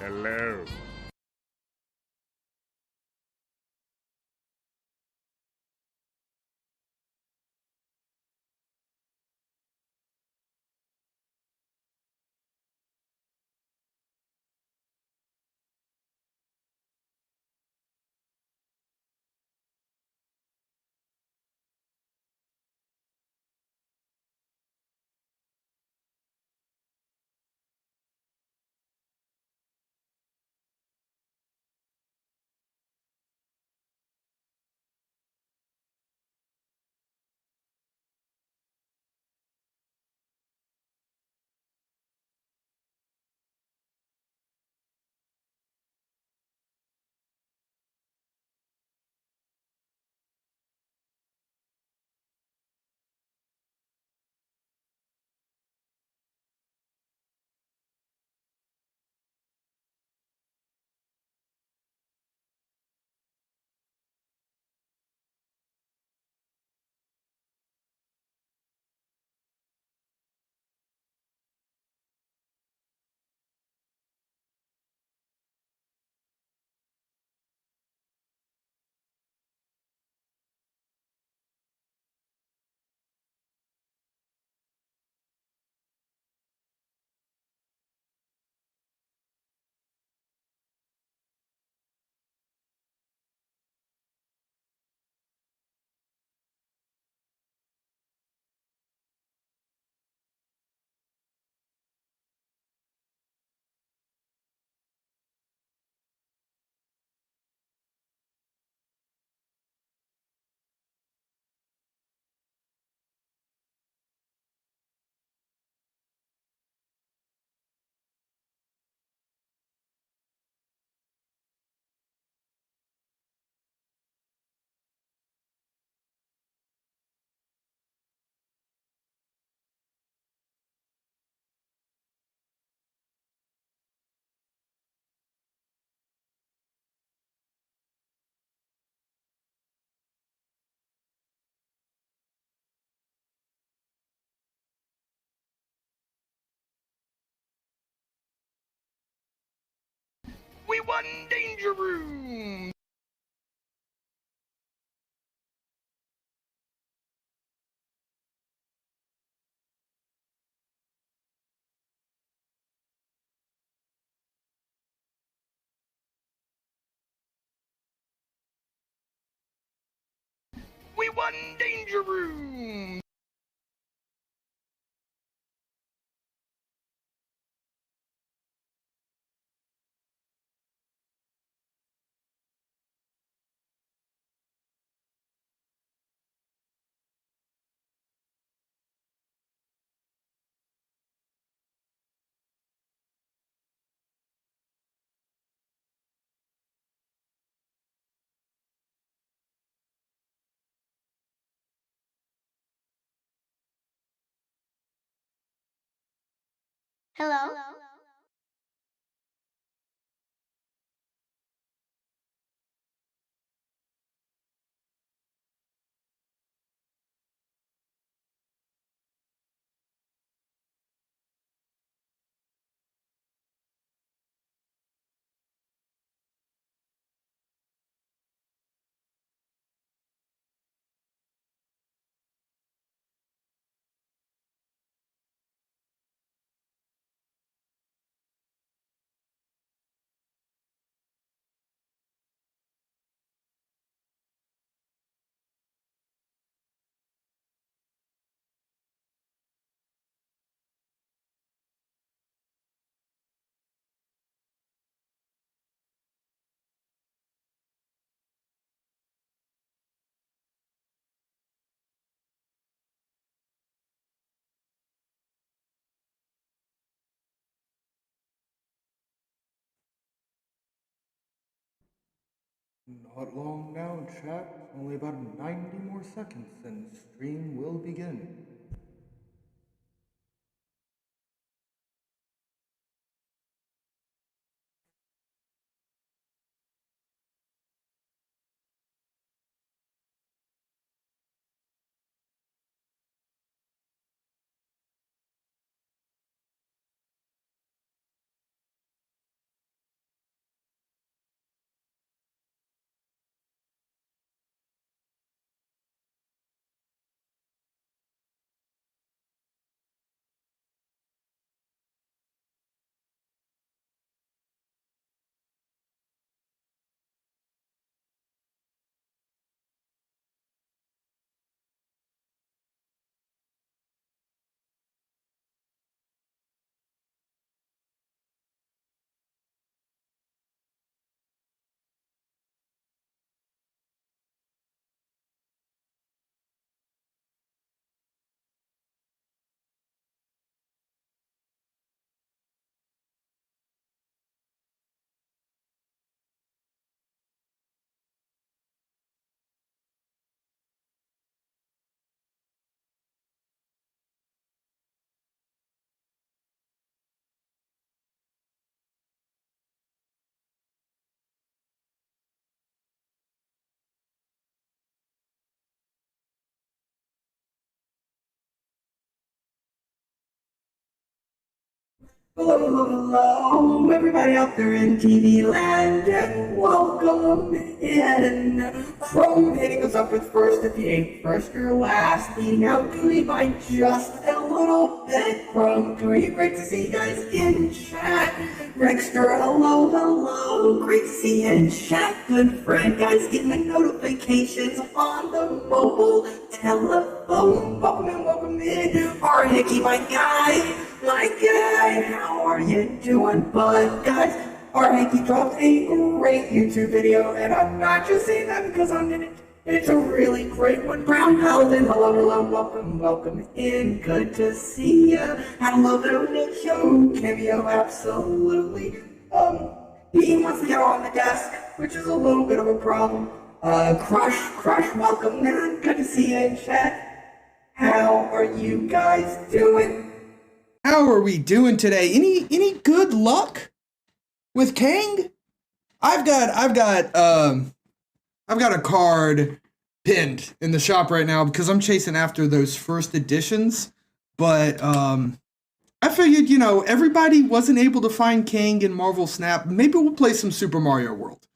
Hello. We won Danger Room! We won Danger Room! Hello? Not long now, chat. Only about 90 more seconds and stream will begin. Hello, hello, hello, everybody out there in TV land, and welcome in. From hitting us up with first if you ain't first or last, beating out Gooey by just a little bit from Gooey. Great to see you guys in chat. Rexter, hello, hello, great to see you in chat. Good friend, guys, getting the notifications on the mobile telephone. Welcome in. Our Hickey, my guy, how are you doing, bud? Guys, our Hickey dropped a great YouTube video, and I'm not just saying that because I'm in it. It's a really great one. Brown Paladin, hello, welcome in. Good to see ya. Had a little bit of a Nick Show cameo, absolutely. He wants to get on the desk, which is a little bit of a problem. Crush, welcome, man. Good to see you in chat. How are you guys doing? How are we doing today? Any good luck with Kang? I've got a card pinned in the shop right now because I'm chasing after those first editions. But I figured, everybody wasn't able to find Kang in Marvel Snap. Maybe we'll play some Super Mario World.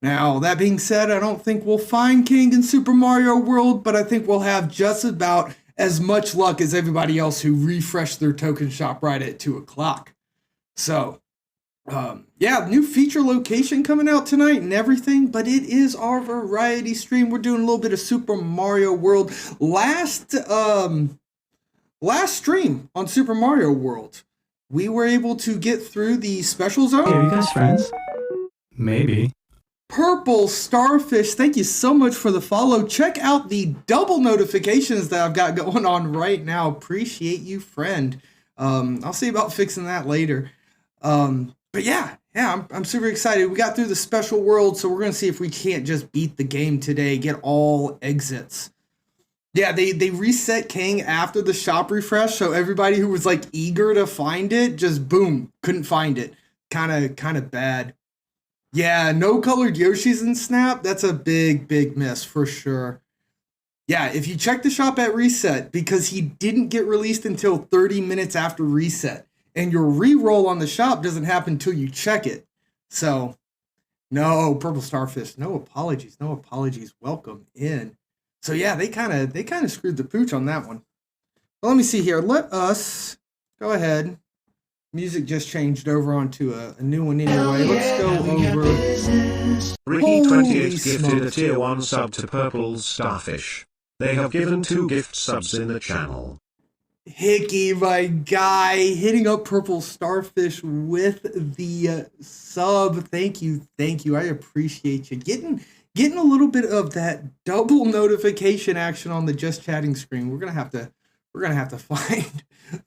Now, that being said, I don't think we'll find Kang in Super Mario World, but I think we'll have just about as much luck as everybody else who refreshed their token shop right at 2 o'clock. So, new feature location coming out tonight and everything, but it is our variety stream. We're doing a little bit of Super Mario World. Last stream on Super Mario World, we were able to get through the special zone. Hey, are you guys friends? Maybe. Purple Starfish, thank you so much for the follow. Check out the double notifications that I've got going on right now. Appreciate you, friend. I'll see about fixing that later. But yeah, I'm super excited. We got through the special world, so we're going to see if we can't just beat the game today, get all exits. Yeah, they reset Kang after the shop refresh, so everybody who was like eager to find it, just boom, couldn't find it. Kind of bad. Yeah, no colored Yoshis in Snap, that's a big miss for sure. Yeah, if you check the shop at reset, because he didn't get released until 30 minutes after reset, and your re-roll on the shop doesn't happen until you check it. So, no, Purple Starfish, no apologies, welcome in. So yeah, they kind of screwed the pooch on that one. Well, let me see here, let us go ahead. Music just changed over onto a new one anyway. Let's go over. Ricky28 gifted a tier 1 sub to Purple Starfish. They have given 2 gift subs in the channel. Hickey, my guy, hitting up Purple Starfish with the sub. Thank you. I appreciate you. Getting a little bit of that double notification action on the just chatting screen. We're gonna have to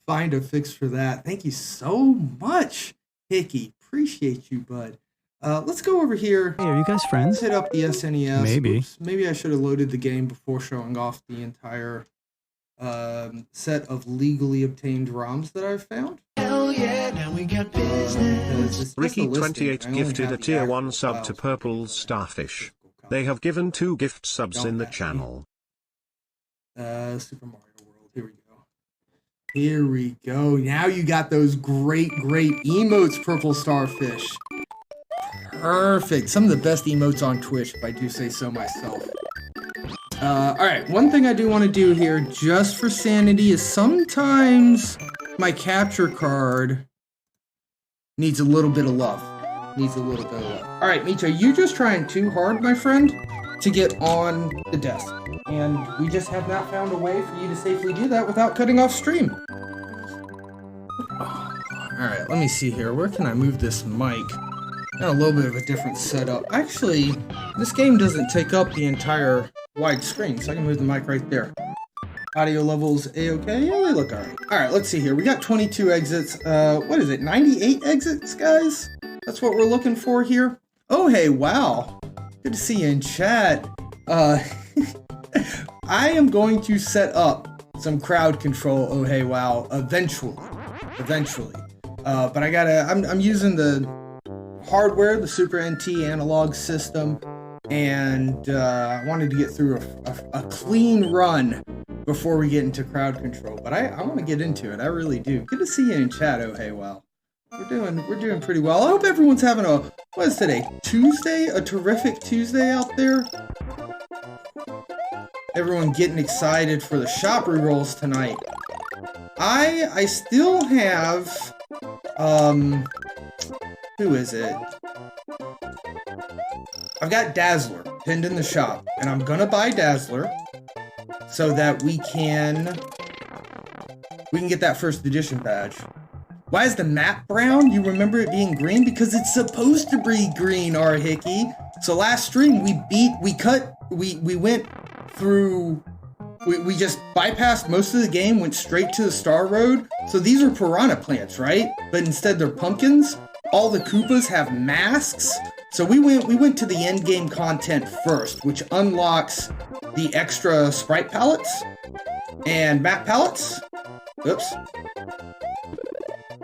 find a fix for that. Thank you so much, Hickey. Appreciate you, bud. Let's go over here. Hey, are you guys friends? Let's hit up the SNES. Maybe. Oops, maybe I should have loaded the game before showing off the entire set of legally obtained ROMs that I've found. Hell yeah, now we got business. Ricky28 gifted a tier 1 sub to Purple Starfish. They have given 2 gift subs in the channel. Super Mario World. Here we go. Now you got those great emotes, Purple Starfish. Perfect. Some of the best emotes on Twitch, if I do say so myself. Alright, one thing I do want to do here, just for sanity, is sometimes my capture card needs a little bit of love. Alright, Micha, you just trying too hard, my friend, to get on the desk. And we just have not found a way for you to safely do that without cutting off stream. Alright, let me see here. Where can I move this mic? Got a little bit of a different setup. Actually, this game doesn't take up the entire wide screen, so I can move the mic right there. Audio levels A-okay? Yeah, they look alright. Alright, let's see here. We got 22 exits. What is it? 98 exits, guys? That's what we're looking for here. Oh, hey, wow. Good to see you in chat. I am going to set up some crowd control, oh hey wow, eventually. But I'm using the hardware, the Super NT analog system, and I wanted to get through a clean run before we get into crowd control. But I want to get into it, I really do. Good to see you in chat, oh hey wow. We're doing pretty well. I hope everyone's having a, what is today? Tuesday? A terrific Tuesday out there. Everyone getting excited for the shop rerolls tonight. I still have, who is it? I've got Dazzler pinned in the shop, and I'm gonna buy Dazzler so that we can get that first edition badge. Why is the map brown? You remember it being green? Because it's supposed to be green, Hickey. So last stream we went through, we just bypassed most of the game, went straight to the Star Road. So these are piranha plants, right? But instead they're pumpkins. All the Koopas have masks. So we went to the end game content first, which unlocks the extra sprite palettes and map palettes. Oops.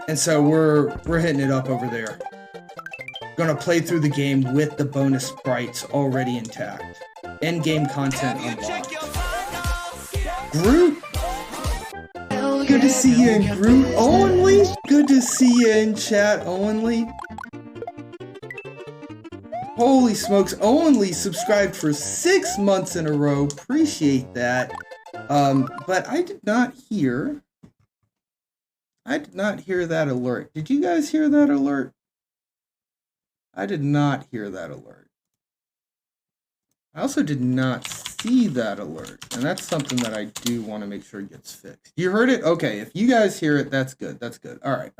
And so we're hitting it up over there. Gonna play through the game with the bonus sprites already intact. End game content unlocked. Groot. Good to see you in Groot only. Good to see you in chat only. Holy smokes, only subscribed for 6 months in a row. Appreciate that. But I did not hear that alert. Did you guys hear that alert? I did not hear that alert. I also did not see that alert. And that's something that I do want to make sure gets fixed. You heard it? Okay, if you guys hear it, that's good. That's good. All right.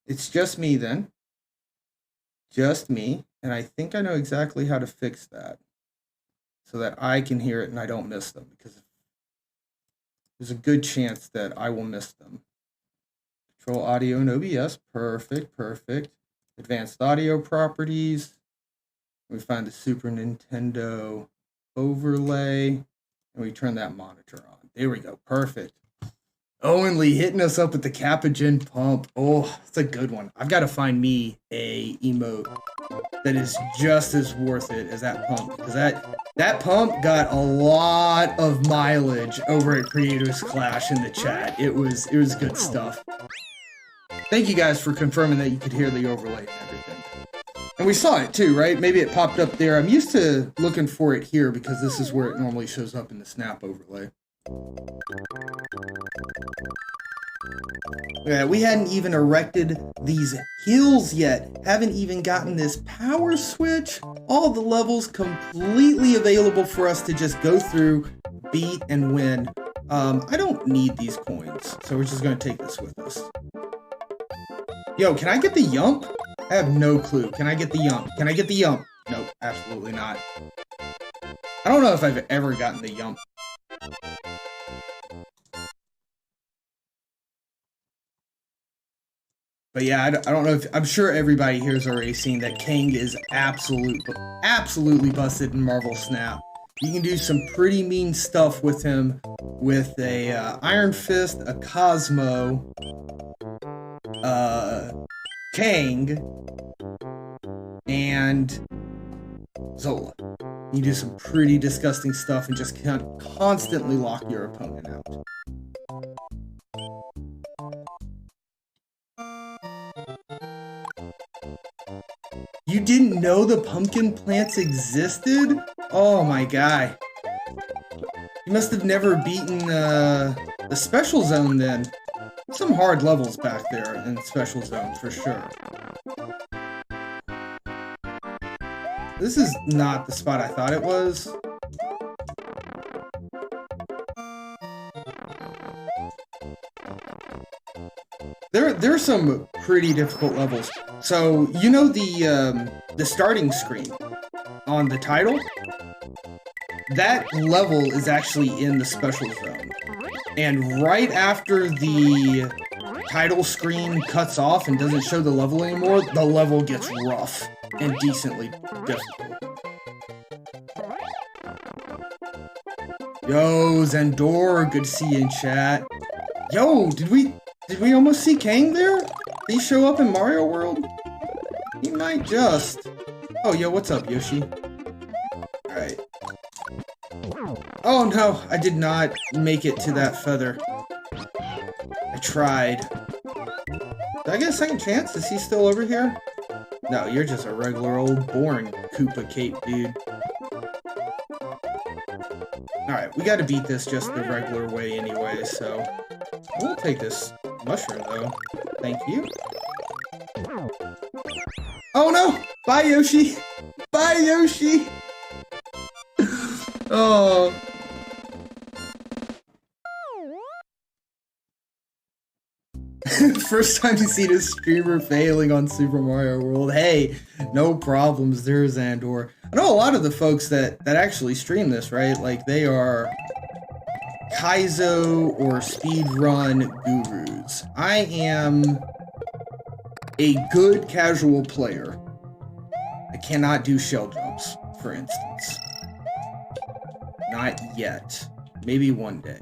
It's just me then. Just me. And I think I know exactly how to fix that so that I can hear it and I don't miss them, because there's a good chance that I will miss them. Control audio and OBS. Perfect. Advanced audio properties. We find the Super Nintendo overlay and we turn that monitor on. There we go. Perfect. Owen Lee hitting us up with the Capagen pump. Oh, it's a good one. I've got to find me a emote that is just as worth it as that pump, because that pump got a lot of mileage over at Creators Clash in the chat. It was good stuff. Thank you guys for confirming that you could hear the overlay and everything. And we saw it too, right? Maybe it popped up there. I'm used to looking for it here because this is where it normally shows up in the snap overlay. Yeah, we hadn't even erected these hills yet. Haven't even gotten this power switch. All the levels completely available for us to just go through, beat, and win. I don't need these coins, so we're just gonna take this with us. Yo, can I get the yump? I have no clue. Can I get the yump? Can I get the yump? Nope, absolutely not. I don't know if I've ever gotten the yump. But yeah, I don't know if, I'm sure everybody here has already seen that Kang is absolutely busted in Marvel Snap. You can do some pretty mean stuff with him with a Iron Fist, a Cosmo, Kang, and Zola. You do some pretty disgusting stuff and just constantly lock your opponent out. You didn't know the pumpkin plants existed? Oh my guy. You must have never beaten the special zone then. Some hard levels back there in special zone for sure. This is not the spot I thought it was. There are some pretty difficult levels. So, you know the starting screen on the title? That level is actually in the special zone. And right after the title screen cuts off and doesn't show the level anymore, the level gets rough and decently difficult. Yo, Zendor, good to see you in chat. Yo, did we almost see Kang there? Did he show up in Mario World? He might just. Oh, yo, what's up, Yoshi? Alright. Oh no, I did not make it to that feather. I tried. Did I get a second chance? Is he still over here? No, you're just a regular old boring Koopa Cape, dude. Alright, we gotta beat this just the regular way anyway, so... We'll take this mushroom, though. Thank you. Oh no! Bye, Yoshi! Bye, Yoshi! Oh... First time you see this streamer failing on Super Mario World. Hey, no problems there, Xandor. I know a lot of the folks that actually stream this, right? Like, they are Kaizo or speedrun gurus. I am a good casual player. I cannot do shell jumps, for instance. Not yet. Maybe one day.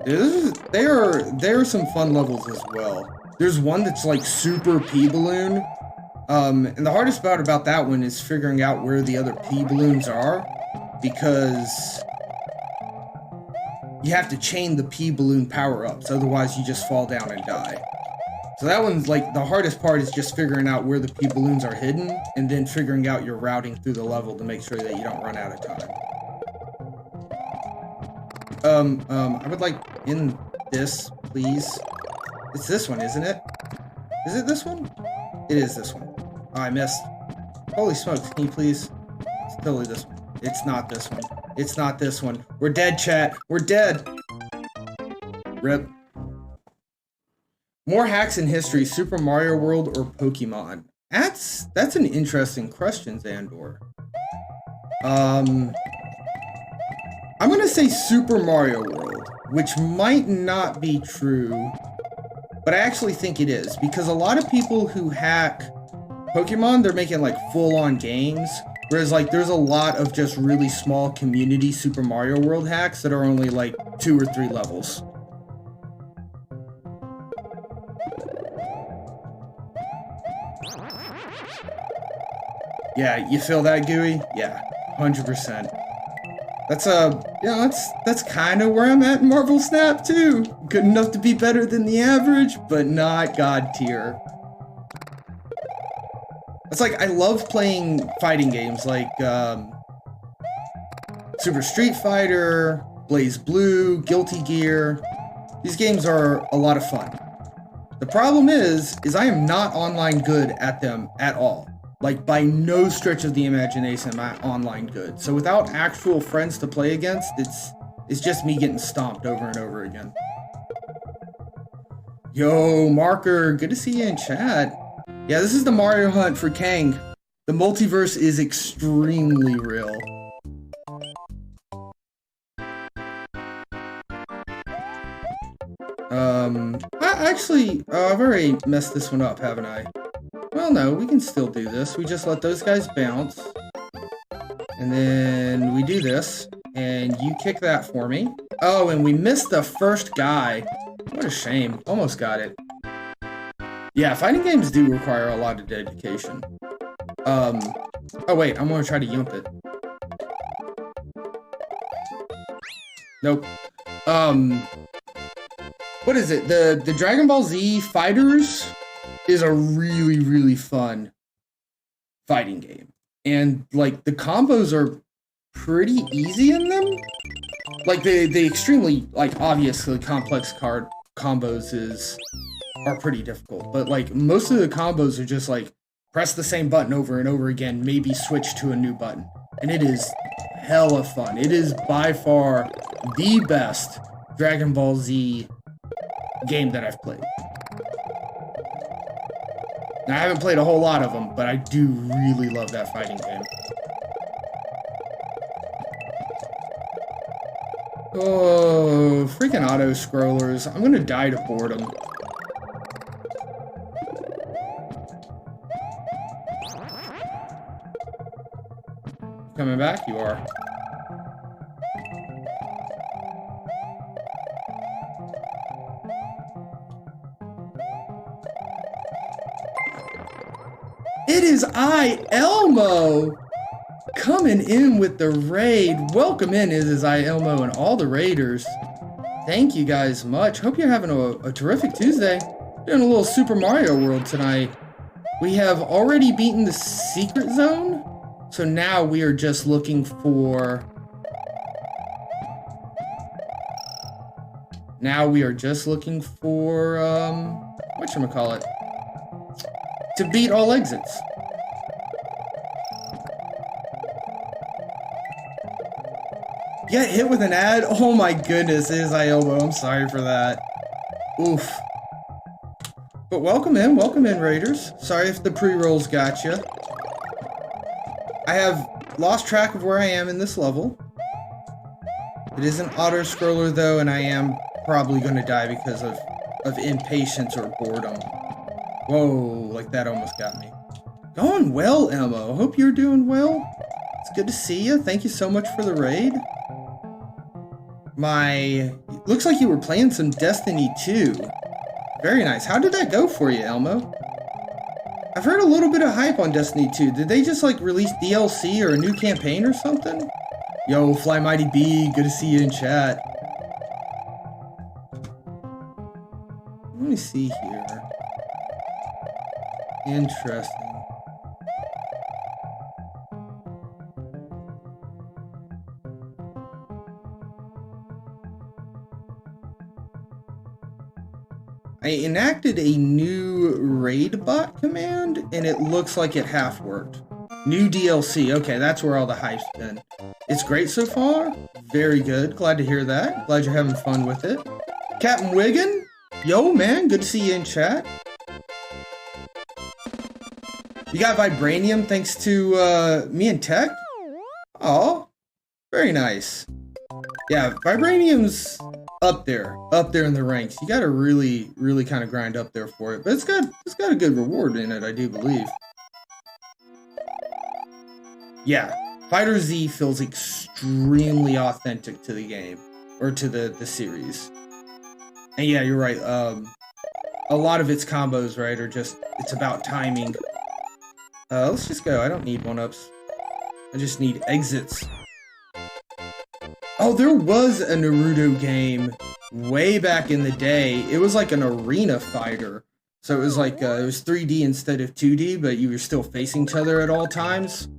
There are some fun levels as well. There's one that's like super pea balloon. And the hardest part about that one is figuring out where the other pea balloons are, because you have to chain the pea balloon power-ups, otherwise you just fall down and die. So that one's like, the hardest part is just figuring out where the pea balloons are hidden, and then figuring out your routing through the level to make sure that you don't run out of time. I would like in this, please. It's this one, isn't it? Is it this one? It is this one. Oh, I missed. Holy smokes, can you please? It's totally this one. It's not this one. It's not this one. We're dead, chat. We're dead. RIP. More hacks in history, Super Mario World or Pokemon? That's an interesting question, Xandor. I'm gonna say Super Mario World, which might not be true, but I actually think it is, because a lot of people who hack Pokemon, they're making like full-on games, whereas like there's a lot of just really small community Super Mario World hacks that are only like 2 or 3 levels. Yeah, you feel that, Gooey? Yeah, 100%. That's that's kind of where I'm at in Marvel Snap too. Good enough to be better than the average, but not God tier. It's like, I love playing fighting games like Super Street Fighter, Blaze Blue, Guilty Gear. These games are a lot of fun. The problem is I am not online good at them at all. Like, by no stretch of the imagination am I online good. So without actual friends to play against, it's just me getting stomped over and over again. Yo, Marker, good to see you in chat. Yeah, this is the Mario hunt for Kang. The multiverse is extremely real. I've already messed this one up, haven't I? Well, no, we can still do this. We just let those guys bounce. And then we do this. And you kick that for me. Oh, and we missed the first guy. What a shame. Almost got it. Yeah, fighting games do require a lot of dedication. Oh wait, I'm gonna try to yump it. Nope. What is it? The Dragon Ball Z Fighters is a really, really fun fighting game. And, like, the combos are pretty easy in them. Like, the extremely, like, obviously complex card combos are pretty difficult. But, like, most of the combos are just, like, press the same button over and over again, maybe switch to a new button. And it is hella fun. It is by far the best Dragon Ball Z game that I've played. Now, I haven't played a whole lot of them, but I do really love that fighting game. Oh, freaking auto-scrollers. I'm gonna die to boredom. Coming back? You are. It is I, Elmo, coming in with the raid. Welcome in, it is I, Elmo, and all the raiders. Thank you guys much. Hope you're having a terrific Tuesday. Doing a little Super Mario World tonight. We have already beaten the secret zone, so now we are just looking for... whatchamacallit? To beat all exits. Get hit with an ad? Oh my goodness, it is Iobo. I'm sorry for that. Oof. But welcome in, Raiders. Sorry if the pre-rolls got you. I have lost track of where I am in this level. It is an auto-scroller though, and I am probably going to die because of impatience or boredom. Whoa, like that almost got me. Going well, Emma. Hope you're doing well. It's good to see you. Thank you so much for the raid. Looks like you were playing some Destiny 2. Very nice. How did that go for you, Elmo? I've heard a little bit of hype on Destiny 2. Did they just like release DLC or a new campaign or something? Yo, Fly Mighty B, good to see you in chat. Let me see here. Interesting. I enacted a new raid bot command, and it looks like it half worked. New DLC. Okay, that's where all the hype's been. It's great so far. Very good. Glad to hear that. Glad you're having fun with it. Captain Wiggin? Yo, man. Good to see you in chat. You got Vibranium thanks to me and Tech? Oh, very nice. Yeah, Vibranium's up there in the ranks. You gotta really kind of grind up there for it, but it's got a good reward in it, I do believe. Yeah, Fighter Z feels extremely authentic to the game, or to the series. And yeah, you're right. A lot of its combos, right, are just, it's about timing. Let's just go. I don't need one-ups. I just need exits. Oh, there was a Naruto game way back in the day. It was like an arena fighter. So it was like, it was 3D instead of 2D, but you were still facing each other at all times.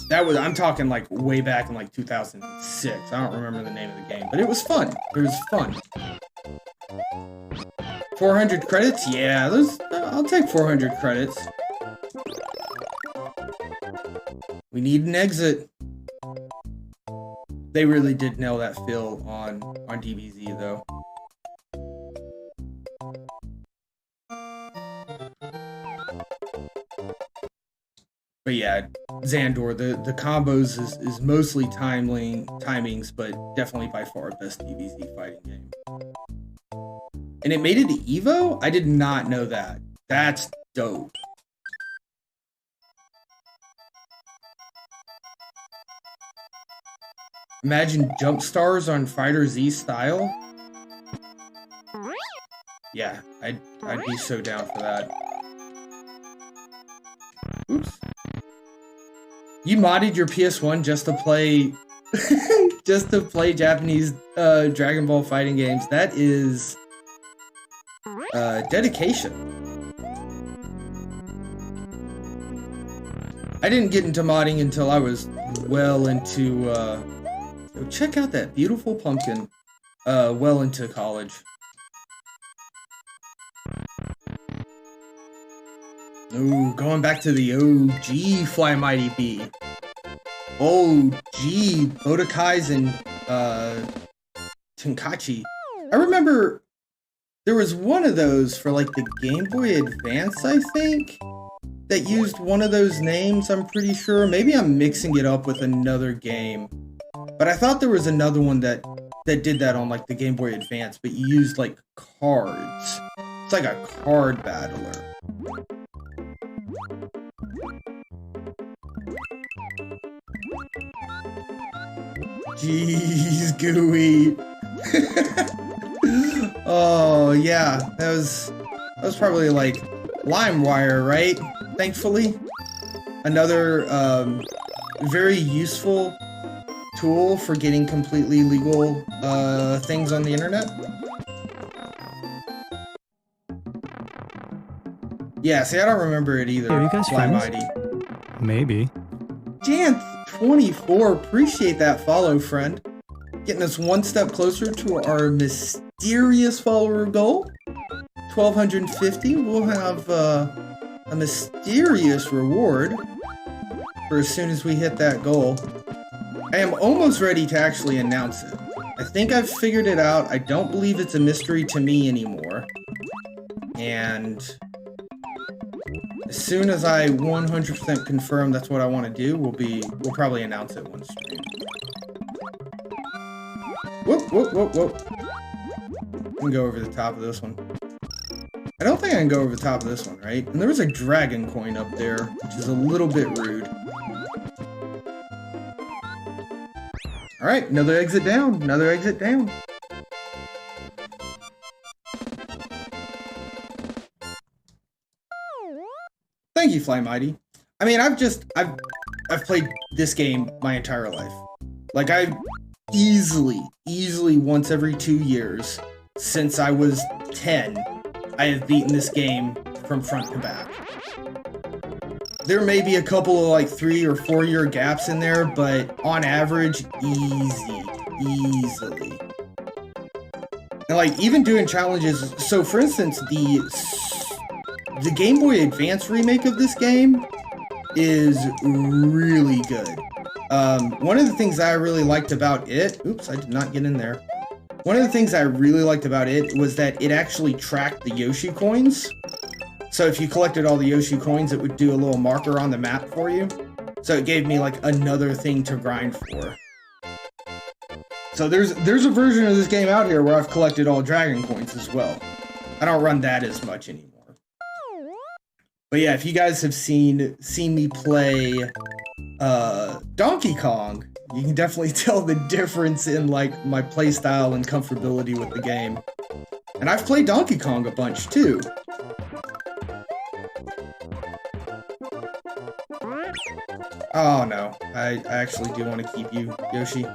That was, I'm talking like way back in like 2006. I don't remember the name of the game, but it was fun. It was fun. 400 credits? Yeah, I'll take 400 credits. We need an exit. They really did nail that feel on DBZ though. But yeah, Xandor, the combos is mostly timings, but definitely by far best DBZ fighting game. And it made it to Evo? I did not know that. That's dope. Imagine jump stars on Fighter Z style. Yeah, I'd be so down for that. Oops. You modded your PS1 just to play just to play Japanese Dragon Ball fighting games. That is dedication. I didn't get into modding until I was well into check out that beautiful pumpkin. Well into college. Ooh, going back to the OG Fly Mighty B. OG Bodokai's and Tenkaichi. I remember there was one of those for like the Game Boy Advance, I think, that used one of those names, I'm pretty sure. Maybe I'm mixing it up with another game. But I thought there was another one that did that on like the Game Boy Advance, but you used like cards. It's like a card battler. Jeez, gooey. Oh yeah, that was probably like LimeWire, right? Thankfully, another very useful tool for getting completely legal things on the internet? Yeah, see, I don't remember it either. Hey, are you guys Fly friends? Mighty. Maybe. Janth24, appreciate that follow, friend. Getting us one step closer to our mysterious follower goal. 1,250. We'll have a mysterious reward for as soon as we hit that goal. I am almost ready to actually announce it. I think I've figured it out. I don't believe it's a mystery to me anymore. And as soon as I 100% confirm that's what I want to do, we'll probably announce it one stream. Whoop, whoop, whoop, whoop. I can go over the top of this one. I don't think I can go over the top of this one, right? And there was a dragon coin up there, which is a little bit rude. Alright, another exit down, another exit down. Thank you, Fly Mighty. I mean, I've played this game my entire life. Like, I've easily once every 2 years, since I was 10, I have beaten this game from front to back. There may be a couple of like 3 or 4 year gaps in there, but on average, easily. And like, even doing challenges, so for instance, the Game Boy Advance remake of this game is really good. One of the things I really liked about it, oops, I did not get in there. One of the things I really liked about it was that it actually tracked the Yoshi coins. So if you collected all the Yoshi coins, it would do a little marker on the map for you. So it gave me like another thing to grind for. So there's a version of this game out here where I've collected all dragon coins as well. I don't run that as much anymore. But yeah, if you guys have seen me play Donkey Kong, you can definitely tell the difference in like my playstyle and comfortability with the game. And I've played Donkey Kong a bunch too. Oh no, I actually do want to keep you, Yoshi.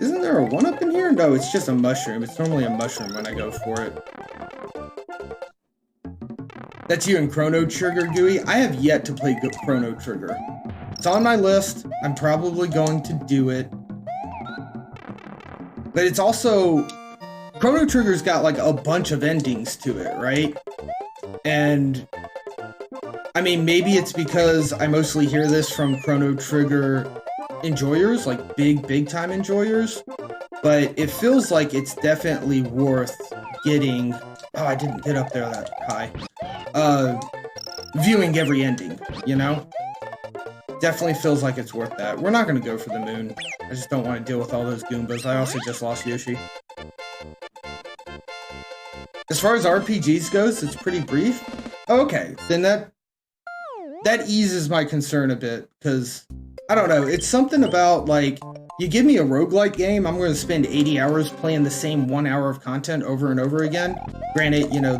Isn't there a 1-up in here? No, it's just a mushroom. It's normally a mushroom when I go for it. That's you and Chrono Trigger, Gooey. I have yet to play Chrono Trigger. It's on my list. I'm probably going to do it. But it's also... Chrono Trigger's got like a bunch of endings to it, right? And... I mean, maybe it's because I mostly hear this from Chrono Trigger enjoyers, like big time enjoyers, but it feels like it's definitely worth getting, oh, I didn't get up there that high, viewing every ending, you know? Definitely feels like it's worth that. We're not gonna go for the moon. I just don't want to deal with all those Goombas. I also just lost Yoshi. As far as RPGs goes, it's pretty brief. Okay, then that eases my concern a bit, because I don't know, it's something about, like, you give me a roguelike game, I'm going to spend 80 hours playing the same 1 hour of content over and over again. Granted, you know,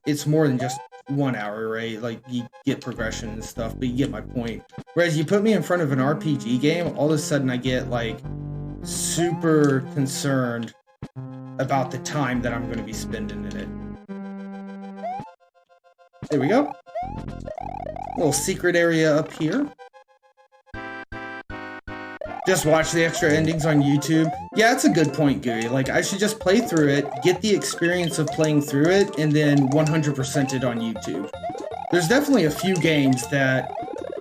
it's more than just 1 hour, right? Like, you get progression and stuff, but you get my point. Whereas you put me in front of an RPG game, all of a sudden I get, like, super concerned about the time that I'm going to be spending in it. There we go. Little secret area up here. Just watch the extra endings on YouTube. Yeah, that's a good point, Gooey. Like, I should just play through it, get the experience of playing through it, and then 100% it on YouTube. There's definitely a few games that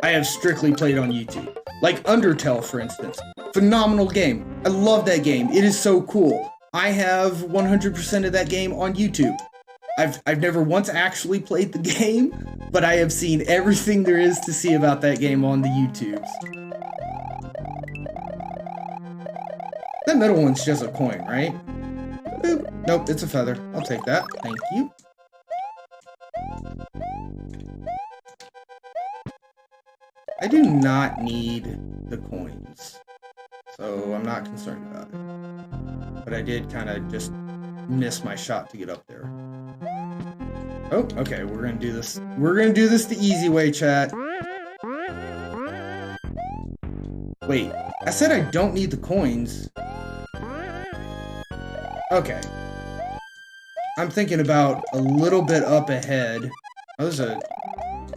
I have strictly played on YouTube. Like Undertale, for instance. Phenomenal game. I love that game. It is so cool. I have 100% of that game on YouTube. I've never once actually played the game, but I have seen everything there is to see about that game on the YouTubes. That middle one's just a coin, right? Boop. Nope, it's a feather. I'll take that. Thank you. I do not need the coins, so I'm not concerned about it. But I did kind of just miss my shot to get up there. Oh, okay, we're gonna do this. We're gonna do this the easy way, chat. Wait, I said I don't need the coins. Okay. I'm thinking about a little bit up ahead. Oh, there's a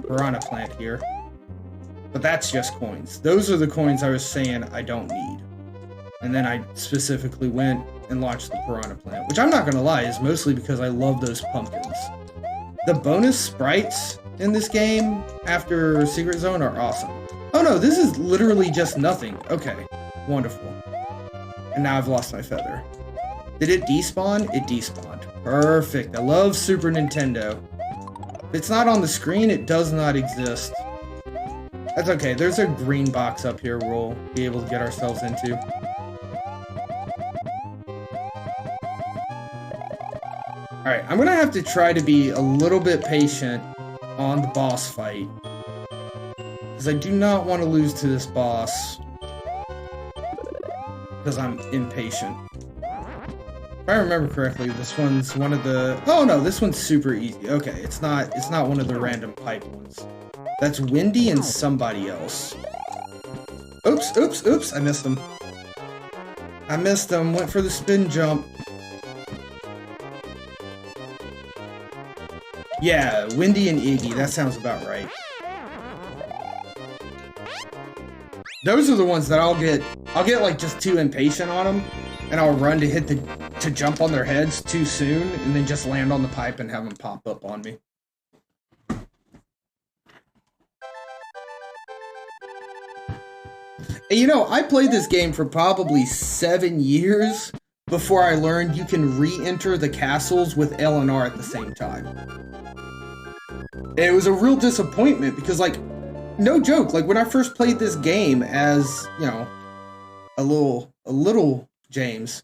piranha plant here. But that's just coins. Those are the coins I was saying I don't need. And then I specifically went and launched the piranha plant, which I'm not gonna lie, is mostly because I love those pumpkins. The bonus sprites in this game after Secret Zone are awesome. Oh no, this is literally just nothing. Okay, wonderful. And now I've lost my feather. Did it despawn? It despawned. Perfect. I love Super Nintendo. If it's not on the screen, it does not exist. That's okay. There's a green box up here we'll be able to get ourselves into. Alright, I'm gonna have to try to be a little bit patient on the boss fight. Because I do not want to lose to this boss. Because I'm impatient. If I remember correctly, this one's one of the... Oh no, this one's super easy. Okay, it's not one of the random pipe ones. That's Windy and somebody else. Oops, oops, oops, I missed him. I missed him, went for the spin jump. Yeah, Windy and Iggy, that sounds about right. Those are the ones that I'll get like just too impatient on them, and I'll run to jump on their heads too soon, and then just land on the pipe and have them pop up on me. And you know, I played this game for probably 7 years before I learned you can re-enter the castles with L and R at the same time. And it was a real disappointment because, like, no joke, like when I first played this game as, you know, a little James,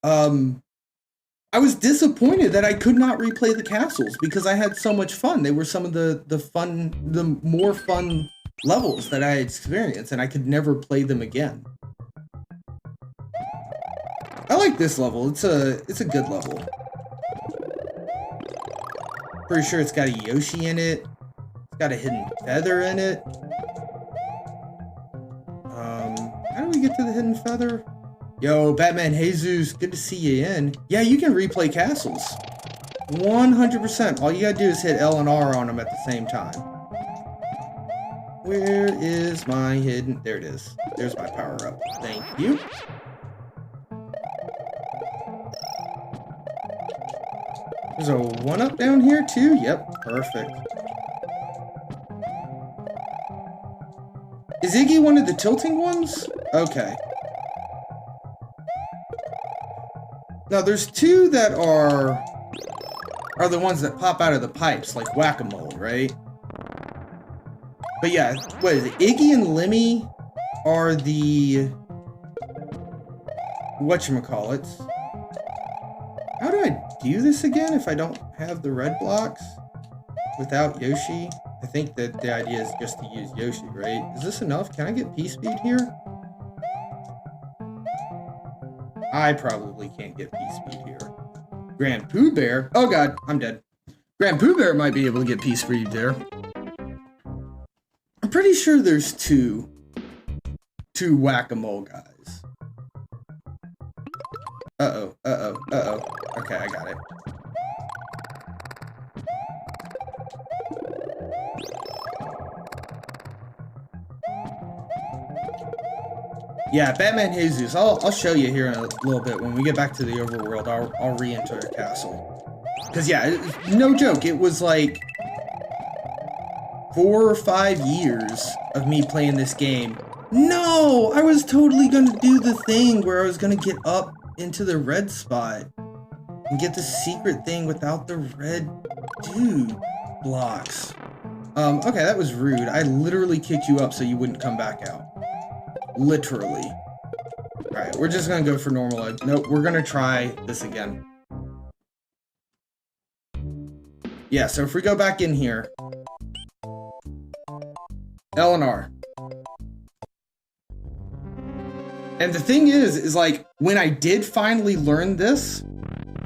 I was disappointed that I could not replay the castles because I had so much fun. They were some of the more fun levels that I had experienced, and I could never play them again. I like this level. It's a good level. Pretty sure it's got a Yoshi in it. It's got a hidden feather in it. How do we get to the hidden feather? Yo, Batman Jesus, good to see you in. Yeah, you can replay castles. 100%. All you gotta do is hit L and R on them at the same time. Where is my hidden... There it is. There's my power-up. Thank you. There's a 1-up down here, too? Yep, perfect. Is Iggy one of the tilting ones? Okay. Now, there's two that are the ones that pop out of the pipes, like whack-a-mole, right? But yeah, what is it? Iggy and Lemmy are the... whatchamacallits. How do I do this again if I don't have the red blocks without Yoshi? I think that the idea is just to use Yoshi, right? Is this enough? Can I get P-Speed here? I probably can't get P-Speed here. Grand Pooh Bear? Oh god, I'm dead. Grand Pooh Bear might be able to get P-Speed there. I'm pretty sure there's two whack-a-mole guys. Uh-oh, uh-oh, uh-oh. Okay, I got it. Yeah, Batman Jesus. I'll show you here in a little bit. When we get back to the overworld, I'll re-enter a castle. Because, yeah, no joke, it was like 4 or 5 years of me playing this game. No! I was totally gonna do the thing where I was gonna get up into the red spot and get the secret thing without the red dude blocks. Okay, that was rude. I literally kicked you up so you wouldn't come back out. Literally. Alright, we're just gonna go for normal life. Nope, we're gonna try this again. Yeah, so if we go back in here, L and R. And the thing is like, when I did finally learn this,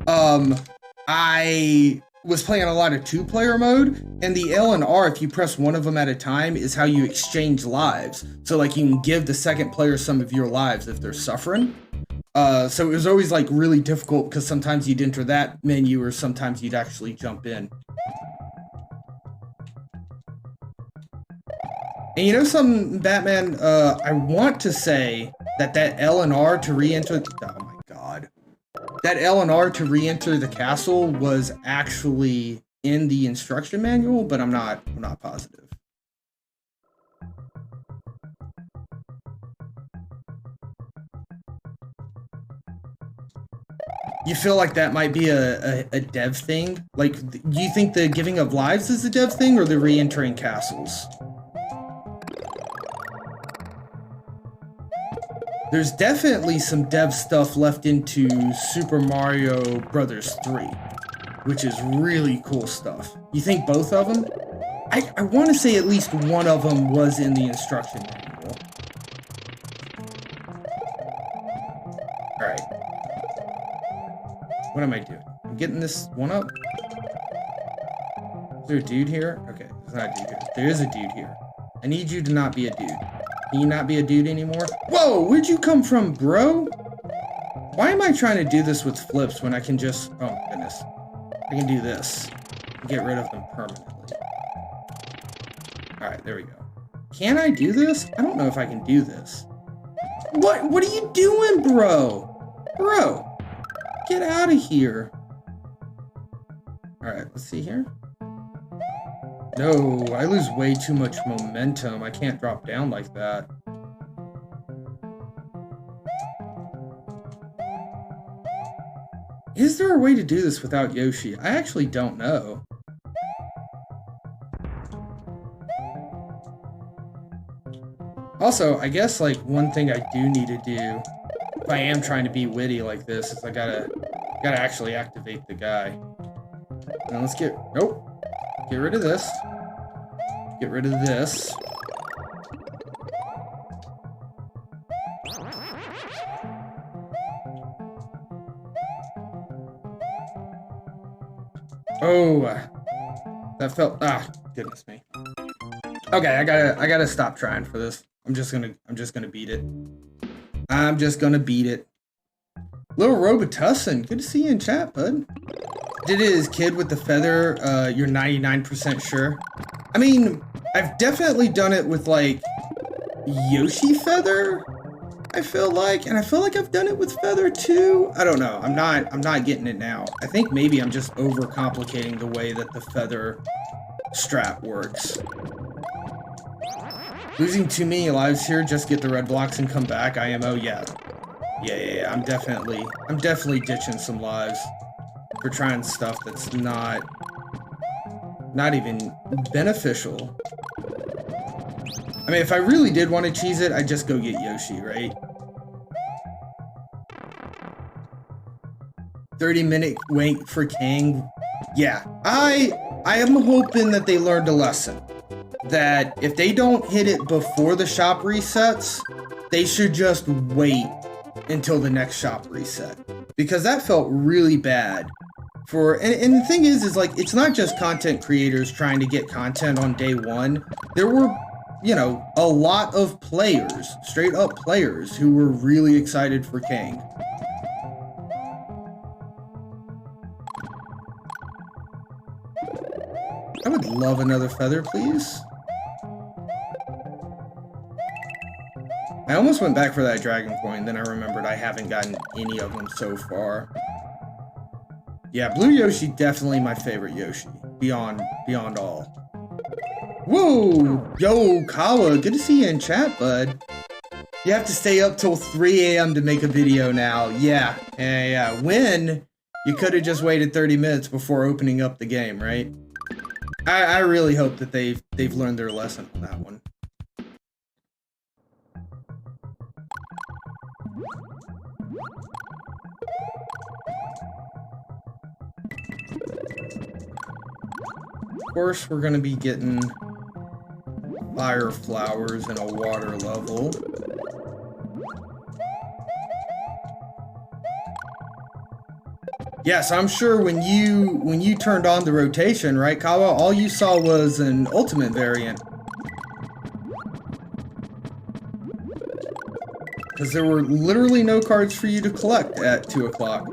I was playing a lot of 2-player mode, and the L and R, if you press one of them at a time, is how you exchange lives. So like you can give the second player some of your lives if they're suffering. So it was always like really difficult because sometimes you'd enter that menu or sometimes you'd actually jump in. And you know something, Batman? I want to say that L and R to re-enter. Oh my god. That L and R to re-enter the castle was actually in the instruction manual, but I'm not positive. You feel like that might be a dev thing? Like, do you think the giving of lives is a dev thing or the re-entering castles? There's definitely some dev stuff left into Super Mario Brothers 3, which is really cool stuff. You think both of them? I want to say at least one of them was in the instruction manual. Alright. What am I doing? I'm getting this one up? Is there a dude here? Okay, there's not a dude here. There is a dude here. I need you to not be a dude. Can you not be a dude anymore? Whoa, where'd you come from, bro? Why am I trying to do this with flips when I can just... Oh, goodness. I can do this. And get rid of them permanently. Alright, there we go. Can I do this? I don't know if I can do this. What are you doing, bro? Bro, get out of here. Alright, let's see here. No, I lose way too much momentum. I can't drop down like that. Is there a way to do this without Yoshi? I actually don't know. Also, I guess like one thing I do need to do, if I am trying to be witty like this, is I gotta actually activate the guy. Now let's get rid of this. Get rid of this. Oh, that felt, goodness me. Okay, I gotta stop trying for this. I'm just gonna beat it. I'm just gonna beat it. Little Robitussin, good to see you in chat, bud. Did it as kid with the feather, you're 99% sure? I mean, I've definitely done it with, like, Yoshi feather, I feel like. And I feel like I've done it with feather, too. I don't know. I'm not getting it now. I think maybe I'm just overcomplicating the way that the feather strap works. Losing too many lives here, just get the red blocks and come back. IMO, yeah. Yeah. I'm definitely ditching some lives for trying stuff that's not even beneficial. I mean, if I really did want to cheese it, I'd just go get Yoshi, right? 30-minute wait for Kang. Yeah, I am hoping that they learned a lesson. That if they don't hit it before the shop resets, they should just wait until the next shop reset. Because that felt really bad. And the thing is like, it's not just content creators trying to get content on day one. There were, you know, a lot of players, straight up players, who were really excited for Kang. I would love another feather, please. I almost went back for that dragon coin, then I remembered I haven't gotten any of them so far. Yeah, Blue Yoshi, definitely my favorite Yoshi. Beyond all. Whoa! Yo, Kawa, good to see you in chat, bud. You have to stay up till 3 a.m. to make a video now. Yeah. When you could have just waited 30 minutes before opening up the game, right? I really hope that they've learned their lesson on that one. Of course, we're gonna be getting fire flowers and a water level. Yes, I'm sure when you turned on the rotation, right, Kawa, all you saw was an ultimate variant. Because there were literally no cards for you to collect at 2 o'clock.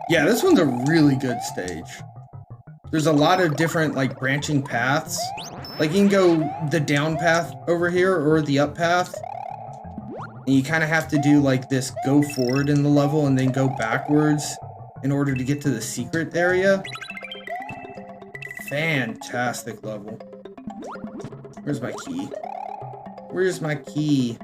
Yeah, this one's a really good stage. There's a lot of different, like, branching paths. Like, you can go the down path over here or the up path. And you kind of have to do, like, this go forward in the level and then go backwards in order to get to the secret area. Fantastic level. Where's my key? Where's my key?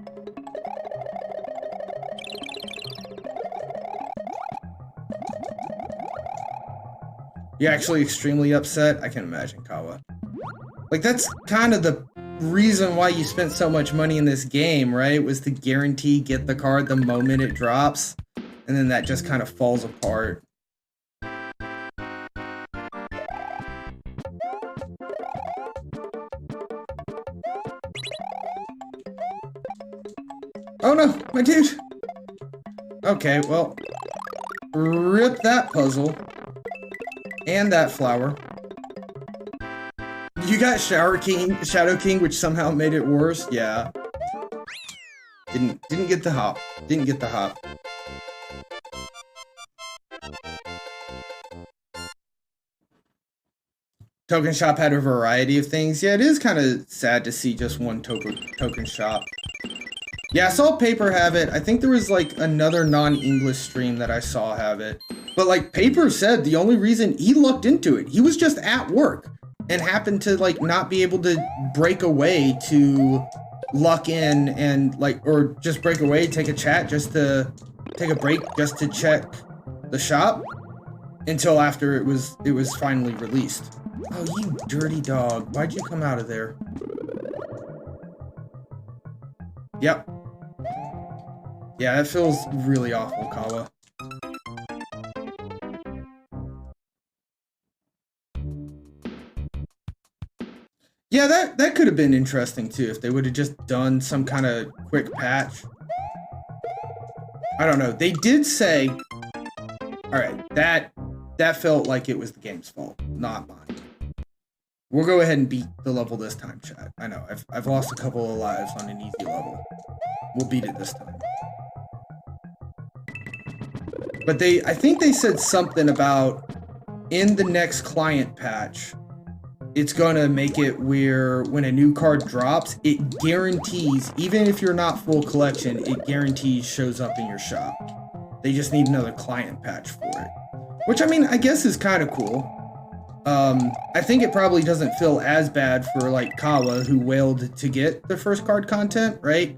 You're actually extremely upset? I can imagine, Kawa. Like, that's kind of the reason why you spent so much money in this game, right? Was to guarantee get the card the moment it drops. And then that just kind of falls apart. Oh no, my dude! Okay, well, rip that puzzle. And that flower. You got Shadow King, which somehow made it worse. Yeah. Didn't get the hop. Didn't get the hop. Token Shop had a variety of things. Yeah, it is kind of sad to see just one token shop. Yeah, I saw Paper have it. I think there was like another non-English stream that I saw have it. But like Paper said, the only reason he looked into it, he was just at work and happened to like not be able to break away to luck in and like, or just break away, take a chat, just to take a break, just to check the shop until after it was finally released. Oh, you dirty dog. Why'd you come out of there? Yep. Yeah, that feels really awful, Kawa. Yeah, that could have been interesting too if they would have just done some kind of quick patch. I don't know. They did say, all right, that felt like it was the game's fault, not mine. We'll go ahead and beat the level this time, chat. I know I've lost a couple of lives on an easy level. We'll beat it this time. But I think they said something about in the next client patch, it's gonna make it where when a new card drops, it guarantees, even if you're not full collection, it guarantees shows up in your shop. They just need another client patch for it. Which, I mean, I guess is kind of cool. I think it probably doesn't feel as bad for, like, Kawa, who wailed to get the first card content, right?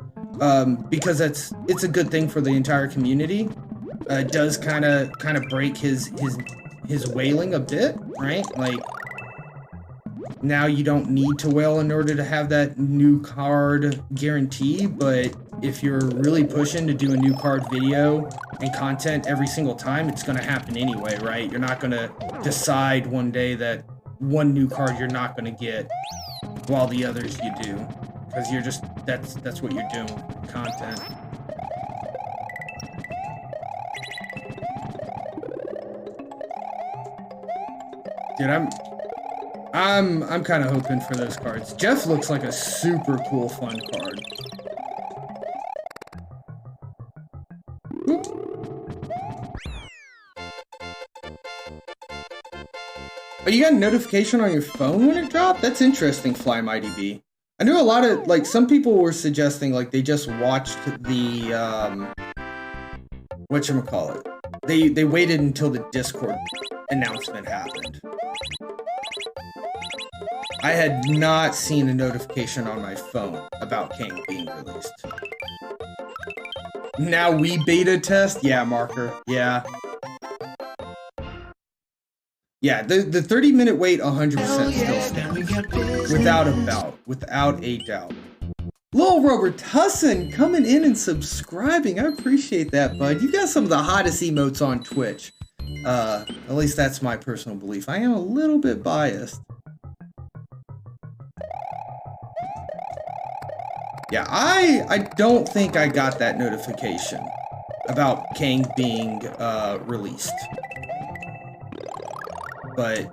Because it's a good thing for the entire community. It does kind of break his wailing a bit, right? Like, now you don't need to wail in order to have that new card guarantee, but if you're really pushing to do a new card video and content every single time, it's going to happen anyway, right? You're not going to decide one day that one new card you're not going to get while the others you do, because you're just, that's what you're doing with content. Dude, I'm kind of hoping for those cards. Jeff looks like a super cool, fun card. Oop. Oh, you got a notification on your phone when it dropped? That's interesting, Fly Mighty B. I knew a lot of, like, some people were suggesting, like, they just watched the, whatchamacallit. They waited until the Discord announcement happened. I had not seen a notification on my phone about Kang being released. Now we beta test? Yeah, Marker. Yeah. Yeah, the 30-minute wait 100% still stands. Without a doubt. Lil Robert Tussin coming in and subscribing. I appreciate that, bud. You got some of the hottest emotes on Twitch. At least that's my personal belief. I am a little bit biased. Yeah, I don't think I got that notification about Kang being released. But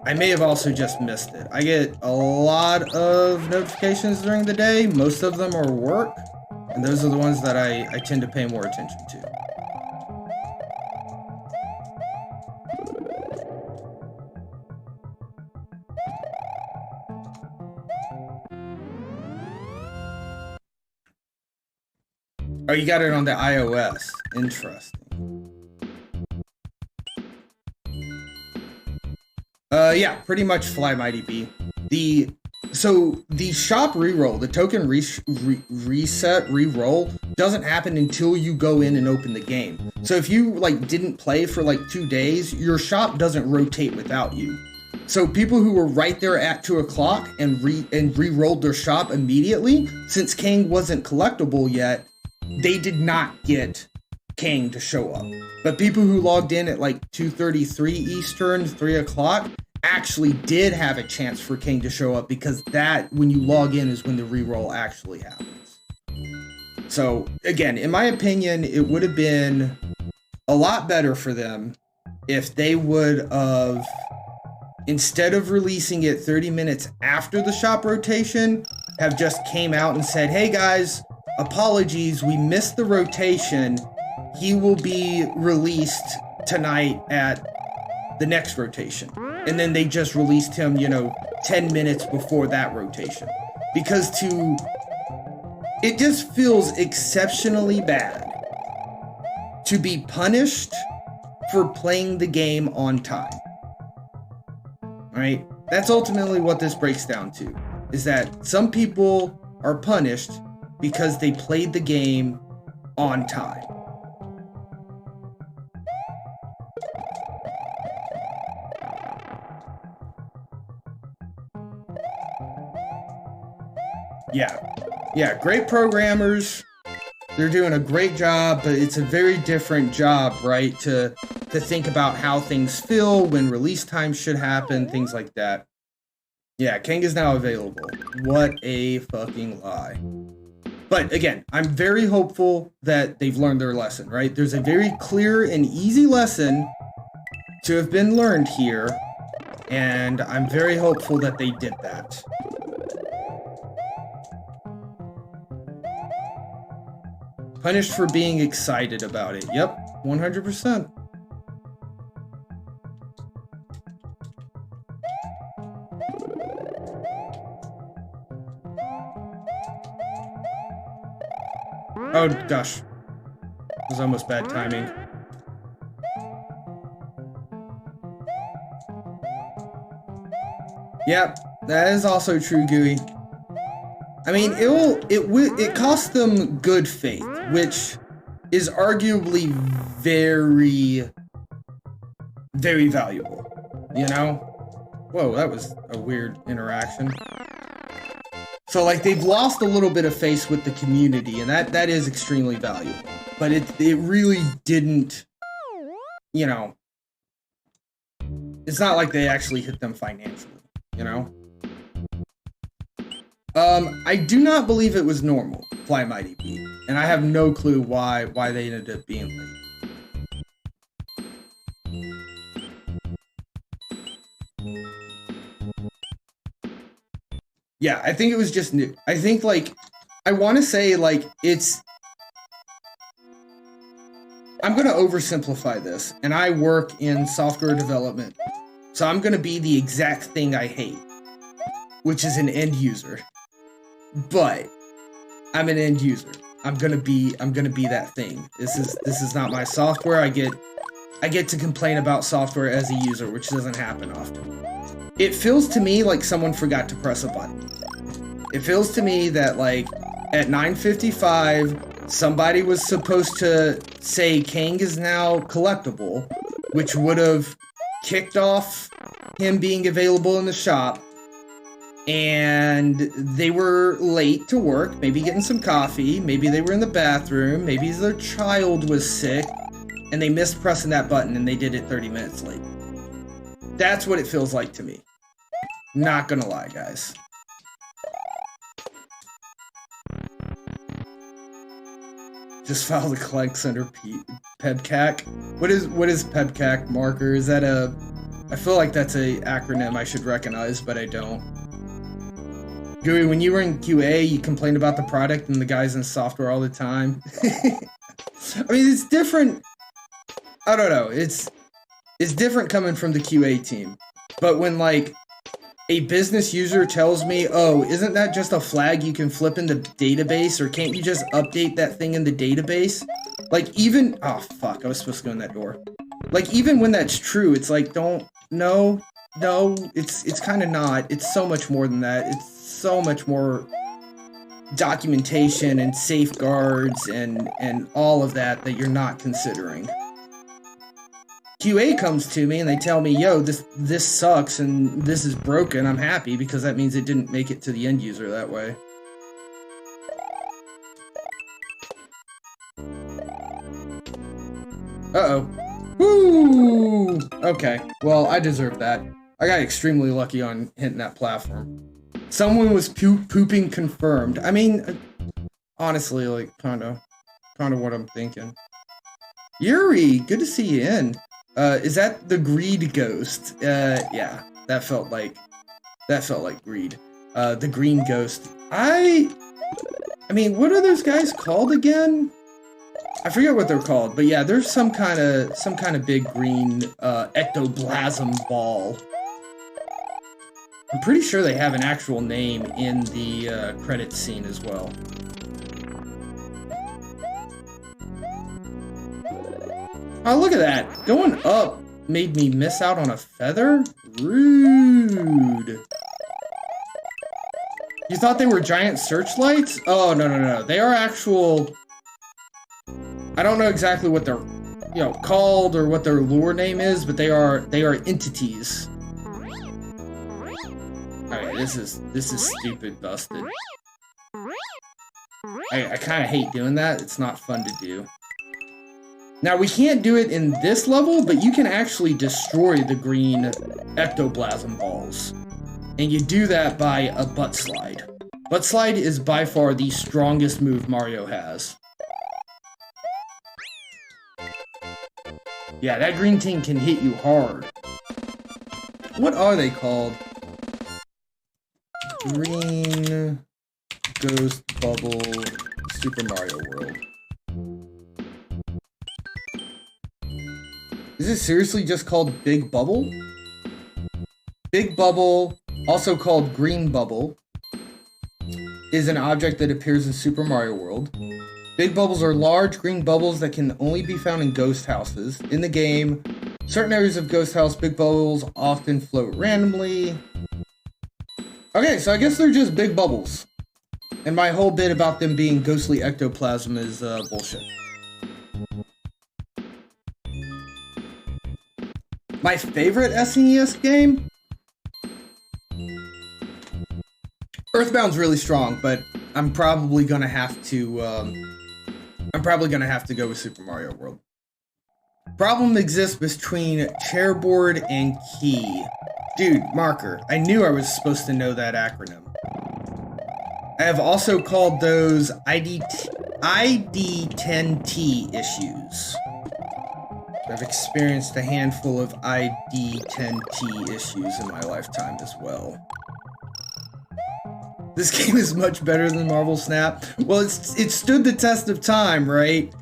I may have also just missed it. I get a lot of notifications during the day. Most of them are work, and those are the ones that I tend to pay more attention to. Oh, you got it on the iOS. Interesting. Yeah, pretty much Fly Mighty B. So the shop reroll, the token reset reroll doesn't happen until you go in and open the game. So if you like didn't play for like 2 days, your shop doesn't rotate without you. So people who were right there at 2 o'clock and re-rolled their shop immediately, since Kang wasn't collectible yet, they did not get Kang to show up. But people who logged in at like 2:33 Eastern, 3 o'clock, actually did have a chance for Kang to show up, because that, when you log in, is when the reroll actually happens. So again, in my opinion, it would have been a lot better for them if they would have, instead of releasing it 30 minutes after the shop rotation, have just came out and said, hey guys, apologies, we missed the rotation. He will be released tonight at the next rotation. And then they just released him, 10 minutes before that rotation. Because it just feels exceptionally bad to be punished for playing the game on time. Right? That's ultimately what this breaks down to, is that some people are punished because they played the game on time. Yeah, great programmers. They're doing a great job, but it's a very different job, right? To think about how things feel, when release time should happen, things like that. Yeah, Kang is now available. What a fucking lie. But again, I'm very hopeful that they've learned their lesson, right? There's a very clear and easy lesson to have been learned here, and I'm very hopeful that they did that. Punished for being excited about it. Yep, 100%. Oh gosh, it was almost bad timing. Yep, that is also true, Gooey. I mean, it costs them good faith, which is arguably very, very valuable, Whoa, that was a weird interaction. So, like, they've lost a little bit of faith with the community, and that is extremely valuable. But it really didn't, it's not like they actually hit them financially, I do not believe it was normal, Fly Mighty B, and I have no clue why they ended up being late. Yeah, I think it was just new. I think, I want to say, I'm going to oversimplify this, and I work in software development, so I'm going to be the exact thing I hate, which is an end user. But I'm an end user. I'm gonna be that thing. This is not my software. I get to complain about software as a user, which doesn't happen often. It feels to me like someone forgot to press a button. It feels to me that, at 9:55, somebody was supposed to say Kang is now collectible, which would have kicked off him being available in the shop. And they were late to work, maybe getting some coffee, maybe they were in the bathroom, maybe their child was sick, and they missed pressing that button and they did it 30 minutes late. That's what it feels like to me. Not gonna lie, guys. Just filed a collects under PEBCAC. What is PEBCAC, Marker? Is that a... I feel like that's a acronym I should recognize, but I don't. Gooey, when you were in QA, you complained about the product and the guys in software all the time. I mean, it's different. I don't know. It's different coming from the QA team. But when, like, a business user tells me, oh, isn't that just a flag you can flip in the database, or can't you just update that thing in the database? Like, even... Oh, fuck. I was supposed to go in that door. Like, even when that's true, it's like, don't... No, it's kind of not. It's so much more than that. It's so much more documentation and safeguards and all of that you're not considering. QA comes to me and they tell me, yo, this sucks and this is broken. I'm happy because that means it didn't make it to the end user that way. Uh-oh. Woo! Okay, well, I deserve that. I got extremely lucky on hitting that platform. Someone was pooping confirmed. I mean, honestly, like, kind of what I'm thinking. Yuri, good to see you in. Is that the greed ghost? Yeah, that felt like greed. The green ghost. I mean, what are those guys called again? I forget what they're called, but yeah, there's some kind of big green ectoplasm ball. I'm pretty sure they have an actual name in the credits scene as well. Oh, look at that! Going up made me miss out on a feather? Rude. You thought they were giant searchlights? Oh, no. They are actual... I don't know exactly what they're, called or what their lure name is, but they are entities. Alright, this is stupid busted. I kind of hate doing that. It's not fun to do. Now, we can't do it in this level, but you can actually destroy the green ectoplasm balls. And you do that by a butt slide. Butt slide is by far the strongest move Mario has. Yeah, that green thing can hit you hard. What are they called? Green Ghost Bubble Super Mario World. Is it seriously just called Big Bubble? Big Bubble, also called Green Bubble, is an object that appears in Super Mario World. Big bubbles are large green bubbles that can only be found in ghost houses. In the game, certain areas of ghost house, big bubbles often float randomly. Okay, so I guess they're just big bubbles. And my whole bit about them being ghostly ectoplasm is bullshit. My favorite SNES game? Earthbound's really strong, but I'm probably gonna have to go with Super Mario World. Problem exists between chairboard and key. Dude, Marker, I knew I was supposed to know that acronym. I have also called those ID10T issues. I've experienced a handful of ID10T issues in my lifetime as well. This game is much better than Marvel Snap. Well, it stood the test of time, right?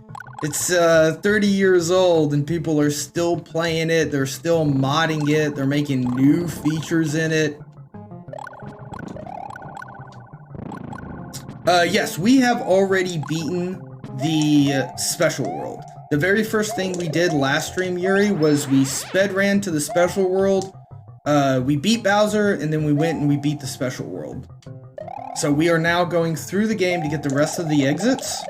It's 30 years old and people are still playing it. They're still modding it. They're making new features in it. Yes, we have already beaten the special world. The very first thing we did last stream, Yuri, was we sped ran to the special world. We beat Bowser and then we went and we beat the special world. So we are now going through the game to get the rest of the exits,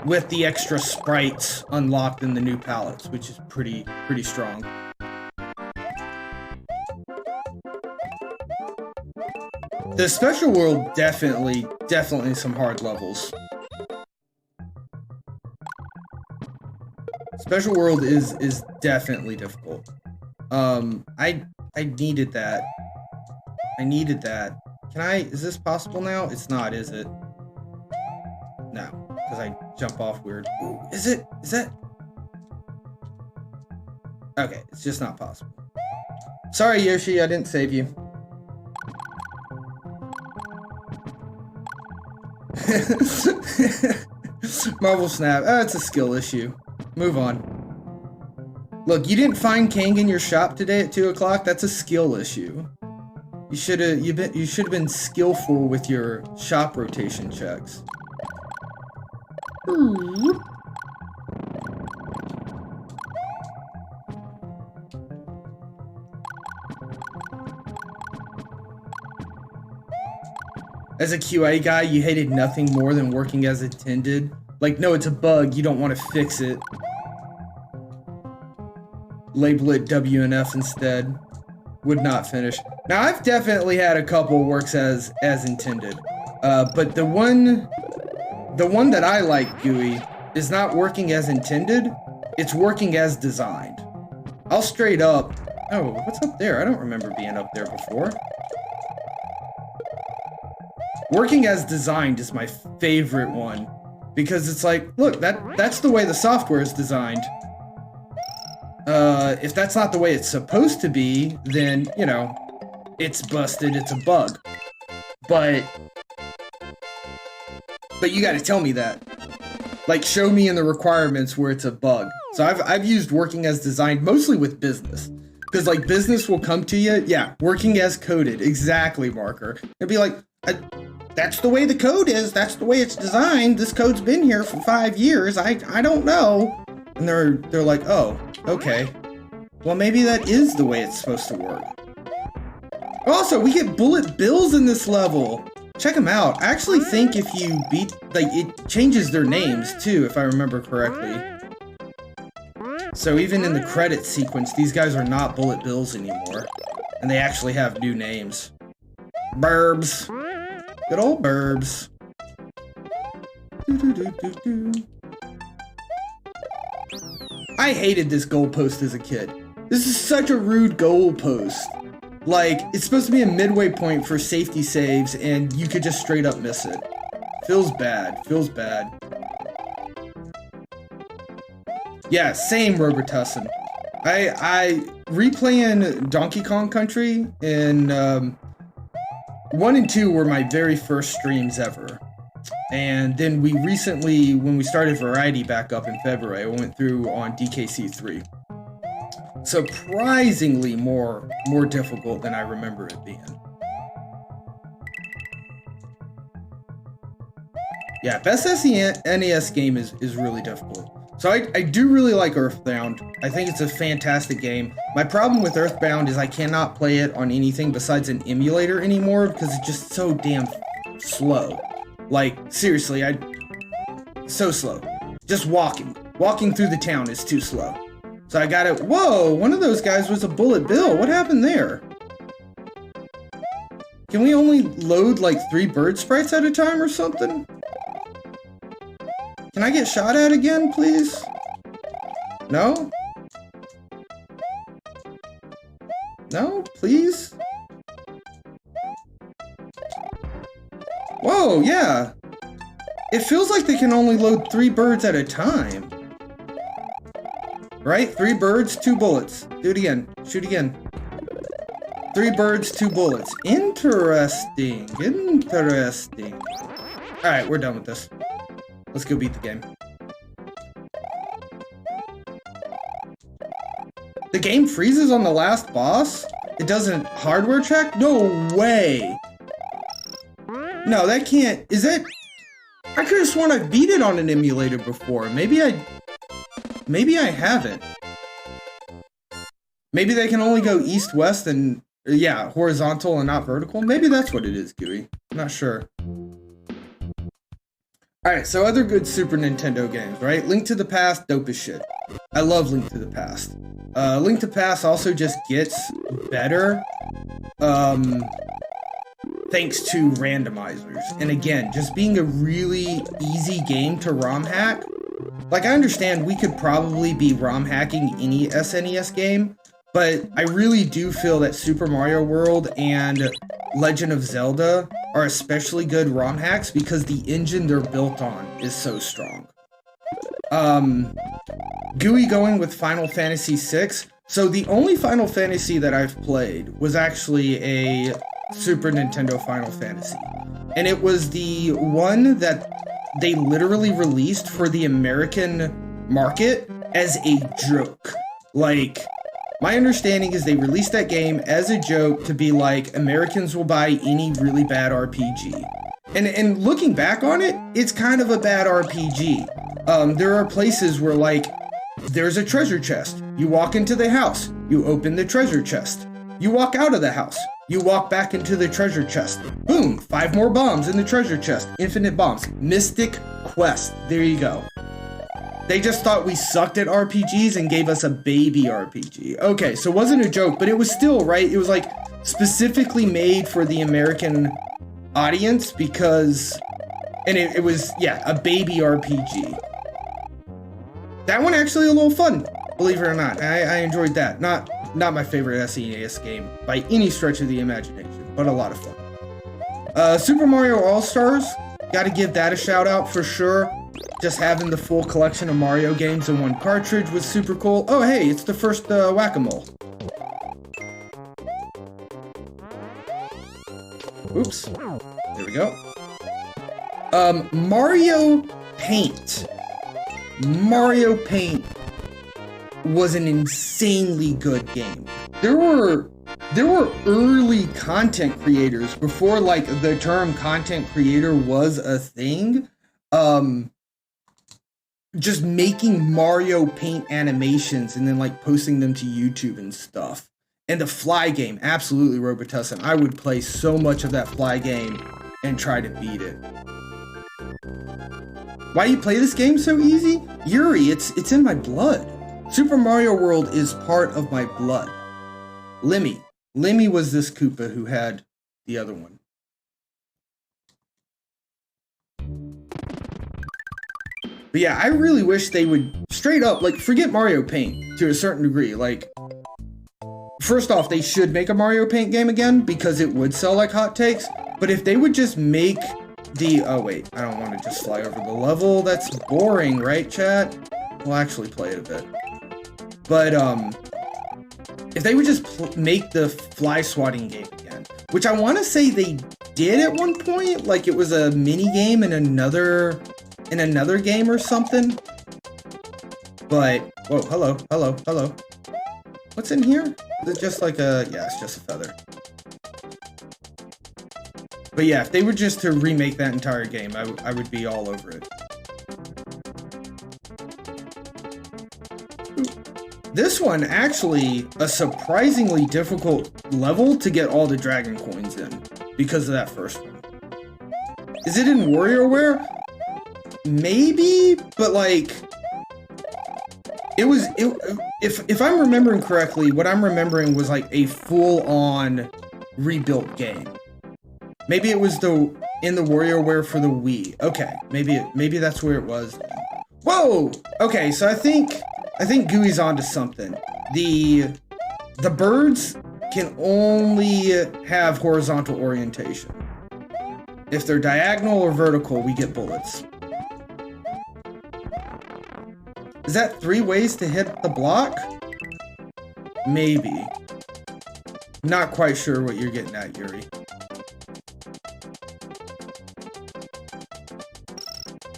with the extra sprites unlocked in the new palettes, which is pretty strong. The special world definitely some hard levels. Special world is definitely difficult. I needed that. Is this possible now? It's not, is it? No. because I jump off weird. Ooh, is it? Is that? Okay, it's just not possible. Sorry, Yoshi, I didn't save you. Marvel Snap. It's a skill issue. Move on. Look, you didn't find Kang in your shop today at 2 o'clock. That's a skill issue. You should have been skillful with your shop rotation checks. As a QA guy, you hated nothing more than working as intended. Like, no, it's a bug, you don't want to fix it. Label it WNF instead. Would not finish. Now, I've definitely had a couple works as intended. But the one that I like, GUI, is not working as intended. It's working as designed. I'll straight up... Oh, what's up there? I don't remember being up there before. Working as designed is my favorite one. Because it's like, look, that's the way the software is designed. If that's not the way it's supposed to be, then, you know, it's busted, it's a bug. But you gotta tell me that. Like, show me in the requirements where it's a bug. So I've used working as designed mostly with business. Because, like, business will come to you, yeah, working as coded, exactly, Marker. It'd be like, that's the way the code is, that's the way it's designed, this code's been here for 5 years, I don't know. And they're like, oh, okay. Well, maybe that is the way it's supposed to work. Also, we get bullet bills in this level. Check them out. I actually think if you beat, like, it changes their names too, if I remember correctly. So even in the credit sequence, these guys are not bullet bills anymore. And they actually have new names. Burbs. Good old burbs. I hated this goalpost as a kid. This is such a rude goalpost. Like, it's supposed to be a midway point for safety saves, and you could just straight up miss it. Feels bad. Feels bad. Yeah, same, Robertussin. I replaying Donkey Kong Country in 1 and 2 were my very first streams ever. And then we recently, when we started Variety back up in February, I went through on DKC3. Surprisingly more difficult than I remember it being. Yeah, best SNES game is really difficult. So I do really like Earthbound. I think it's a fantastic game. My problem with Earthbound is I cannot play it on anything besides an emulator anymore because it's just so damn slow. Like, seriously, so slow. Just walking through the town is too slow. So I got it. Whoa, one of those guys was a bullet bill. What happened there? Can we only load like 3 bird sprites at a time or something? Can I get shot at again, please? No? No, please? Whoa, yeah. It feels like they can only load 3 birds at a time. Right? 3 birds, 2 bullets. Do it again. Shoot again. 3 birds, 2 bullets. Interesting. Interesting. Alright, we're done with this. Let's go beat the game. The game freezes on the last boss? It doesn't hardware check? No way! No, that can't... Is that... I could have sworn I beat it on an emulator before. Maybe I haven't. Maybe they can only go east-west and... Yeah, horizontal and not vertical. Maybe that's what it is, GUI. I'm not sure. Alright, so other good Super Nintendo games, right? Link to the Past, dope as shit. I love Link to the Past. Link to the Past also just gets better, thanks to randomizers. And again, just being a really easy game to ROM hack. Like, I understand we could probably be ROM hacking any SNES game, but I really do feel that Super Mario World and Legend of Zelda are especially good ROM hacks because the engine they're built on is so strong. GUI going with Final Fantasy VI. So the only Final Fantasy that I've played was actually a Super Nintendo Final Fantasy. And it was the one that they literally released for the American market as a joke. Like, my understanding is they released that game as a joke to be like, Americans will buy any really bad RPG. And looking back on it, it's kind of a bad RPG. There are places where, like, there's a treasure chest. You walk into the house, you open the treasure chest. You walk out of the house, you walk back into the treasure chest. Boom, 5 more bombs in the treasure chest. Infinite bombs. Mystic Quest. There you go. They just thought we sucked at RPGs and gave us a baby RPG. Okay, so it wasn't a joke, but it was still, right? It was like specifically made for the American audience because, and it was, yeah, a baby RPG. That one actually a little fun, believe it or not. I enjoyed that. Not my favorite SNES game by any stretch of the imagination, but a lot of fun. Super Mario All-Stars, gotta give that a shout out for sure. Just having the full collection of Mario games in one cartridge was super cool. Oh hey, it's the first Whack-A-Mole. Oops, there we go. Mario Paint. Mario Paint was an insanely good game. There were early content creators before like the term content creator was a thing. Just making Mario Paint animations and then like posting them to YouTube and stuff. And the Fly game, absolutely Robitussin. I would play so much of that Fly game and try to beat it. Why do you play this game so easy? Yuri, it's in my blood. Super Mario World is part of my blood. Lemmy was this Koopa who had the other one. But yeah, I really wish they would straight up, like, forget Mario Paint to a certain degree. Like, first off, they should make a Mario Paint game again because it would sell like hotcakes. But if they would just make the, oh wait, I don't want to just fly over the level. That's boring, right, chat? We'll actually play it a bit. But, if they would just make the fly swatting game again, which I want to say they did at one point, like it was a mini game in another game or something. But, whoa, hello. What's in here? Is it just like a, yeah, it's just a feather. But yeah, if they were just to remake that entire game, I would be all over it. This one, actually, a surprisingly difficult level to get all the dragon coins in because of that first one. Is it in WarioWare? Maybe, but like, if I'm remembering correctly, what I'm remembering was like a full-on rebuilt game. Maybe it was in the WarioWare for the Wii. Okay, maybe that's where it was. Whoa! Okay, so I think GUI's onto something. The birds can only have horizontal orientation. If they're diagonal or vertical, we get bullets. Is that 3 ways to hit the block? Maybe. Not quite sure what you're getting at, Yuri.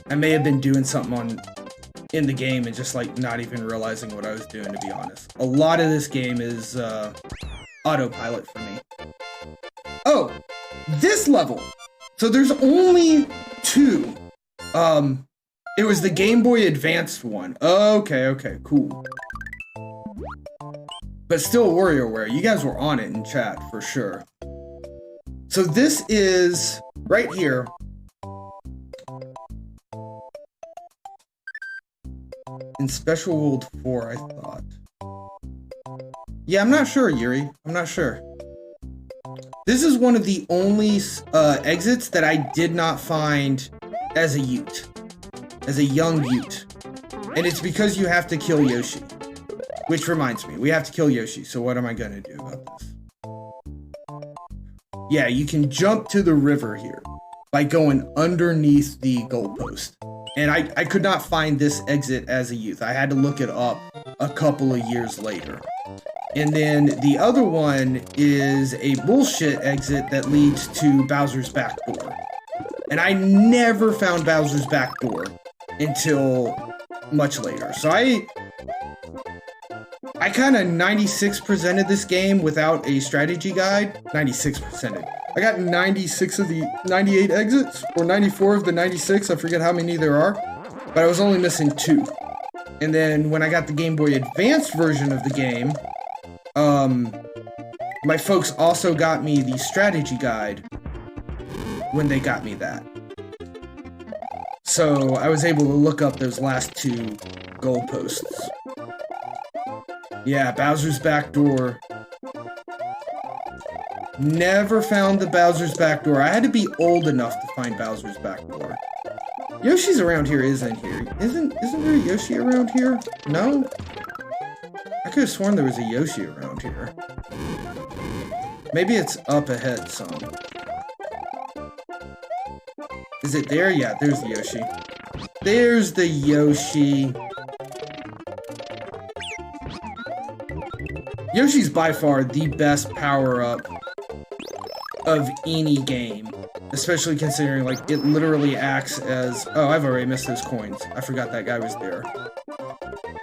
I may have been doing something in the game and just like not even realizing what I was doing, to be honest. A lot of this game is autopilot for me. Oh, this level. So there's only 2. It was the Game Boy Advanced one. Okay, cool. But still WarioWare. You guys were on it in chat for sure. So this is right here. In Special World 4, I thought. Yeah, I'm not sure, Yuri. I'm not sure. This is one of the only exits that I did not find as a Ute. As a young Ute. And it's because you have to kill Yoshi. Which reminds me, we have to kill Yoshi, so what am I gonna do about this? Yeah, you can jump to the river here by going underneath the goalpost. And I could not find this exit as a youth. I had to look it up a couple of years later. And then the other one is a bullshit exit that leads to Bowser's back door. And I never found Bowser's back door until much later. So I kind of 96%ed this game without a strategy guide. 96%ed. I got 96 of the 98 exits, or 94 of the 96, I forget how many there are, but I was only missing 2. And then when I got the Game Boy Advance version of the game, my folks also got me the strategy guide when they got me that. So I was able to look up those last 2 goalposts. Yeah, Bowser's back door. Never found the Bowser's back door. I had to be old enough to find Bowser's back door. Yoshi's around here, isn't here? Isn't there a Yoshi around here? No? I could have sworn there was a Yoshi around here. Maybe it's up ahead some. Is it there? Yeah, there's the Yoshi. There's the Yoshi. Yoshi's by far the best power-up of any game. Especially considering, like, it literally acts as... Oh, I've already missed those coins. I forgot that guy was there.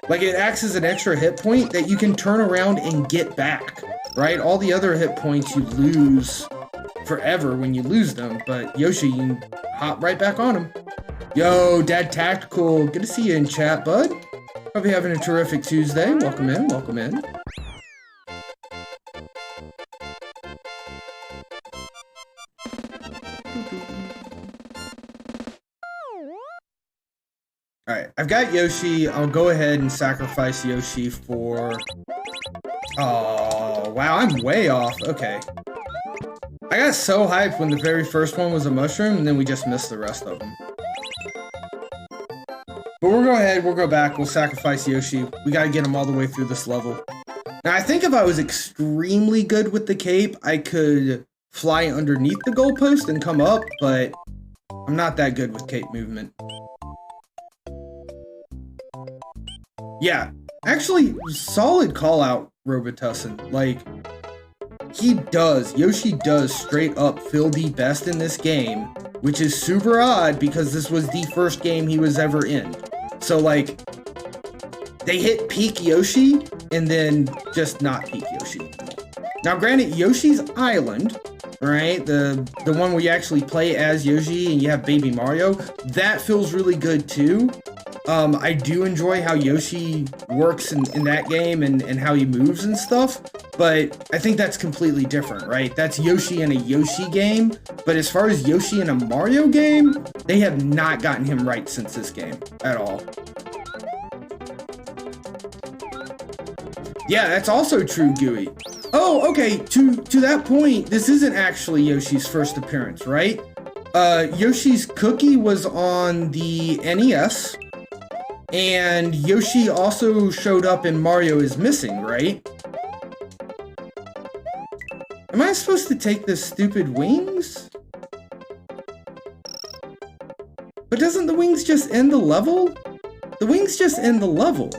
Like, it acts as an extra hit point that you can turn around and get back, right? All the other hit points you lose forever when you lose them, but Yoshi, you can hop right back on him. Yo, Dad Tactical, good to see you in chat, bud. Hope you're having a terrific Tuesday. Welcome in, welcome in. Alright, I've got Yoshi. I'll go ahead and sacrifice Yoshi for... Oh, wow, I'm way off. Okay. I got so hyped when the very first one was a mushroom, and then we just missed the rest of them. But we'll go ahead, we'll go back, we'll sacrifice Yoshi. We gotta get him all the way through this level. Now, I think if I was extremely good with the cape, I could fly underneath the goalpost and come up, but I'm not that good with cape movement. Yeah, actually, solid call out, Robitussin. Like, Yoshi does straight up feel the best in this game, which is super odd because this was the first game he was ever in. So, like, they hit peak Yoshi and then just not peak Yoshi. Now, granted, Yoshi's Island, right, the one where you actually play as Yoshi and you have Baby Mario, that feels really good too. I do enjoy how Yoshi works in that game and how he moves and stuff, but I think that's completely different, right? That's Yoshi in a Yoshi game, but as far as Yoshi in a Mario game, they have not gotten him right since this game at all. Yeah, that's also true, Gooey. Oh, okay, to that point, this isn't actually Yoshi's first appearance, right? Yoshi's Cookie was on the NES, and Yoshi also showed up in Mario is Missing, right? Am I supposed to take the stupid wings? But doesn't the wings just end the level? The wings just end the level.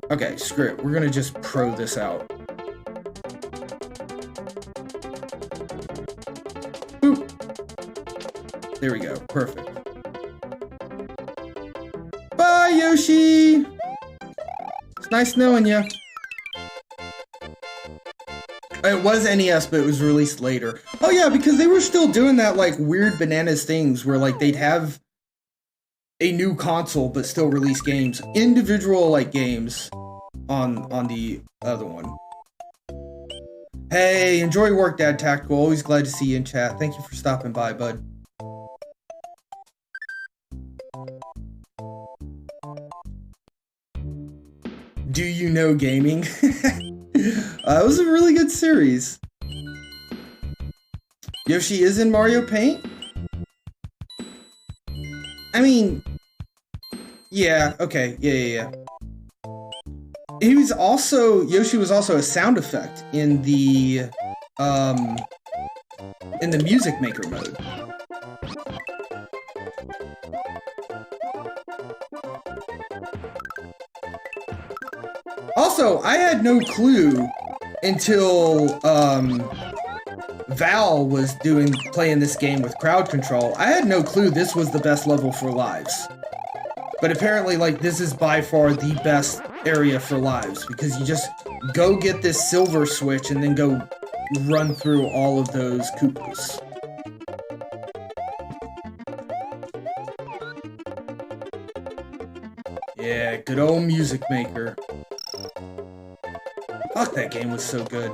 Okay, screw it. We're gonna just pro this out. Boop. There we go. Perfect. Bye, Yoshi! It's nice knowing you. It was NES, but it was released later. Oh yeah, because they were still doing that, like, weird bananas things where, like, they'd have a new console, but still release games. Individual, like, games on the other one. Hey, enjoy your work, Dad Tactical. Always glad to see you in chat. Thank you for stopping by, bud. Do you know gaming? It was a really good series. Yoshi is in Mario Paint? I mean, yeah, okay, yeah. Yoshi was also a sound effect in the in the Music Maker mode. Also, I had no clue until Val was playing this game with crowd control. I had no clue this was the best level for lives. But apparently, like, this is by far the best area for lives, because you just go get this silver switch and then go run through all of those Koopas. Yeah, good old Music Maker. Fuck, that game was so good.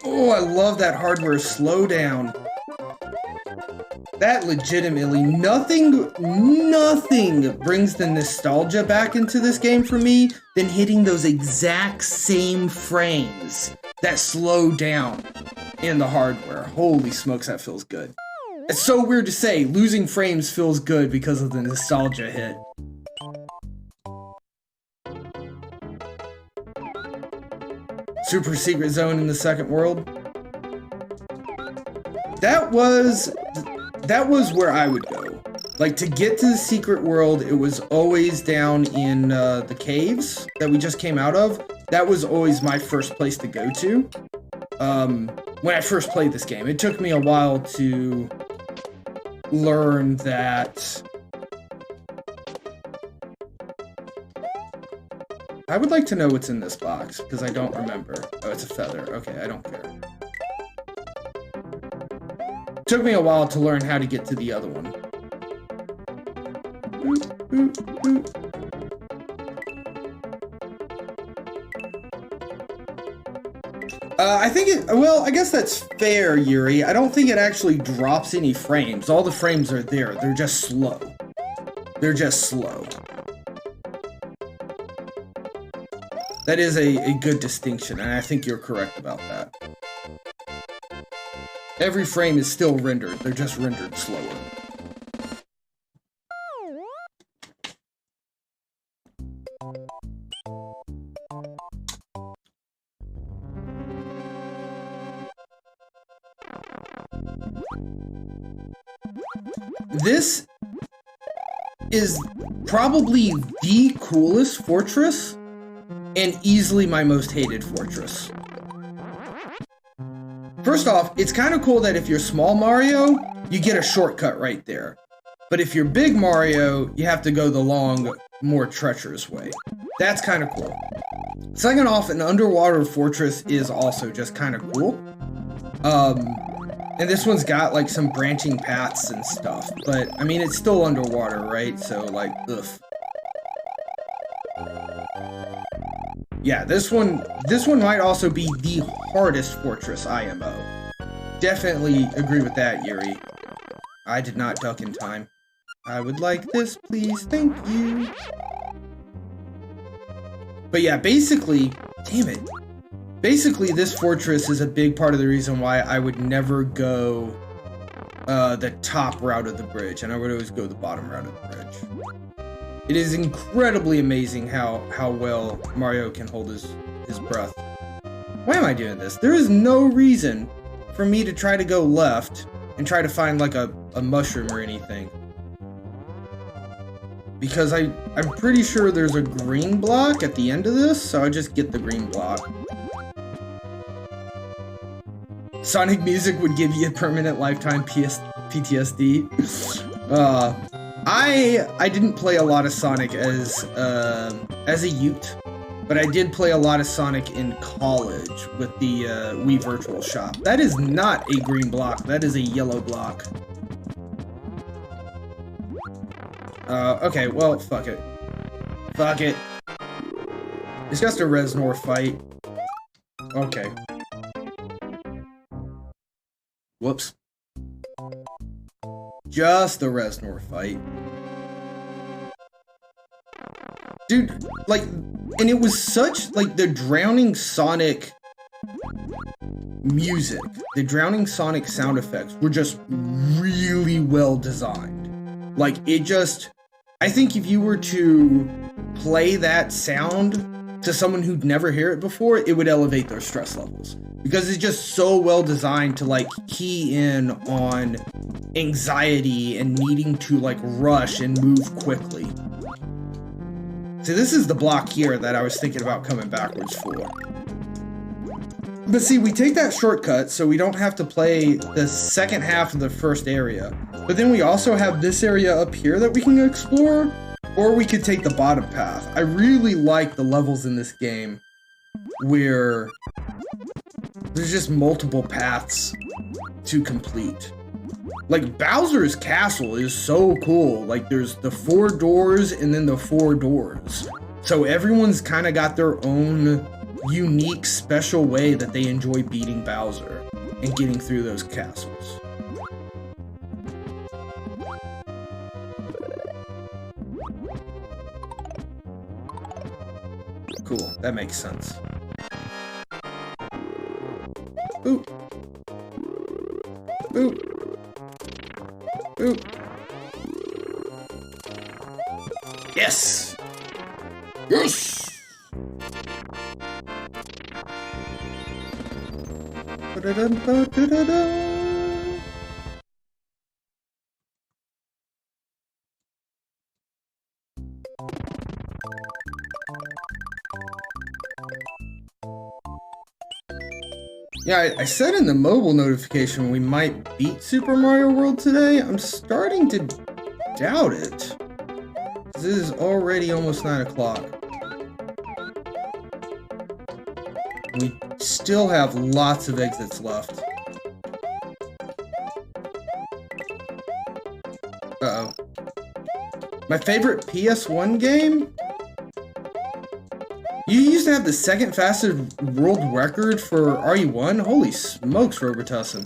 Oh, I love that hardware slowdown. That legitimately, nothing brings the nostalgia back into this game for me than hitting those exact same frames that slow down in the hardware. Holy smokes, that feels good. It's so weird to say, losing frames feels good because of the nostalgia hit. Super Secret Zone in the Second World. That was where I would go. Like, to get to the secret world, it was always down in the caves that we just came out of. That was always my first place to go to. When I first played this game, it took me a while to learn that. I would like to know what's in this box, because I don't remember. Oh, it's a feather. Okay, I don't care. Took me a while to learn how to get to the other one. Boop, boop, boop. I think well, I guess that's fair, Yuri. I don't think it actually drops any frames. All the frames are there. They're just slow. They're just slow. That is a good distinction, and I think you're correct about that. Every frame is still rendered, they're just rendered slower. This is probably the coolest fortress, and easily my most hated fortress. First off, it's kind of cool that if you're small Mario, you get a shortcut right there. But if you're big Mario, you have to go the long, more treacherous way. That's kind of cool. Second off, an underwater fortress is also just kind of cool. And this one's got like some branching paths and stuff, but I mean, it's still underwater, right? So like, ugh. Yeah, this one might also be the hardest fortress IMO. Definitely agree with that, Yuri. I did not duck in time. I would like this, please, thank you. But yeah, basically, damn it. Basically, this fortress is a big part of the reason why I would never go the top route of the bridge, and I would always go the bottom route of the bridge. It is incredibly amazing how well Mario can hold his breath. Why am I doing this? There is no reason for me to try to go left and try to find like a mushroom or anything. Because I'm pretty sure there's a green block at the end of this, so I just get the green block. Sonic music would give you a permanent lifetime PTSD. I didn't play a lot of Sonic as a youth, but I did play a lot of Sonic in college with the Wii Virtual Shop. That is not a green block, that is a yellow block. Okay, well, fuck it. Fuck it. It's just a Reznor fight. Okay. Whoops. Just a Reznor fight. Dude, like, and it was such, like, the Drowning Sonic music, the Drowning Sonic sound effects were just really well designed. Like, it just, I think if you were to play that sound to someone who'd never heard it before, it would elevate their stress levels. Because it's just so well designed to like key in on anxiety and needing to like rush and move quickly. So this is the block here that I was thinking about coming backwards for. But see, we take that shortcut so we don't have to play the second half of the first area. But then we also have this area up here that we can explore, or we could take the bottom path. I really like the levels in this game where there's just multiple paths to complete. Like, Bowser's castle is so cool. Like, there's the 4 doors and then the 4 doors. So everyone's kind of got their own unique, special way that they enjoy beating Bowser and getting through those castles. Cool, that makes sense. Ooh. Ooh. Ooh. Yes! Yes! Yeah, I said in the mobile notification we might beat Super Mario World today. I'm starting to doubt it. This is already almost 9 o'clock. We still have lots of exits left. Uh-oh. My favorite PS1 game? You used to have the second fastest world record for RE1? Holy smokes, Robertussin.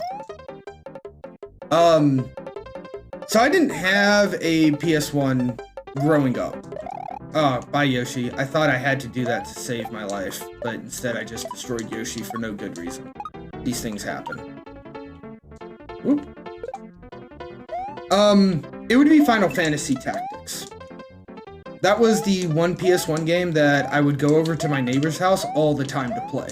So I didn't have a PS1 growing up. Oh, bye Yoshi. I thought I had to do that to save my life, but instead I just destroyed Yoshi for no good reason. These things happen. Whoop. It would be Final Fantasy Tactics. That was the one PS1 game that I would go over to my neighbor's house all the time to play.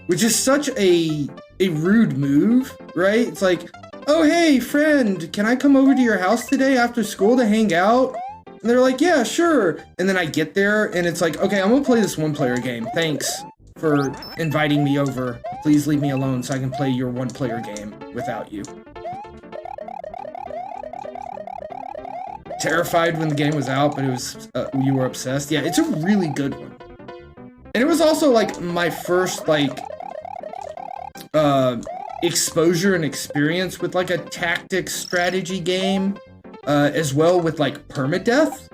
Which is such a rude move, right? It's like, oh hey friend, can I come over to your house today after school to hang out? And they're like, yeah, sure. And then I get there and it's like, okay, I'm gonna play this one-player game. Thanks for inviting me over. Please leave me alone so I can play your one-player game without you. Terrified when the game was out, but it was you were obsessed. Yeah, it's a really good one. And it was also like my first like exposure and experience with like a tactics strategy game, as well with like permadeath.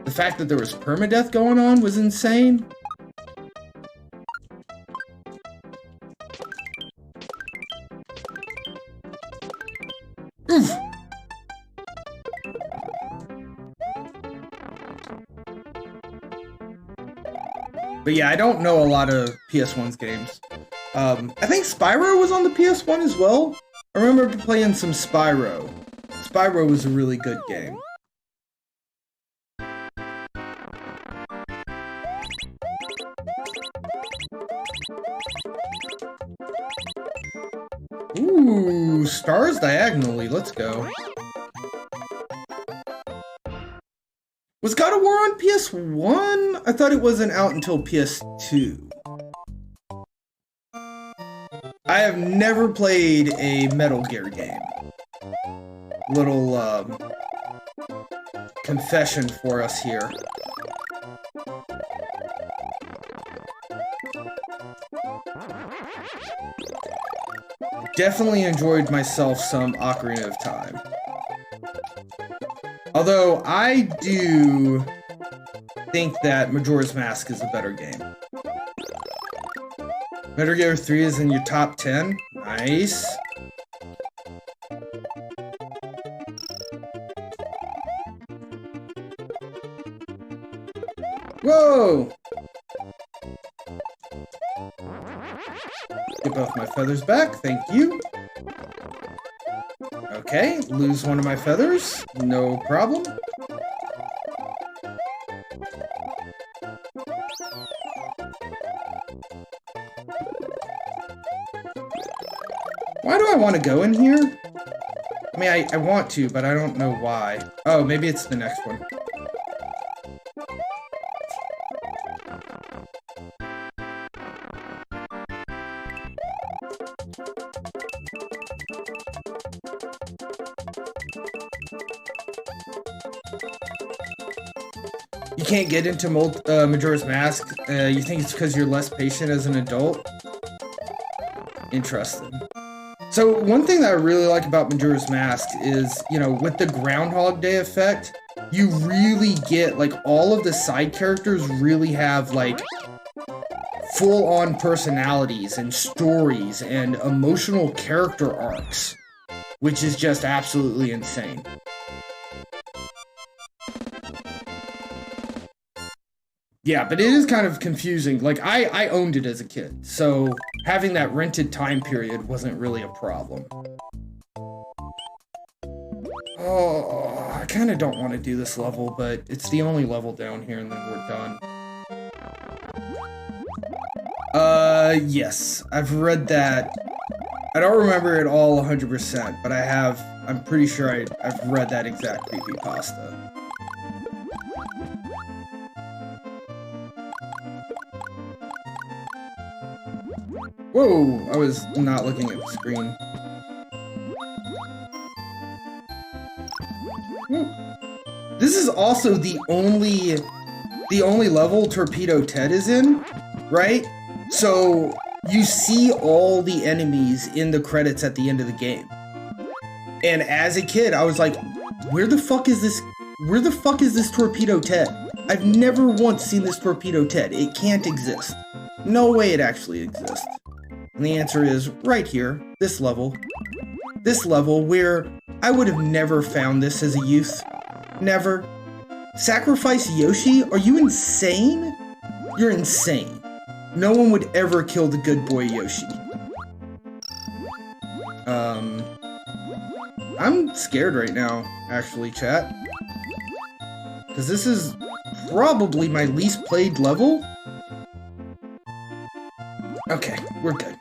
The fact that there was permadeath going on was insane. Oof. But yeah, I don't know a lot of PS1's games. I think Spyro was on the PS1 as well. I remember playing some Spyro. Spyro was a really good game. Ooh, stars diagonally. Let's go. Was God of War on PS1? I thought it wasn't out until PS2. I have never played a Metal Gear game. Little confession for us here. Definitely enjoyed myself some Ocarina of Time. Although I do think that Majora's Mask is a better game. Metal Gear 3 is in your top 10. Nice. Whoa! Get both my feathers back, thank you. Okay, lose one of my feathers, no problem. Why do I want to go in here? I mean, I want to, but I don't know why. Oh, maybe it's the next one. You can't get into Majora's Mask. You think it's because you're less patient as an adult? Interesting. So one thing that I really like about Majora's Mask is, you know, with the Groundhog Day effect, you really get, like, all of the side characters really have, like, full-on personalities and stories and emotional character arcs, which is just absolutely insane. Yeah, but it is kind of confusing. Like, I owned it as a kid, so having that rented time period wasn't really a problem. Oh, I kind of don't want to do this level, but it's the only level down here, and then we're done. Yes, I've read that. I don't remember it all 100%, but I'm pretty sure I've read that exact creepypasta. Whoa, I was not looking at the screen. This is also the only level Torpedo Ted is in, right? So you see all the enemies in the credits at the end of the game. And as a kid, I was like, where the fuck is this Torpedo Ted? I've never once seen this Torpedo Ted. It can't exist. No way it actually exists. And the answer is right here, this level. This level where I would have never found this as a youth. Never. Sacrifice Yoshi? Are you insane? You're insane. No one would ever kill the good boy Yoshi. I'm scared right now, actually, chat. Because this is probably my least played level. Okay, we're good.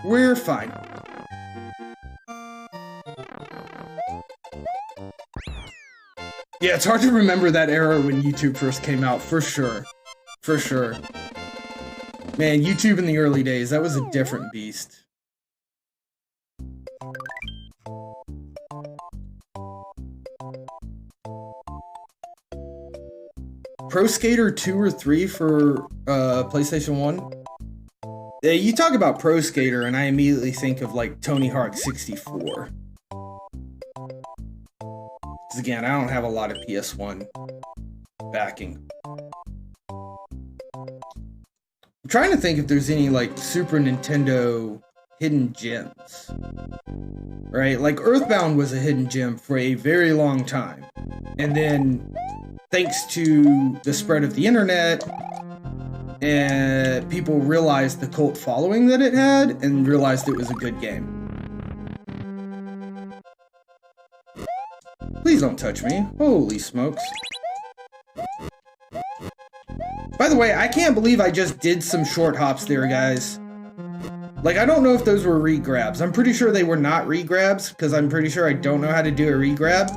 We're fine. Yeah, it's hard to remember that era when YouTube first came out, for sure. For sure. Man, YouTube in the early days, that was a different beast. Pro Skater 2 or 3 for PlayStation 1? You talk about Pro Skater and I immediately think of like Tony Hawk 64. Because again, I don't have a lot of PS1 backing. I'm trying to think if there's any like Super Nintendo hidden gems. Right? Like Earthbound was a hidden gem for a very long time. And then thanks to the spread of the internet, and people realized the cult following that it had and realized it was a good game. Please don't touch me. Holy smokes. By the way, I can't believe I just did some short hops there, guys. Like, I don't know if those were re-grabs. I'm pretty sure they were not re-grabs, because I'm pretty sure I don't know how to do a re-grab.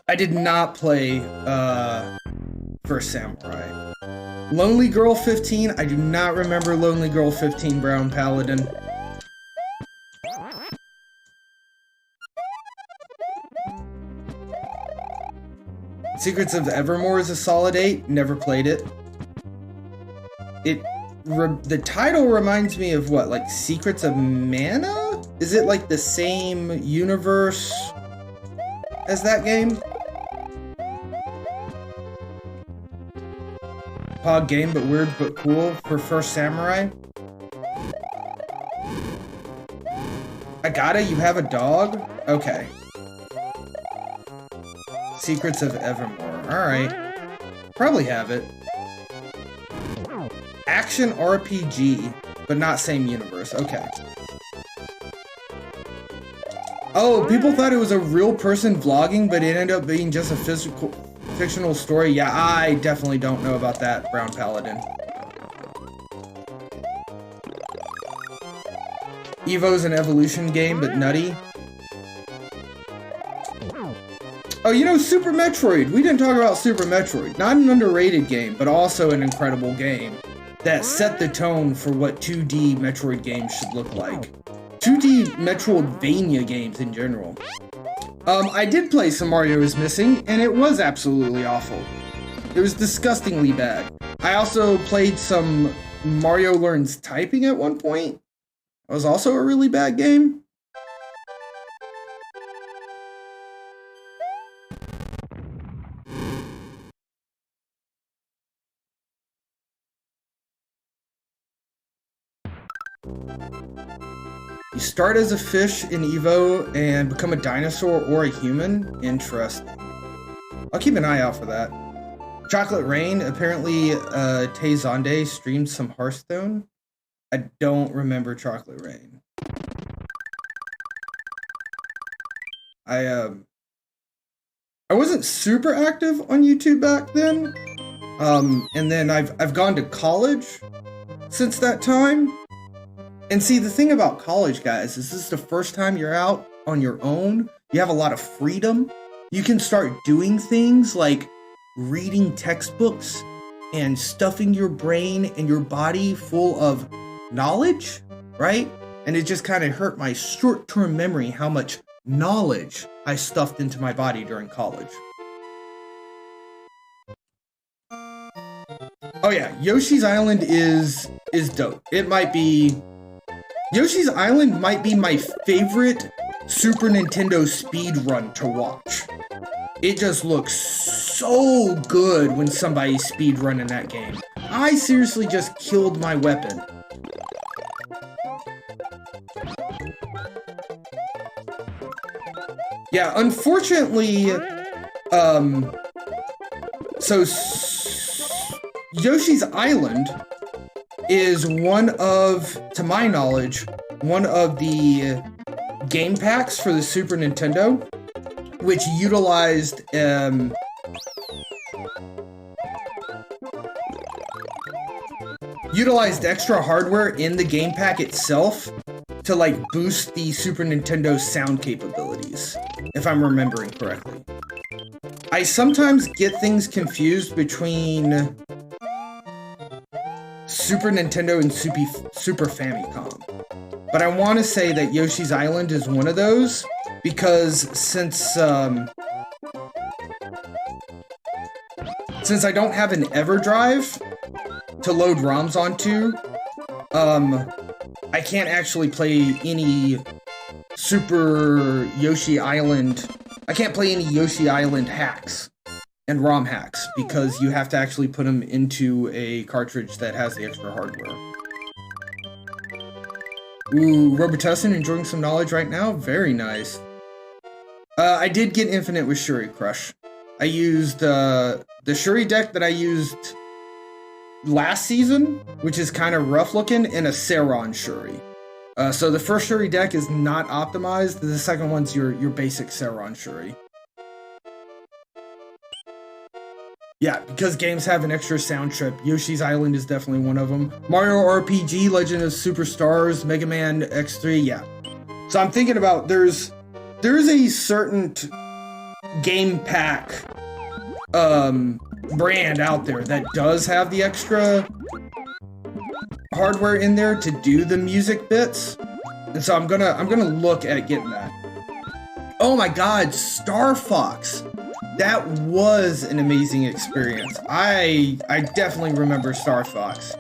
I did not play, First Samurai. Lonely Girl 15? I do not remember Lonely Girl 15, Brown Paladin. Secrets of Evermore is a solid 8. Never played it. The title reminds me of what? Like Secrets of Mana? Is it like the same universe as that game? Pog game, but weird but cool for First Samurai. Agata, you have a dog? Okay. Secrets of Evermore. Alright. Probably have it. Action RPG, but not same universe. Okay. Oh, people thought it was a real person vlogging, but it ended up being just a fictional story? Yeah, I definitely don't know about that, Brown Paladin. Evo's an evolution game, but nutty. Oh, you know, Super Metroid. We didn't talk about Super Metroid. Not an underrated game, but also an incredible game that set the tone for what 2D Metroid games should look like. 2D Metroidvania games in general. I did play some Mario is Missing, and it was absolutely awful. It was disgustingly bad. I also played some Mario Learns Typing at one point. It was also a really bad game. You start as a fish in Evo and become a dinosaur or a human? Interesting. I'll keep an eye out for that. Chocolate Rain, apparently Tay Zonde streamed some Hearthstone. I don't remember Chocolate Rain. I wasn't super active on YouTube back then. And then I've gone to college since that time. And see, the thing about college, guys, is this is the first time you're out on your own. You have a lot of freedom. You can start doing things like reading textbooks and stuffing your brain and your body full of knowledge, right? And it just kind of hurt my short-term memory how much knowledge I stuffed into my body during college. Oh yeah, Yoshi's Island is dope. It might be... Yoshi's Island might be my favorite Super Nintendo speedrun to watch. It just looks so good when somebody's speedrunning that game. I seriously just killed my weapon. Yeah, unfortunately, so Yoshi's Island is one of, to my knowledge, one of the game packs for the Super Nintendo, which utilized extra hardware in the game pack itself to like boost the Super Nintendo's sound capabilities, if I'm remembering correctly. I sometimes get things confused between Super Nintendo and Super Famicom. But I want to say that Yoshi's Island is one of those, because since I don't have an EverDrive to load ROMs onto, I can't actually play any Super Yoshi Island. I can't play any Yoshi Island hacks and ROM hacks, because you have to actually put them into a cartridge that has the extra hardware. Ooh, Robitussin enjoying some knowledge right now? Very nice. I did get Infinite with Shuri Crush. I used the Shuri deck that I used last season, which is kind of rough looking, and a Saron Shuri. So the first Shuri deck is not optimized. The second one's your basic Saron Shuri. Yeah, because games have an extra sound trip. Yoshi's Island is definitely one of them. Mario RPG, Legend of Superstars, Mega Man X3, yeah. So I'm thinking about there's a certain game pack brand out there that does have the extra hardware in there to do the music bits. And so I'm gonna look at getting that. Oh my god, Star Fox. That was an amazing experience. I definitely remember Star Fox.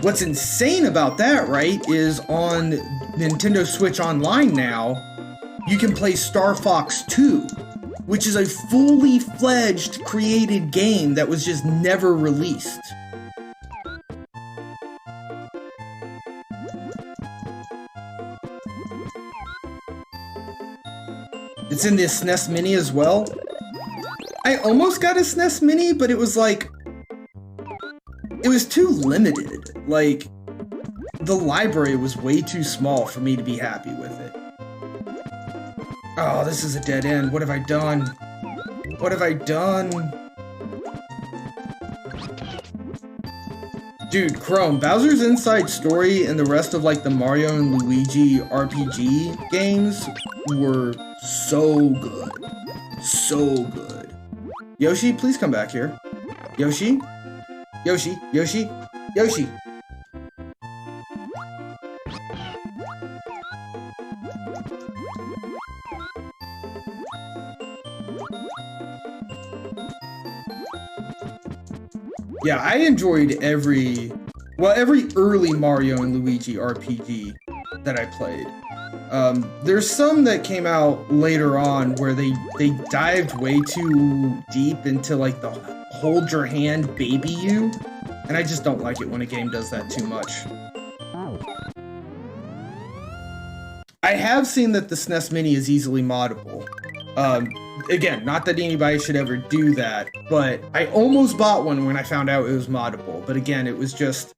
What's insane about that, right, is on Nintendo Switch Online now, you can play Star Fox 2, which is a fully fledged created game that was just never released. It's in the SNES Mini as well. I almost got a SNES Mini, but it was like... it was too limited. Like, the library was way too small for me to be happy with it. Oh, this is a dead end. What have I done? What have I done? Dude, Chrome, Bowser's Inside Story and the rest of like the Mario and Luigi RPG games were so good. So good. Yoshi, please come back here. Yoshi? Yoshi, Yoshi, Yoshi. Yeah, I enjoyed every early Mario and Luigi RPG that I played. There's some that came out later on where they dived way too deep into like the hold your hand baby you, and I just don't like it when a game does that too much. I have seen that the SNES Mini is easily moddable. Again, not that anybody should ever do that, but I almost bought one when I found out it was moddable. But again, it was just...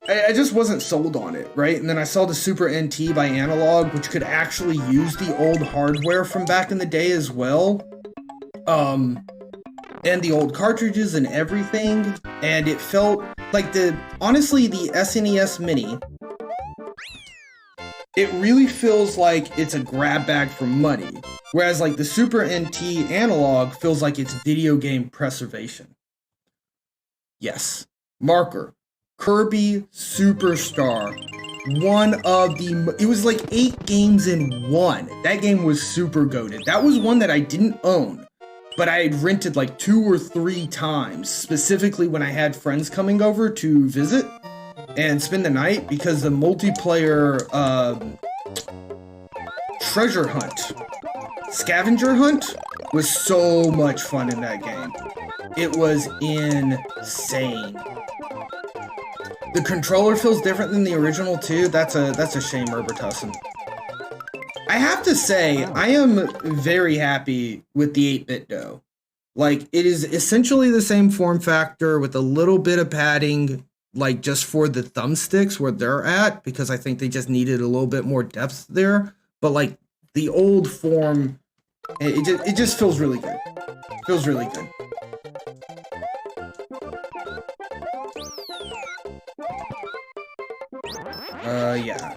I just wasn't sold on it, right? And then I saw the Super NT by Analog, which could actually use the old hardware from back in the day as well. And the old cartridges and everything. And it felt like honestly, the SNES Mini... it really feels like it's a grab bag for money, whereas like the Super NT Analog feels like it's video game preservation. Yes. Marker. Kirby Superstar. It was like 8 games in one. That game was super goated. That was one that I didn't own, but I had rented like 2 or 3 times, specifically when I had friends coming over to visit and spend the night, because the multiplayer treasure hunt, scavenger hunt was so much fun in that game. It was insane. The controller feels different than the original too. That's a shame, Herbertussin. I have to say, I am very happy with the 8-bit dough. Like, it is essentially the same form factor with a little bit of padding, like just for the thumbsticks where they're at, because I think they just needed a little bit more depth there. But like the old form, it just feels really good. Feels really good. Yeah.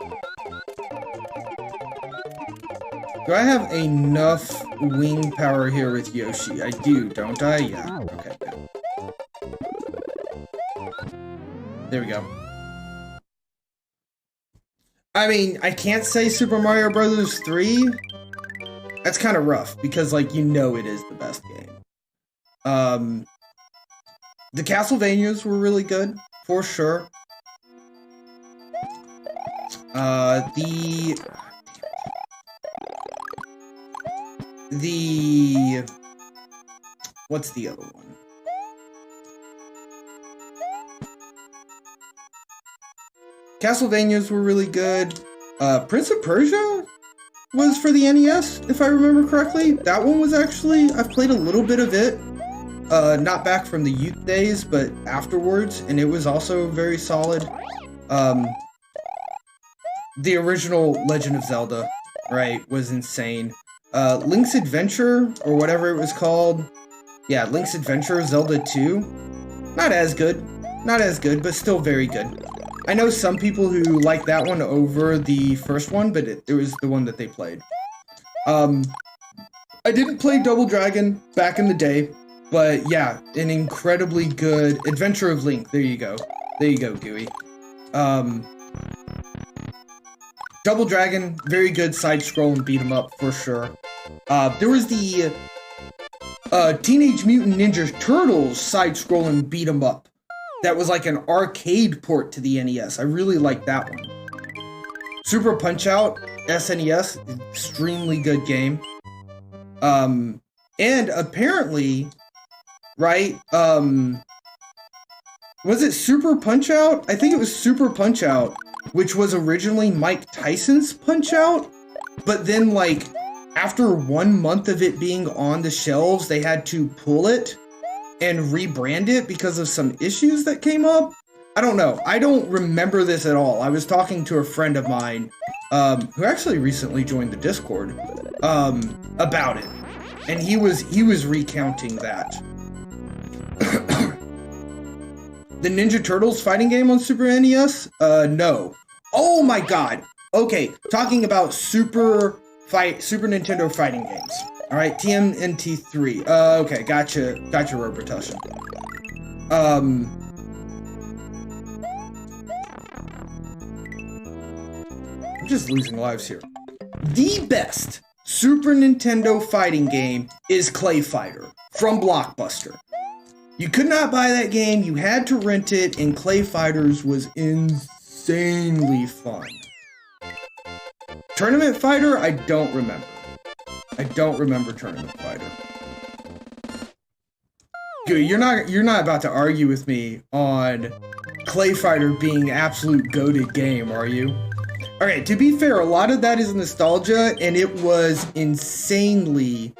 Do I have enough wing power here with Yoshi? I do, don't I? Yeah. Okay, good. There we go. I mean, I can't say Super Mario Bros. 3. That's kind of rough, because, like, you know it is the best game. The Castlevanias were really good, for sure. What's the other one? Castlevanias were really good. Prince of Persia was for the NES, if I remember correctly. That one was actually, I've played a little bit of it. Not back from the youth days, but afterwards, and it was also very solid. The original Legend of Zelda, right, was insane. Link's Adventure, or whatever it was called. Yeah, Link's Adventure, Zelda 2. Not as good, but still very good. I know some people who like that one over the first one, but it was the one that they played. I didn't play Double Dragon back in the day, but yeah, an incredibly good Adventure of Link. There you go. There you go, Gooey. Double Dragon, very good side-scrolling beat-em-up for sure. There was the Teenage Mutant Ninja Turtles side-scrolling beat-em-up. That was like an arcade port to the NES. I really liked that one. Super Punch-Out, SNES, extremely good game. And apparently, right, was it Super Punch-Out? I think it was Super Punch-Out, which was originally Mike Tyson's Punch-Out, but then, like, after 1 month of it being on the shelves, they had to pull it and rebrand it because of some issues that came up. I don't know. I don't remember this at all. I was talking to a friend of mine, who actually recently joined the Discord, about it. And he was recounting that. The Ninja Turtles fighting game on Super NES? No. Oh my god. Okay, talking about Super Nintendo fighting games. All right, TMNT3. Okay, gotcha, Robotushin. I'm just losing lives here. The best Super Nintendo fighting game is Clay Fighter from Blockbuster. You could not buy that game, you had to rent it, and Clay Fighters was insanely fun. Tournament Fighter, I don't remember. I don't remember Tournament Fighter. Good, you're not about to argue with me on Clay Fighter being absolute goated game, are you? Alright, to be fair, a lot of that is nostalgia, and it was insanely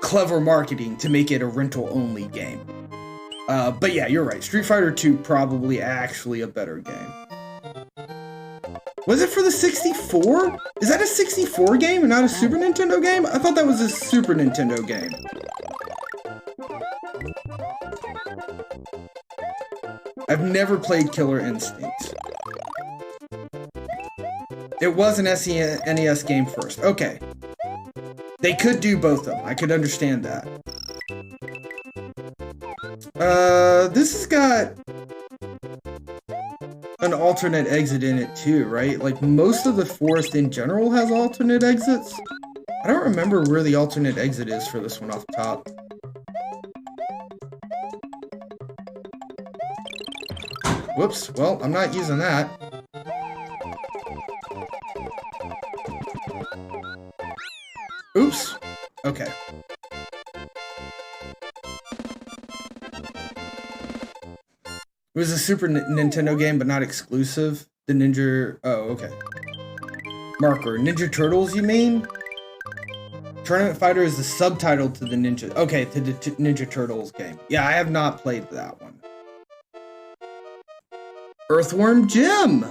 clever marketing to make it a rental-only game. But yeah, you're right. Street Fighter 2 probably actually a better game. Was it for the 64? Is that a 64 game and not a Super Nintendo game? I thought that was a Super Nintendo game. I've never played Killer Instinct. It was an NES game first. Okay. They could do both of them. I could understand that. This has got an alternate exit in it too, right? Like most of the forest in general has alternate exits. I don't remember where the alternate exit is for this one off the top. Whoops, well, I'm not using that. Oops. Okay. It was a Super Nintendo game, but not exclusive. The Ninja... Oh, okay. Marker. Ninja Turtles, you mean? Tournament Fighter is the subtitle to the Ninja... Okay, to the Ninja Turtles game. Yeah, I have not played that one. Earthworm Jim!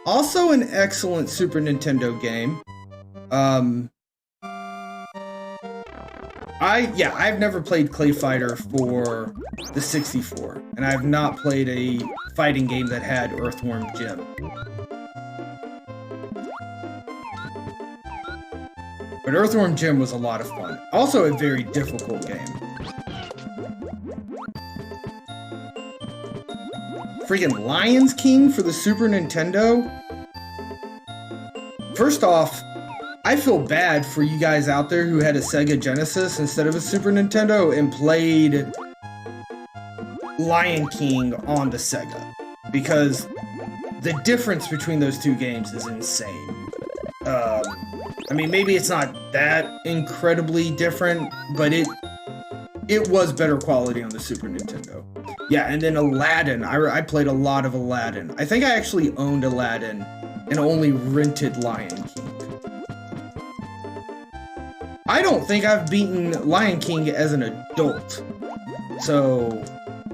Also an excellent Super Nintendo game. I've never played Clay Fighter for the 64, and I have not played a fighting game that had Earthworm Jim. But Earthworm Jim was a lot of fun. Also a very difficult game. Freaking Lions King for the Super Nintendo? First off, I feel bad for you guys out there who had a Sega Genesis instead of a Super Nintendo and played Lion King on the Sega, because the difference between those two games is insane. I mean, maybe it's not that incredibly different, but it was better quality on the Super Nintendo. Yeah, and then Aladdin. I played a lot of Aladdin. I think I actually owned Aladdin and only rented Lion King. I don't think I've beaten Lion King as an adult. So,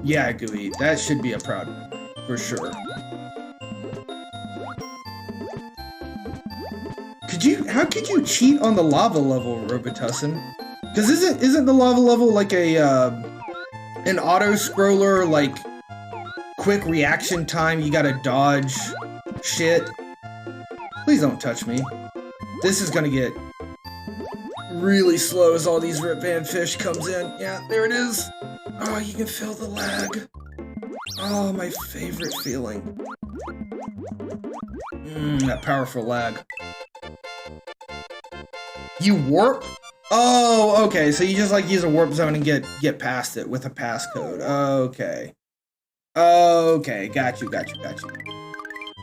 yeah, Gooey, that should be a proud moment, for sure. How could you cheat on the lava level, Robotussin? Because isn't the lava level like an auto-scroller, like, quick reaction time, you gotta dodge shit? Please don't touch me. This is gonna get really slow as all these Rip Van Fish comes in. Yeah, there it is. Oh, you can feel the lag. Oh, my favorite feeling. That powerful lag. You warp? Oh, okay. So you just like use a warp zone and get past it with a passcode. Okay. Okay, got you.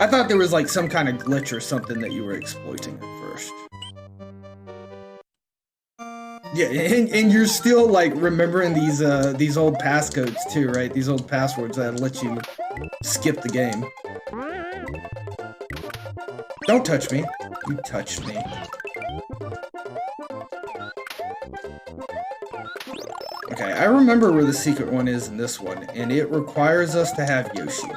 I thought there was like some kind of glitch or something that you were exploiting at first. Yeah, and you're still like remembering these old passcodes too, right? These old passwords that let you skip the game. Don't touch me. You touched me. Okay, I remember where the secret one is in this one, and it requires us to have Yoshi.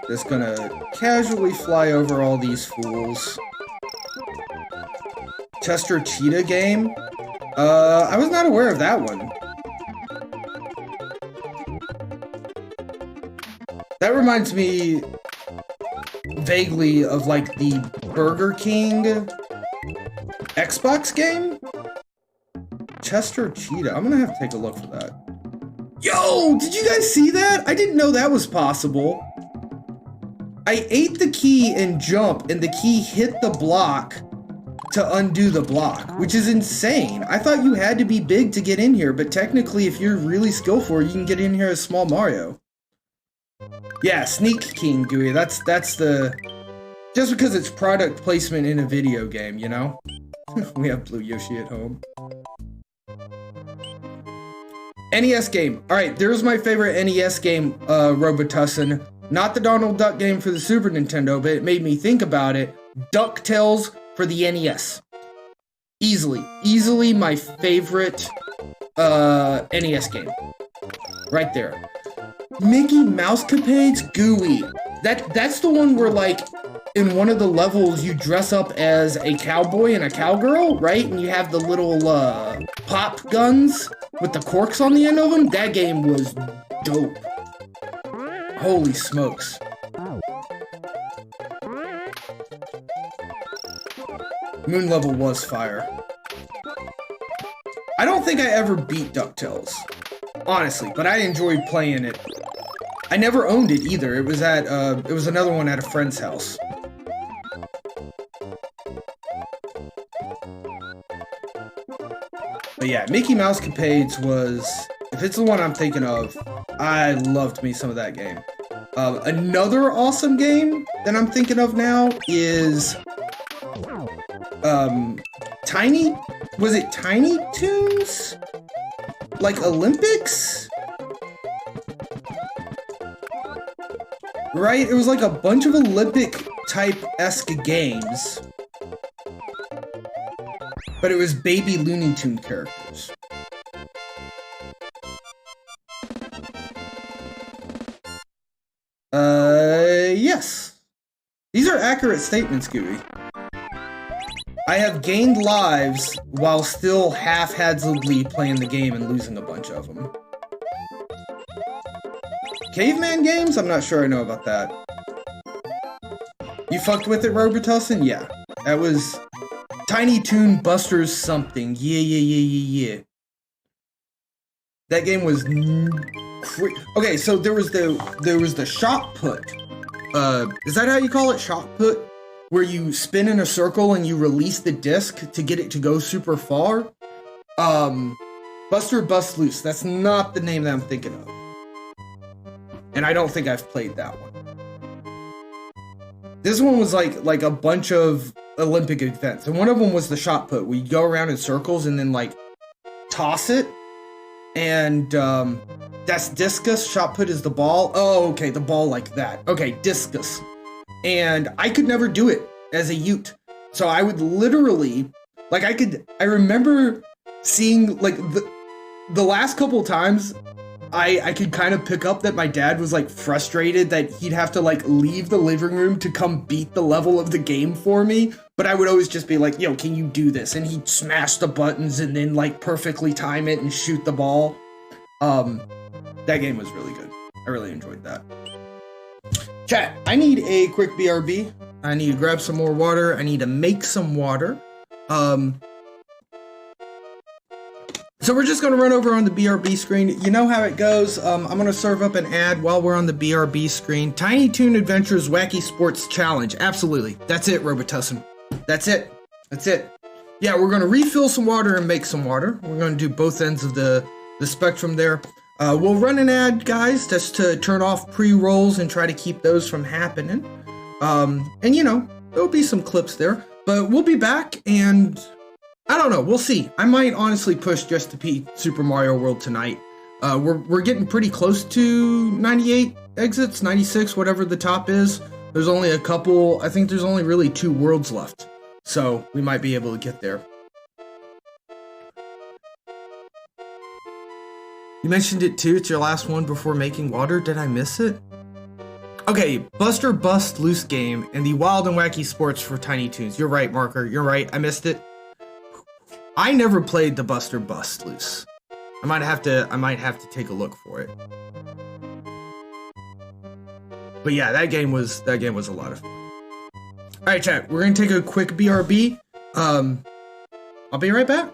Just gonna casually fly over all these fools. Chester Cheetah game? I was not aware of that one. That reminds me vaguely of like the Burger King Xbox game? Chester Cheetah. I'm gonna have to take a look for that. Yo, did you guys see that? I didn't know that was possible. I ate the key and jump, and the key hit the block to undo the block, which is insane. I thought you had to be big to get in here, but technically, if you're really skillful, you can get in here as Small Mario. Yeah, Sneak King, Gooey. That's the... Just because it's product placement in a video game, you know? We have Blue Yoshi at home. NES game. Alright, there's my favorite NES game, Robotussin. Not the Donald Duck game for the Super Nintendo, but it made me think about it. DuckTales for the NES. Easily my favorite NES game. Right there. Mickey Mouse Capades, Gooey. That's the one where, like, in one of the levels you dress up as a cowboy and a cowgirl, right? And you have the little pop guns with the corks on the end of them. That game was dope. Holy smokes. Moon level was fire. I don't think I ever beat DuckTales, honestly, but I enjoyed playing it. I never owned it either. It was at it was another one at a friend's house. But yeah, Mickey Mouse Capades was, if it's the one I'm thinking of, I loved me some of that game. Another awesome game that I'm thinking of now is was it Tiny Toons? Like Olympics? Right? It was like a bunch of Olympic type-esque games. But it was baby Looney Tune characters. Yes. These are accurate statements, Gooey. I have gained lives while still half-heartedly playing the game and losing a bunch of them. Caveman games? I'm not sure I know about that. You fucked with it, Robotussin? Yeah. That was Tiny Toon Busters something. Yeah. That game was okay, so there was the shot put. Is that how you call it? Shot put? Where you spin in a circle and you release the disc to get it to go super far? Buster Bust Loose. That's not the name that I'm thinking of. And I don't think I've played that one. This one was like a bunch of Olympic events. And one of them was the shot put, where you go around in circles and then like toss it. And that's discus. Shot put is the ball. Oh, okay, the ball like that. Okay, discus. And I could never do it as a Ute. So I would literally, like I remember seeing like the last couple times I could kind of pick up that my dad was like frustrated that he'd have to like leave the living room to come beat the level of the game for me. But I would always just be like, yo, can you do this? And he'd smash the buttons and then like perfectly time it and shoot the ball. That game was really good. I really enjoyed that. Chat, I need a quick BRB. I need to grab some more water. I need to make some water. So we're just going to run over on the BRB screen. You know how it goes. I'm going to serve up an ad while we're on the BRB screen. Tiny Toon Adventures Wacky Sports Challenge. Absolutely. That's it, Robotussin. That's it. That's it. Yeah, we're going to refill some water and make some water. We're going to do both ends of the spectrum there. We'll run an ad, guys, just to turn off pre-rolls and try to keep those from happening. And, you know, there'll be some clips there. But we'll be back, and I don't know. We'll see. I might honestly push just to beat Super Mario World tonight. We're getting pretty close to 98 exits, 96, whatever the top is. There's only a couple. I think there's only really 2 worlds left. So we might be able to get there. You mentioned it too. It's your last one before making water. Did I miss it? Okay, Buster Bust Loose game and the Wild and Wacky Sports for Tiny Toons. You're right, Marker. You're right. I missed it. I never played the Buster Bust Loose. I might have to take a look for it. But yeah, that game was a lot of fun. All right, chat. We're gonna take a quick BRB. I'll be right back.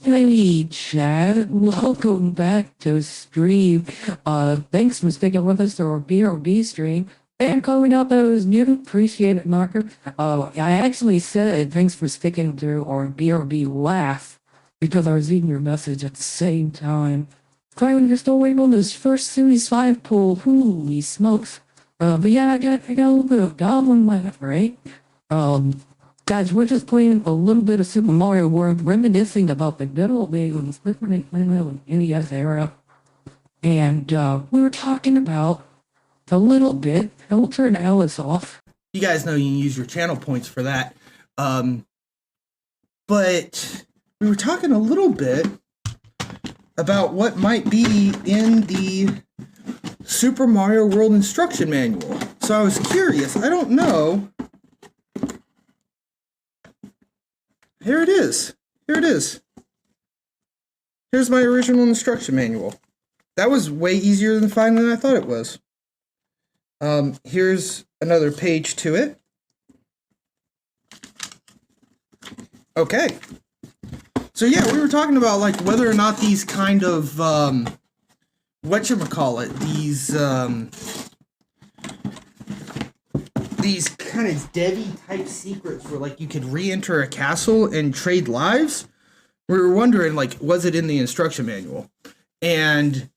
Hey Chad, welcome back to stream. Thanks for sticking with us through our BRB stream and coming up those new appreciated marker. I actually said thanks for sticking through our BRB laugh because I was reading your message at the same time. Finally, you're still waiting on this first Series 5 pull. Holy smokes. But yeah, I got a little bit of Goblin laugh, right? Guys, we're just playing a little bit of Super Mario World, reminiscing about the good old days of the Super Nintendo and NES era. And we were talking about a little bit. I'll turn Alice off. You guys know you can use your channel points for that. But we were talking a little bit about what might be in the Super Mario World instruction manual. So I was curious. I don't know. Here it is. Here it is. Here's my original instruction manual. That was way easier to find than I thought it was. Here's another page to it. Okay. So yeah, we were talking about like whether or not these kind of whatchamacallit, these kind of Devi type secrets where like you could re-enter a castle and trade lives. We were wondering like, was it in the instruction manual? And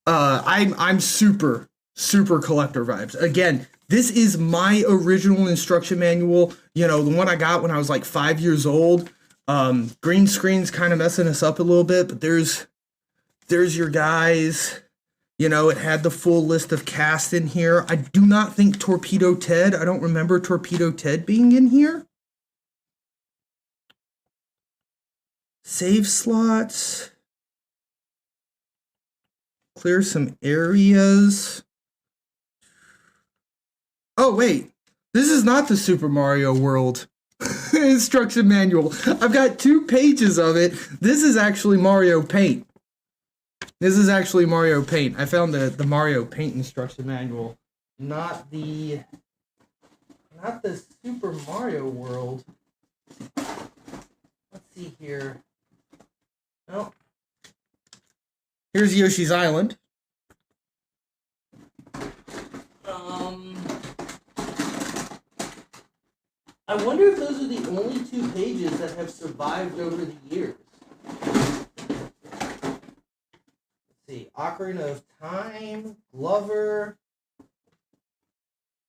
I'm super collector vibes. Again, this is my original instruction manual. You know, the one I got when I was like 5 years old. Green screen's kind of messing us up a little bit, but there's your guys. You know, it had the full list of cast in here. I do not think Torpedo Ted. I don't remember Torpedo Ted being in here. Save slots. Clear some areas. Oh, wait. This is not the Super Mario World instruction manual. I've got 2 pages of it. This is actually Mario Paint. This is actually Mario Paint. I found the Mario Paint instruction manual, not the Super Mario World. Let's see here. Oh, here's Yoshi's Island. I wonder if those are the only 2 pages that have survived over the years. See, Ocarina of Time, Glover,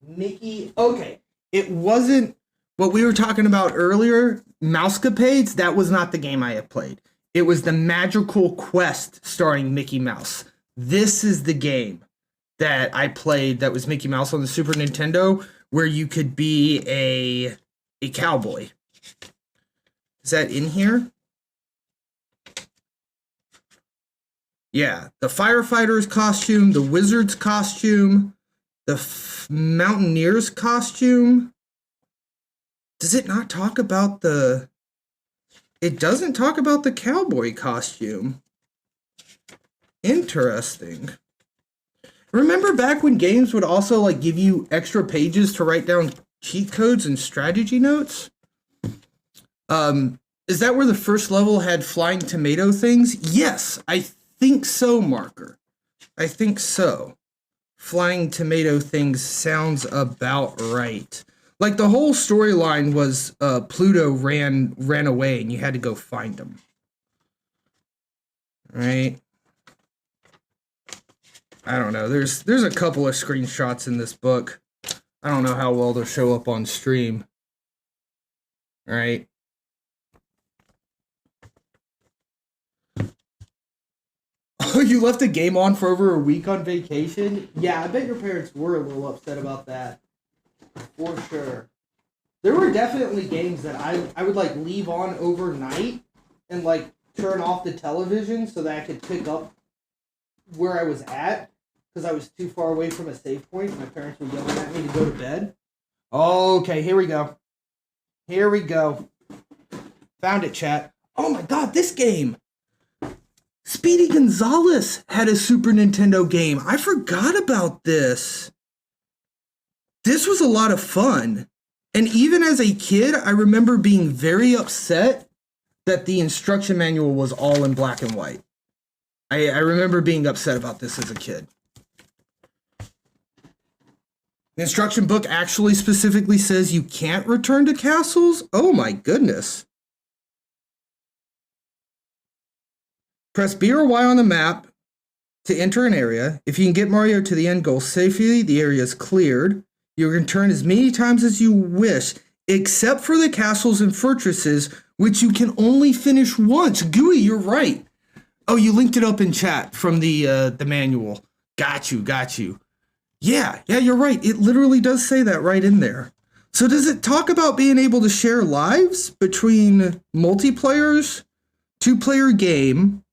Mickey. Okay, it wasn't what we were talking about earlier, Mousecapades. That was not the game I have played. It was the Magical Quest starring Mickey Mouse. This is the game that I played that was Mickey Mouse on the Super Nintendo, where you could be a cowboy. Is that in here? Yeah, the firefighter's costume, the wizard's costume, the mountaineer's costume. Does it not talk about the... It doesn't talk about the cowboy costume. Interesting. Remember back when games would also like give you extra pages to write down cheat codes and strategy notes? Is that where the first level had flying tomato things? Yes, I think so, Marker. I think so. flying tomato things sounds about right. Like the whole storyline was Pluto ran away and you had to go find him. Right? I don't know. There's a couple of screenshots in this book. I don't know how well they'll show up on stream. Right? Oh, you left the game on for over a week on vacation? Yeah, I bet your parents were a little upset about that. For sure. There were definitely games that I would like leave on overnight and like turn off the television so that I could pick up where I was at because I was too far away from a save point. My parents were yelling at me to go to bed. Okay, here we go. Here we go. Found it, chat. Oh my god, this game! Speedy Gonzales had a Super Nintendo game. I forgot about this. This was a lot of fun. And even as a kid, I remember being very upset that the instruction manual was all in black and white. I remember being upset about this as a kid. The instruction book actually specifically says you can't return to castles? Oh my goodness. Press B or Y on the map to enter an area. If you can get Mario to the end goal safely, the area is cleared. You can turn as many times as you wish, except for the castles and fortresses, which you can only finish once. Gooey, you're right. Oh, you linked it up in chat from the manual. Got you. Yeah, you're right. It literally does say that right in there. So does it talk about being able to share lives between multiplayers, two-player game?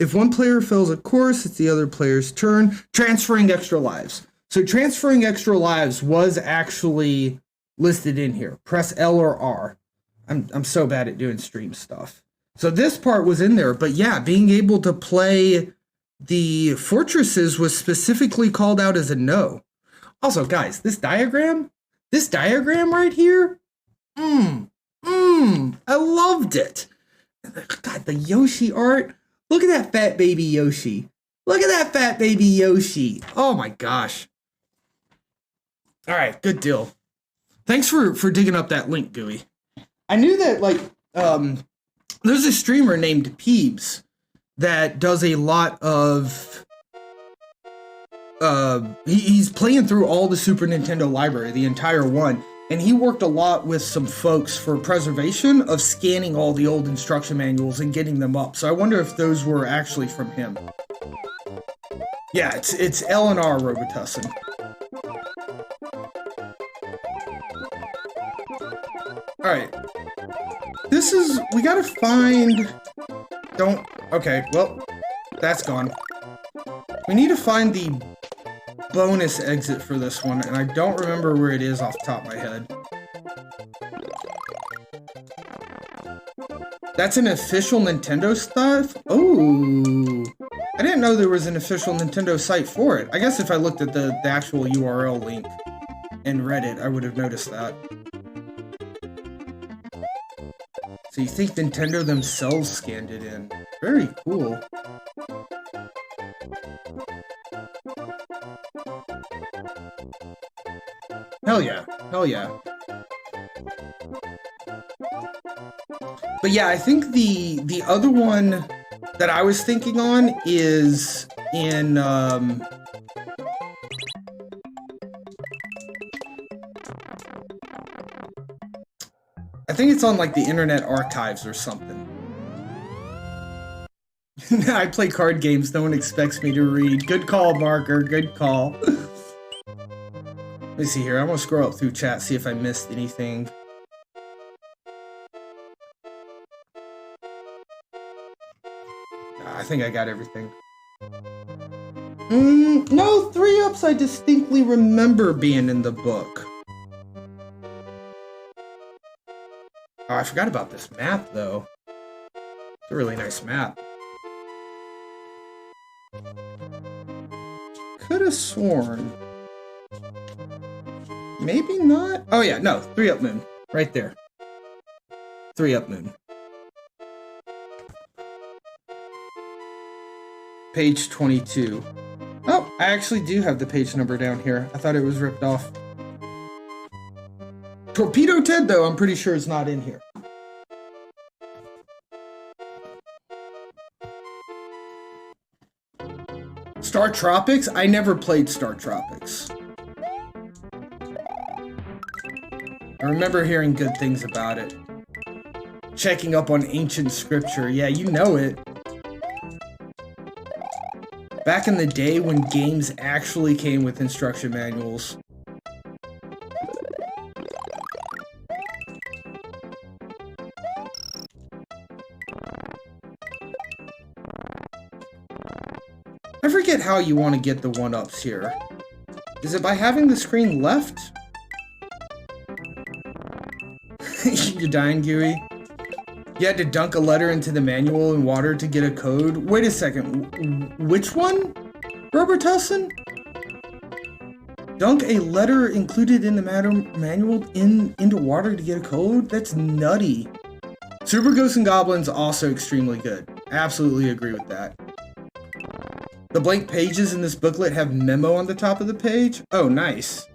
If one player fails a course, it's the other player's turn. Transferring extra lives. So transferring extra lives was actually listed in here. Press L or R. I'm so bad at doing stream stuff. So this part was in there, but yeah, being able to play the fortresses was specifically called out as a no. Also, guys, this diagram right here, I loved it. God, the Yoshi art. Look at that fat baby Yoshi. Oh my gosh. All right, good deal. Thanks for digging up that link, Gooey. I knew that, like, there's a streamer named Peebs that does a lot of, he's playing through all the Super Nintendo library, the entire one, and he worked a lot with some folks for preservation of scanning all the old instruction manuals and getting them up. So I wonder if those were actually from him. Yeah, it's L and R Robitussin. Alright. We gotta find... Okay, well, that's gone. We need to find the bonus exit for this one, and I don't remember where it is off the top of my head. That's an official Nintendo stuff? Oh, I didn't know there was an official Nintendo site for it. I guess if I looked at the actual URL link and read it, I would have noticed that. So you think Nintendo themselves scanned it in. Very cool. Hell yeah. But yeah, I think the other one that I was thinking on is in I think it's on like the Internet Archives or something. I play card games, no one expects me to read. Good call, Marker, good call. Let me see here, I'm gonna scroll up through chat, see if I missed anything. I think I got everything. No, 3-ups I distinctly remember being in the book. Oh, I forgot about this map, though. It's a really nice map. Could have sworn. Maybe not? Oh yeah, no, 3-up moon. Right there. 3-up moon. Page 22. Oh, I actually do have the page number down here. I thought it was ripped off. Torpedo Ted, though, I'm pretty sure it's not in here. Star Tropics? I never played Star Tropics. I remember hearing good things about it. Checking up on ancient scripture. Yeah, you know it. Back in the day when games actually came with instruction manuals. I forget how you want to get the 1-ups here. Is it by having the screen left? You're dying, Gooey. You had to dunk a letter into the manual in water to get a code? Wait a second. Which one? Robertussen? Dunk a letter included in the manual into water to get a code? That's nutty. Super Ghosts and Goblins also extremely good. Absolutely agree with that. The blank pages in this booklet have memo on the top of the page. Oh, nice.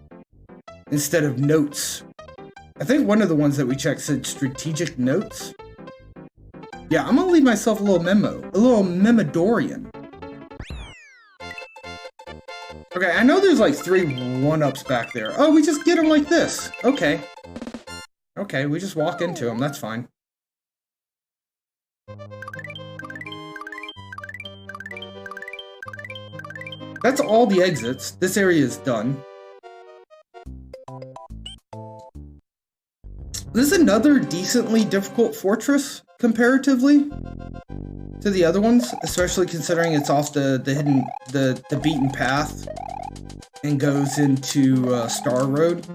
Instead of notes. I think one of the ones that we checked said strategic notes. Yeah, I'm gonna leave myself a little memo. A little memodorian. Okay, I know there's like 3 1-ups back there. Oh, we just get them like this. Okay. Okay, we just walk into them. That's fine. That's all the exits. This area is done. This is another decently difficult fortress, comparatively to the other ones, especially considering it's off the beaten path and goes into Star Road.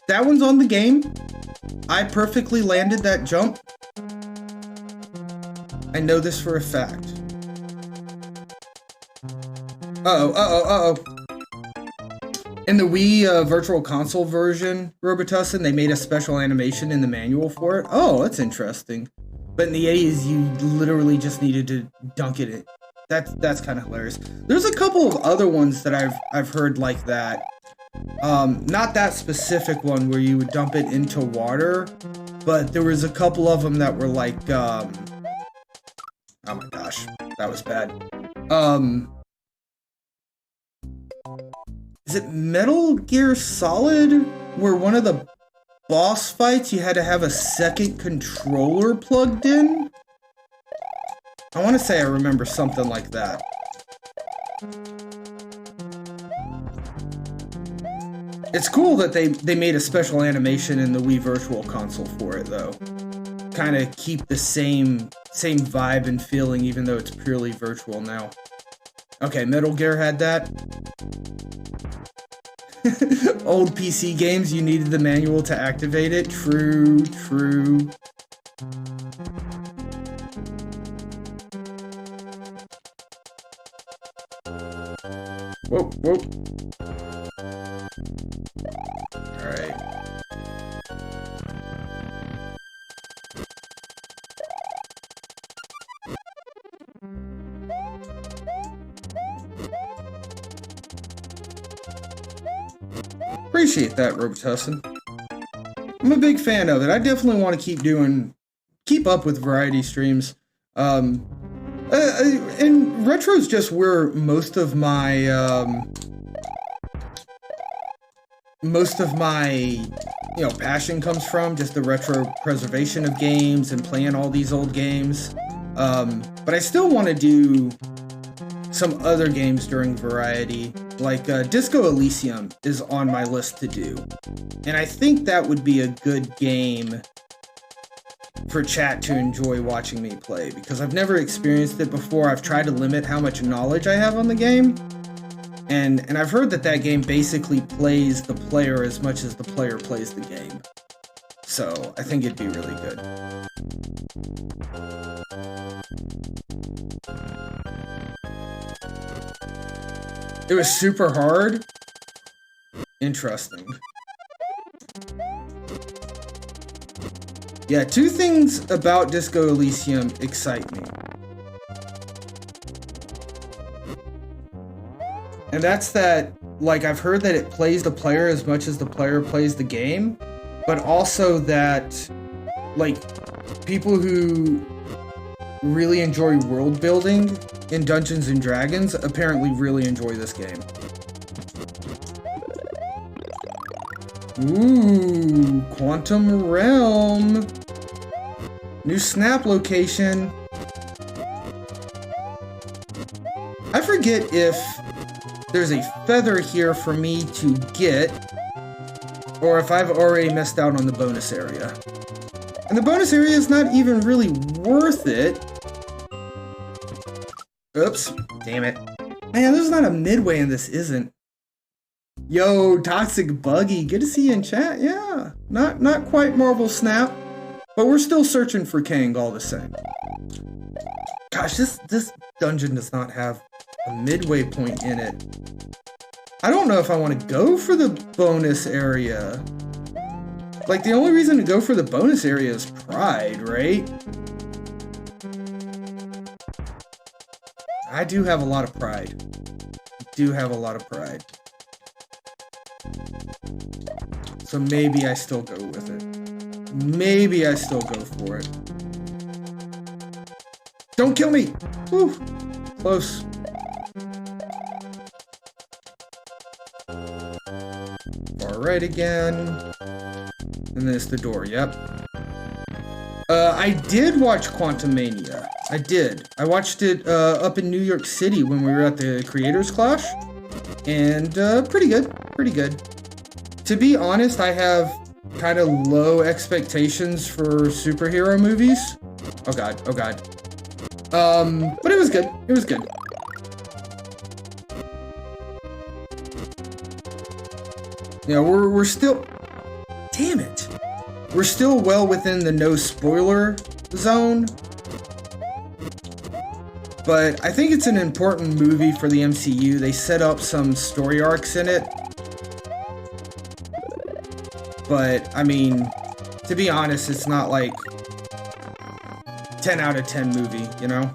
That one's on the game. I perfectly landed that jump. I know this for a fact. Uh-oh. In the Wii Virtual Console version, Robitussin, they made a special animation in the manual for it. Oh, that's interesting. But in the 80s, you literally just needed to dunk it in. That's kind of hilarious. There's a couple of other ones that I've heard like that. Not that specific one where you would dump it into water, but there was a couple of them that were like, oh my gosh, that was bad. Is it Metal Gear Solid, where one of the boss fights you had to have a second controller plugged in? I want to say I remember something like that. It's cool that they made a special animation in the Wii Virtual Console for it, though. Kind of keep the same vibe and feeling, even though it's purely virtual now. Okay, Metal Gear had that. Old PC games, you needed the manual to activate it. True. Whoa. Alright. Appreciate that, Robitussin. I'm a big fan of it. I definitely want to keep up with variety streams. And retro's just where most of my passion comes from, just the retro preservation of games and playing all these old games. But I still want to do some other games during variety, like Disco Elysium is on my list to do. And I think that would be a good game for chat to enjoy watching me play, because I've never experienced it before. I've tried to limit how much knowledge I have on the game. And I've heard that game basically plays the player as much as the player plays the game. So I think it'd be really good. It was super hard? Interesting. Yeah, two things about Disco Elysium excite me. And that's that, like, I've heard that it plays the player as much as the player plays the game, but also that, like, people who really enjoy world building in Dungeons and Dragons apparently really enjoy this game. Ooh, Quantum Realm. New snap location. I forget if there's a feather here for me to get, or if I've already missed out on the bonus area. And the bonus area is not even really worth it. Oops, damn it. Man, there's not a midway and this isn't. Yo, Toxic Buggy, good to see you in chat. Yeah, not quite Marvel Snap, but we're still searching for Kang all the same. Gosh, this dungeon does not have a midway point in it. I don't know if I want to go for the bonus area. Like, the only reason to go for the bonus area is pride, right? I do have a lot of pride. So maybe I still go with it. Maybe I still go for it. Don't kill me! Whew. Close. Far right again. And then it's the door, yep. I did watch Quantumania. I did. I watched it up in New York City when we were at the Creators Clash. And pretty good. Pretty good. To be honest, I have kind of low expectations for superhero movies. Oh god, oh god. But it was good. It was good. Yeah, we're still... Damn it. We're still well within the no spoiler zone. But I think it's an important movie for the MCU. They set up some story arcs in it. But, I mean, to be honest, it's not like 10 out of 10 movie, you know?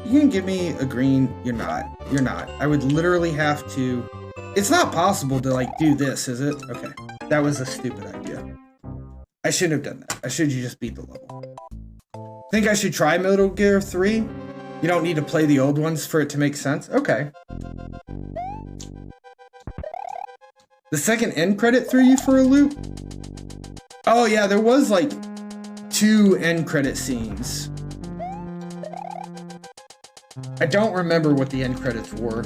You can give me a green. You're not. You're not. I would literally have to... It's not possible to, like, do this, is it? Okay. That was a stupid idea. I shouldn't have done that. I should just beat the level. Think I should try Metal Gear 3? You don't need to play the old ones for it to make sense? Okay. The second end credit threw you for a loop? Oh yeah, there was like 2 end credit scenes. I don't remember what the end credits were.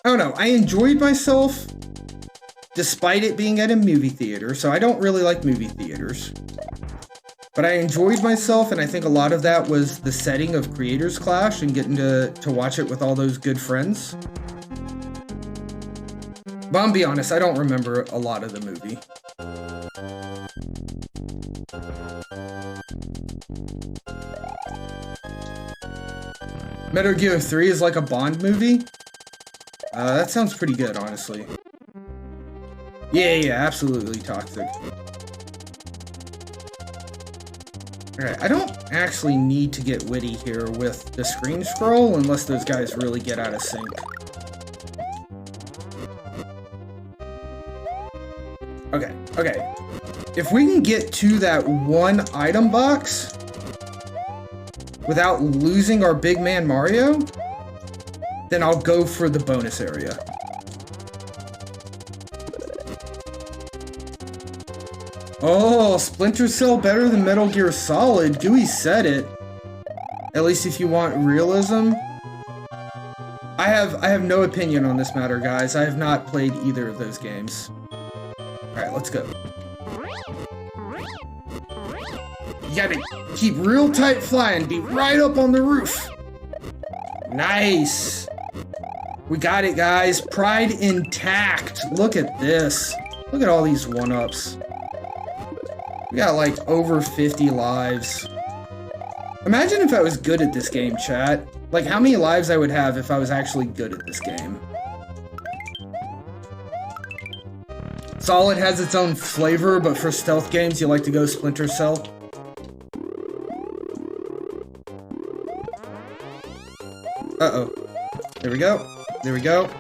I don't know, I enjoyed myself despite it being at a movie theater, so I don't really like movie theaters. But I enjoyed myself, and I think a lot of that was the setting of Creators Clash and getting to watch it with all those good friends. But I'll be honest, I don't remember a lot of the movie. Metal Gear 3 is like a Bond movie? That sounds pretty good, honestly. Yeah, absolutely toxic. Alright, I don't actually need to get witty here with the screen scroll unless those guys really get out of sync. Okay. If we can get to that one item box without losing our big man Mario, then I'll go for the bonus area. Oh, Splinter Cell better than Metal Gear Solid. Gooey said it. At least if you want realism. I have no opinion on this matter, guys. I have not played either of those games. Alright, let's go. You gotta keep real tight flying. Be right up on the roof. Nice. We got it, guys. Pride intact. Look at this. Look at all these one-ups. We got like over 50 lives. Imagine if I was good at this game, chat. Like how many lives I would have if I was actually good at this game. Solid has its own flavor, but for stealth games, you like to go Splinter Cell. Uh-oh. There we go. There we go.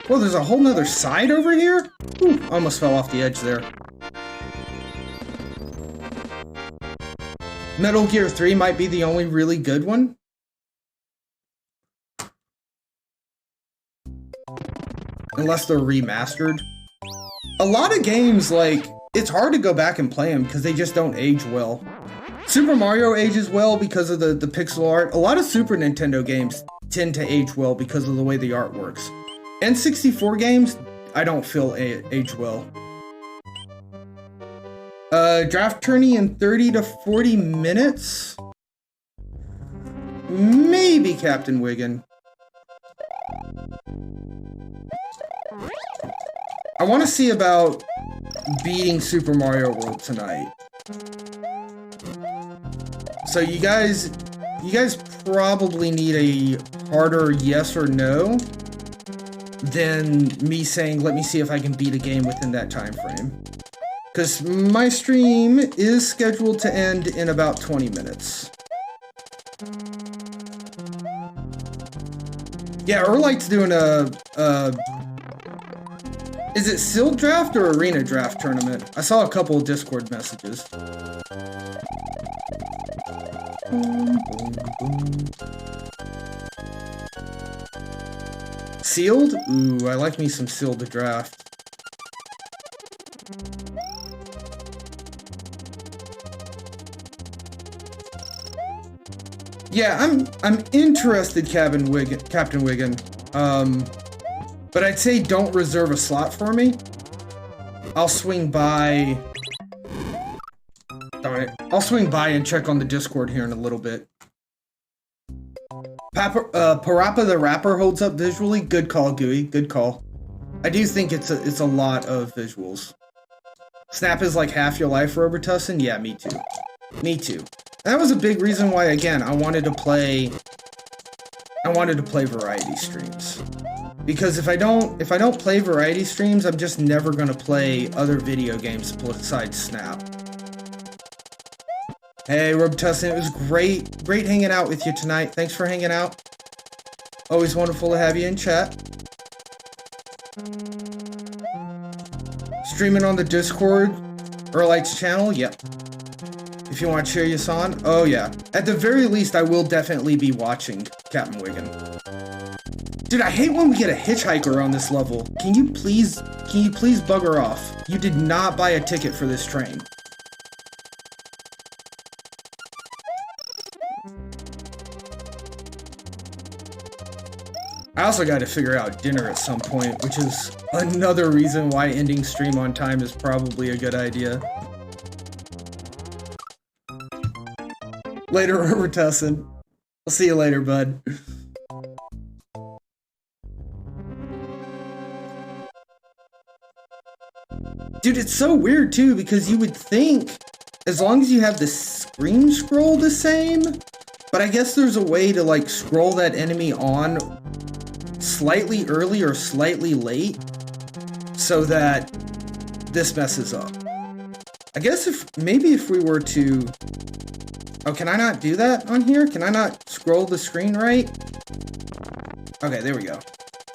Whoa, there's a whole nother side over here? Ooh, almost fell off the edge there. Metal Gear 3 might be the only really good one. Unless they're remastered. A lot of games, like, it's hard to go back and play them because they just don't age well. Super Mario ages well because of the pixel art. A lot of Super Nintendo games tend to age well because of the way the art works. N64 games, I don't feel age well. Draft tourney in 30 to 40 minutes? Maybe, Captain Wiggin. I want to see about beating Super Mario World tonight. So you guys probably need a harder yes or no than me saying, let me see if I can beat a game within that time frame. Because my stream is scheduled to end in about 20 minutes. Yeah, Erlight's doing is it Sealed Draft or Arena Draft tournament? I saw a couple of Discord messages. Boom, boom, boom. Sealed? Ooh, I like me some Sealed Draft. Yeah, I'm interested, Captain Wiggin. But I'd say don't reserve a slot for me. I'll swing by. Darn it. I'll swing by and check on the Discord here in a little bit. Parappa the Rapper holds up visually. Good call, Gooey. Good call. I do think it's a lot of visuals. Snap is like half your life, Robertussin. Yeah, me too. Me too. And that was a big reason why, again, I wanted to play variety streams. Because if I don't play variety streams, I'm just never gonna play other video games besides Snap. Hey, Robertussin, it was great hanging out with you tonight. Thanks for hanging out. Always wonderful to have you in chat. Streaming on the Discord, Erlight's channel, yep. If you want to cheer us on, oh yeah. At the very least, I will definitely be watching Captain Wiggin. Dude, I hate when we get a hitchhiker on this level. Can you please bugger off? You did not buy a ticket for this train. I also got to figure out dinner at some point, which is another reason why ending stream on time is probably a good idea. Later, Robertussin. I'll see you later, bud. Dude, it's so weird too, because you would think as long as you have the screen scroll the same, but I guess there's a way to like scroll that enemy on slightly early or slightly late so that this messes up. I guess if we were to... Oh, can I not do that on here? Can I not scroll the screen right? Okay, there we go.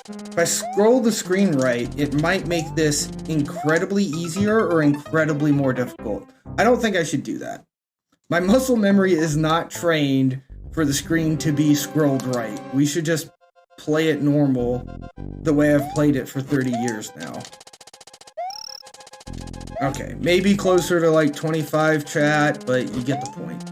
If I scroll the screen right, it might make this incredibly easier or incredibly more difficult. I don't think I should do that. My muscle memory is not trained for the screen to be scrolled right. We should just play it normal the way I've played it for 30 years now. Okay, maybe closer to like 25 chat, but you get the point.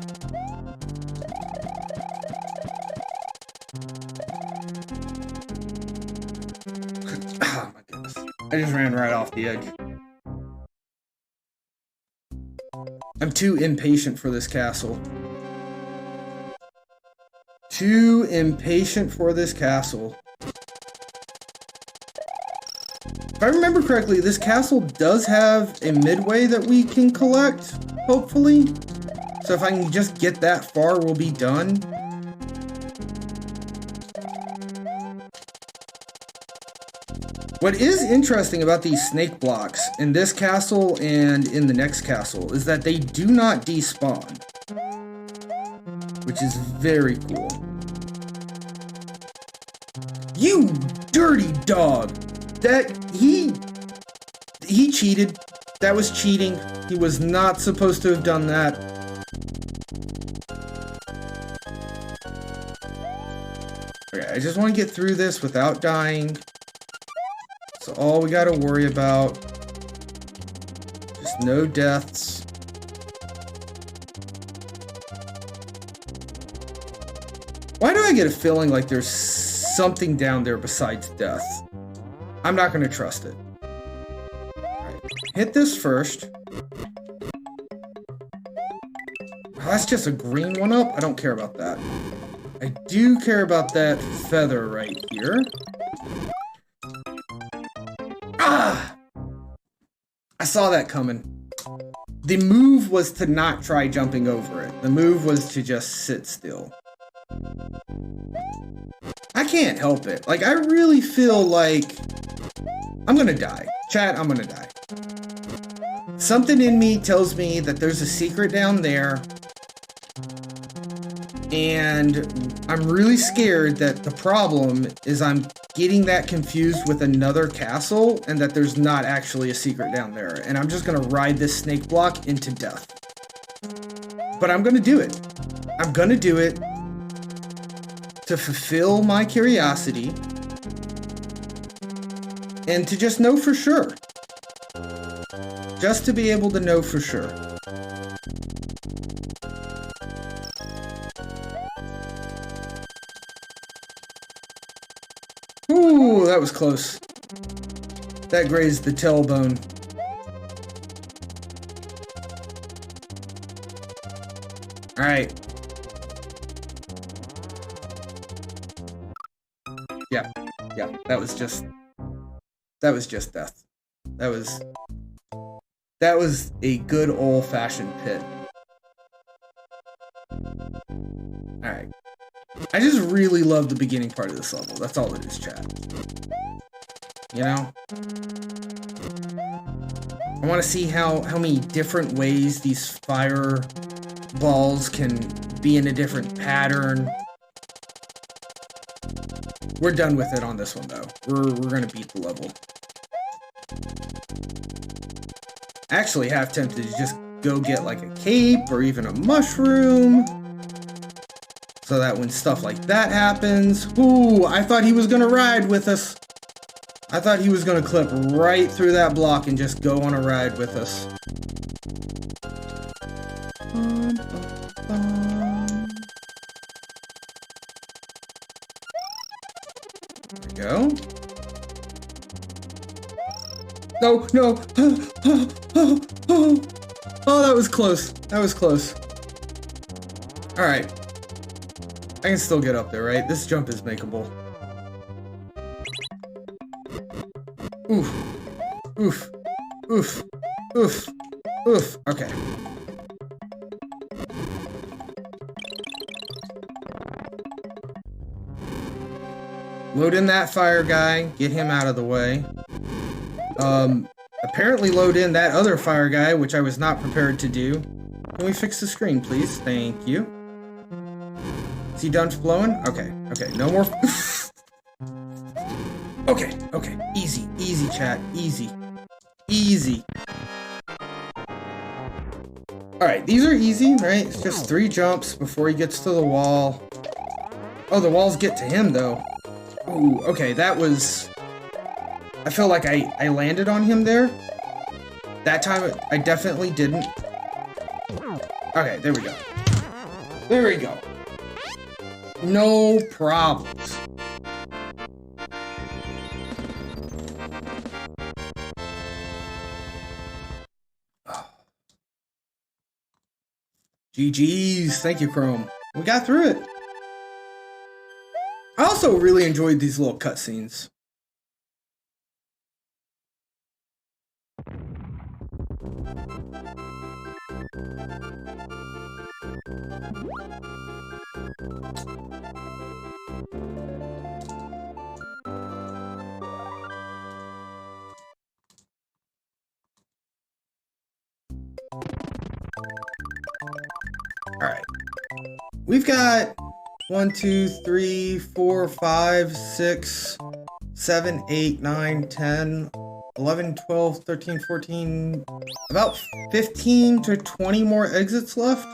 Oh my goodness. I just ran right off the edge. I'm too impatient for this castle. Too impatient for this castle. If I remember correctly, this castle does have a midway that we can collect, hopefully. So if I can just get that far, we'll be done. What is interesting about these snake blocks in this castle and in the next castle is that they do not despawn, which is very cool. You dirty dog! He cheated. That was cheating. He was not supposed to have done that. Okay, I just want to get through this without dying. That's all we gotta worry about. Just no deaths. Why do I get a feeling like there's something down there besides death? I'm not gonna trust it. Alright, hit this first. Oh, that's just a green one up? I don't care about that. I do care about that feather right here. Ah! I saw that coming. The move was to not try jumping over it. The move was to just sit still. I can't help it. Like, I really feel like I'm gonna die. Chat, I'm gonna die. Something in me tells me that there's a secret down there. And I'm really scared that the problem is I'm getting that confused with another castle and that there's not actually a secret down there. And I'm just gonna ride this snake block into death. But I'm gonna do it. I'm gonna do it to fulfill my curiosity and to just know for sure. Just to be able to know for sure. Ooh, that was close. That grazed the tailbone. All right. Yeah, that was just death. That was a good old-fashioned pit. All right. I just really love the beginning part of this level. That's all it is, chat. You know? I want to see how many different ways these fire balls can be in a different pattern. We're done with it on this one, though. We're gonna beat the level. Actually, half tempted to just go get like a cape or even a mushroom, so that when stuff like that happens, ooh, I thought he was gonna ride with us. I thought he was gonna clip right through that block and just go on a ride with us. There we go. No, no. Oh, that was close. That was close. All right. I can still get up there, right? This jump is makeable. Oof. Oof. Oof. Oof. Oof. Okay. Load in that fire guy. Get him out of the way. Apparently load in that other fire guy, which I was not prepared to do. Can we fix the screen, please? Thank you. Is he done blowing? Okay, okay, no more. Okay, okay, easy, easy, chat, easy, easy. Alright, these are easy, right? It's just 3 jumps before he gets to the wall. Oh, the walls get to him, though. Ooh, okay, that was... I feel like I landed on him there. That time, I definitely didn't. Okay, there we go. There we go. No problems. GG's. Thank you, Chrome. We got through it. I also really enjoyed these little cutscenes. Alright. We've got 1, 2, 3, 4, 5, 6, 7, 8, 9, 10, 11, 12, 13, 14, about 15 to 20 more exits left.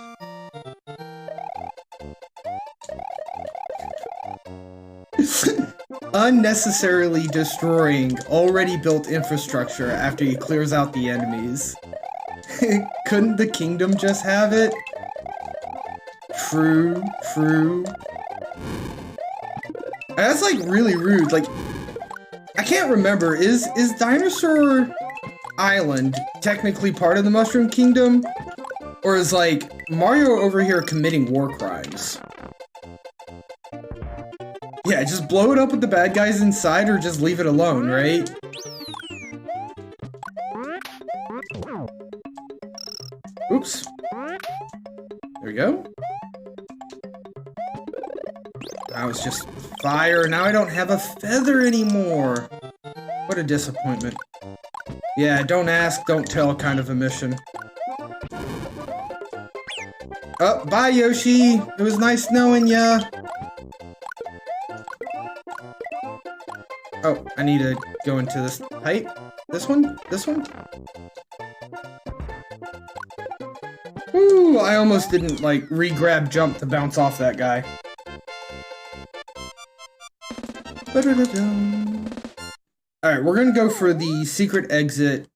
Unnecessarily destroying already built infrastructure after he clears out the enemies. Couldn't the kingdom just have it? True, true. That's like really rude. Like, I can't remember. Is Dinosaur Island technically part of the Mushroom Kingdom? Or is like Mario over here committing war crimes? Yeah, just blow it up with the bad guys inside or just leave it alone, right? Oops. There we go. That was just fire. Now I don't have a feather anymore. What a disappointment. Yeah, don't ask, don't tell kind of a mission. Oh, bye Yoshi. It was nice knowing ya. Oh, I need to go into this height. This one? This one? Ooh, I almost didn't, like, re-grab jump to bounce off that guy. Alright, we're gonna go for the secret exit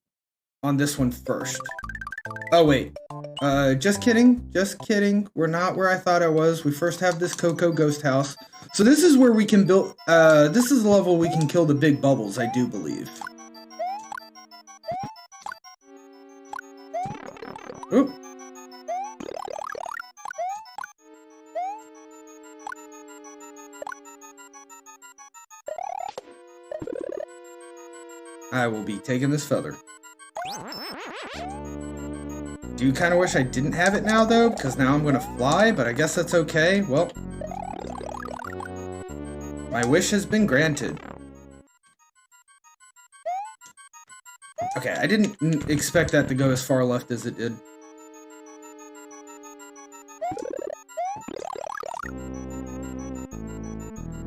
on this one first. Oh, wait. Just kidding. Just kidding. We're not where I thought I was. We first have this Coco ghost house. So this is where we can build, this is the level we can kill the big bubbles, I do believe. Oop. I will be taking this feather. Do kind of wish I didn't have it now, though, because now I'm going to fly, but I guess that's okay. Well, my wish has been granted. Okay, I didn't expect that to go as far left as it did.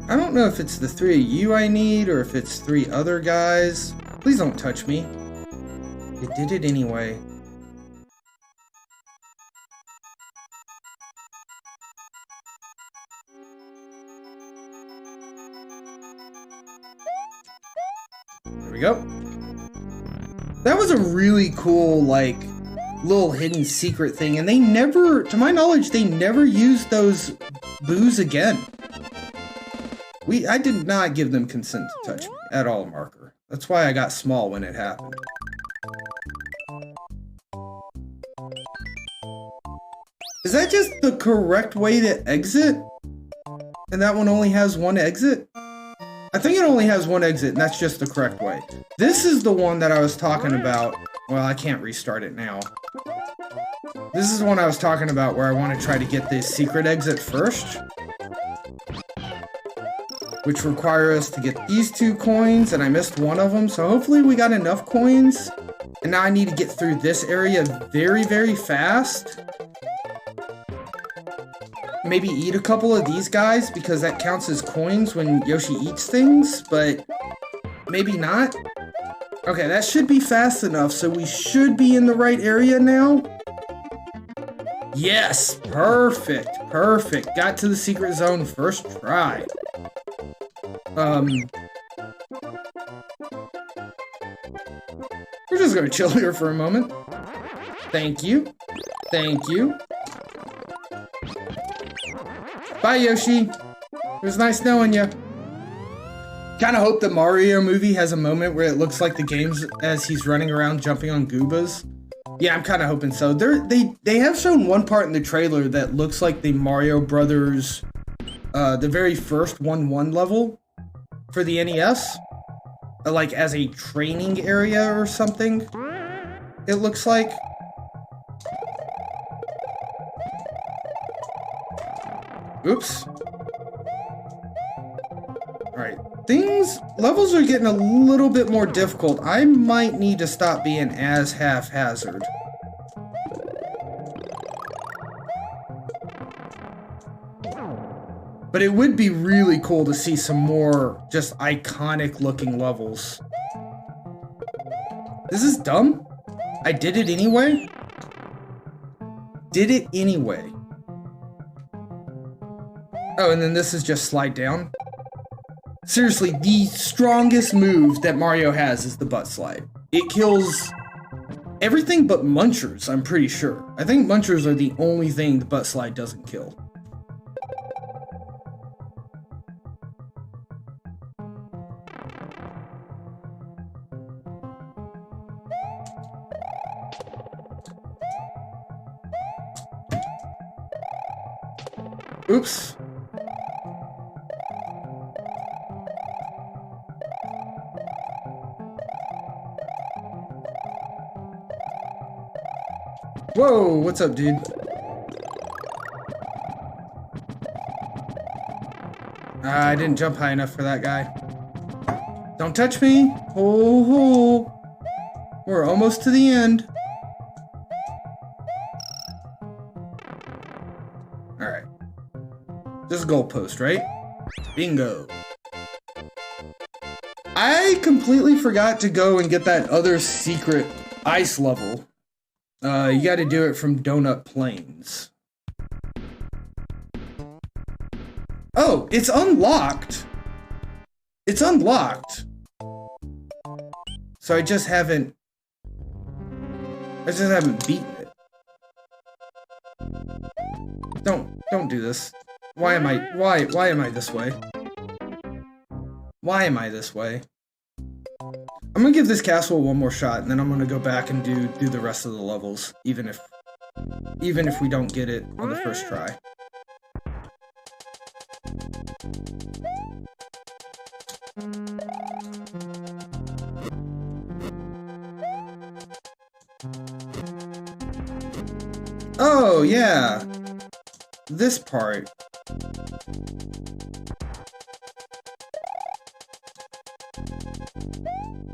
I don't know if it's the 3 of you I need, or if it's 3 other guys. Please don't touch me. It did it anyway. There we go. That was a really cool, like, little hidden secret thing, and they never, to my knowledge, they never used those boos again. I did not give them consent to touch me at all, Marker. That's why I got small when it happened. Is that just the correct way to exit? And that one only has one exit? I think it only has one exit, and that's just the correct way. This is the one that I was talking about. Well, I can't restart it now. This is the one I was talking about where I want to try to get the secret exit first. Which require us to get these 2 coins, and I missed one of them, so hopefully we got enough coins. And now I need to get through this area very, very fast. Maybe eat a couple of these guys, because that counts as coins when Yoshi eats things, but maybe not. Okay, that should be fast enough, so we should be in the right area now. Yes! Perfect! Perfect! Got to the secret zone first try. We're just gonna chill here for a moment. Thank you. Thank you. Bye, Yoshi. It was nice knowing you. Kinda hope the Mario movie has a moment where it looks like the game's as he's running around jumping on Goombas. Yeah, I'm kinda hoping so. They have shown one part in the trailer that looks like the Mario Brothers, the very first 1-1 level for the NES. Like, as a training area or something, it looks like. Oops. Alright, levels are getting a little bit more difficult. I might need to stop being as haphazard. But it would be really cool to see some more just iconic looking levels. This is dumb. I did it anyway. Did it anyway. Oh, and then this is just slide down. Seriously, the strongest move that Mario has is the butt slide. It kills everything but munchers, I'm pretty sure. I think munchers are the only thing the butt slide doesn't kill. Oops. Whoa, what's up, dude? I didn't jump high enough for that guy. Don't touch me. Oh, we're almost to the end. Alright. This is goalpost, right? Bingo. I completely forgot to go and get that other secret ice level. You gotta do it from Donut Plains. Oh, it's unlocked. It's unlocked. So I just haven't beaten it. Don't do this. Why am I this way? Why am I this way? I'm gonna give this castle one more shot, and then I'm gonna go back and do the rest of the levels, even if we don't get it on the first try. Oh yeah, this part.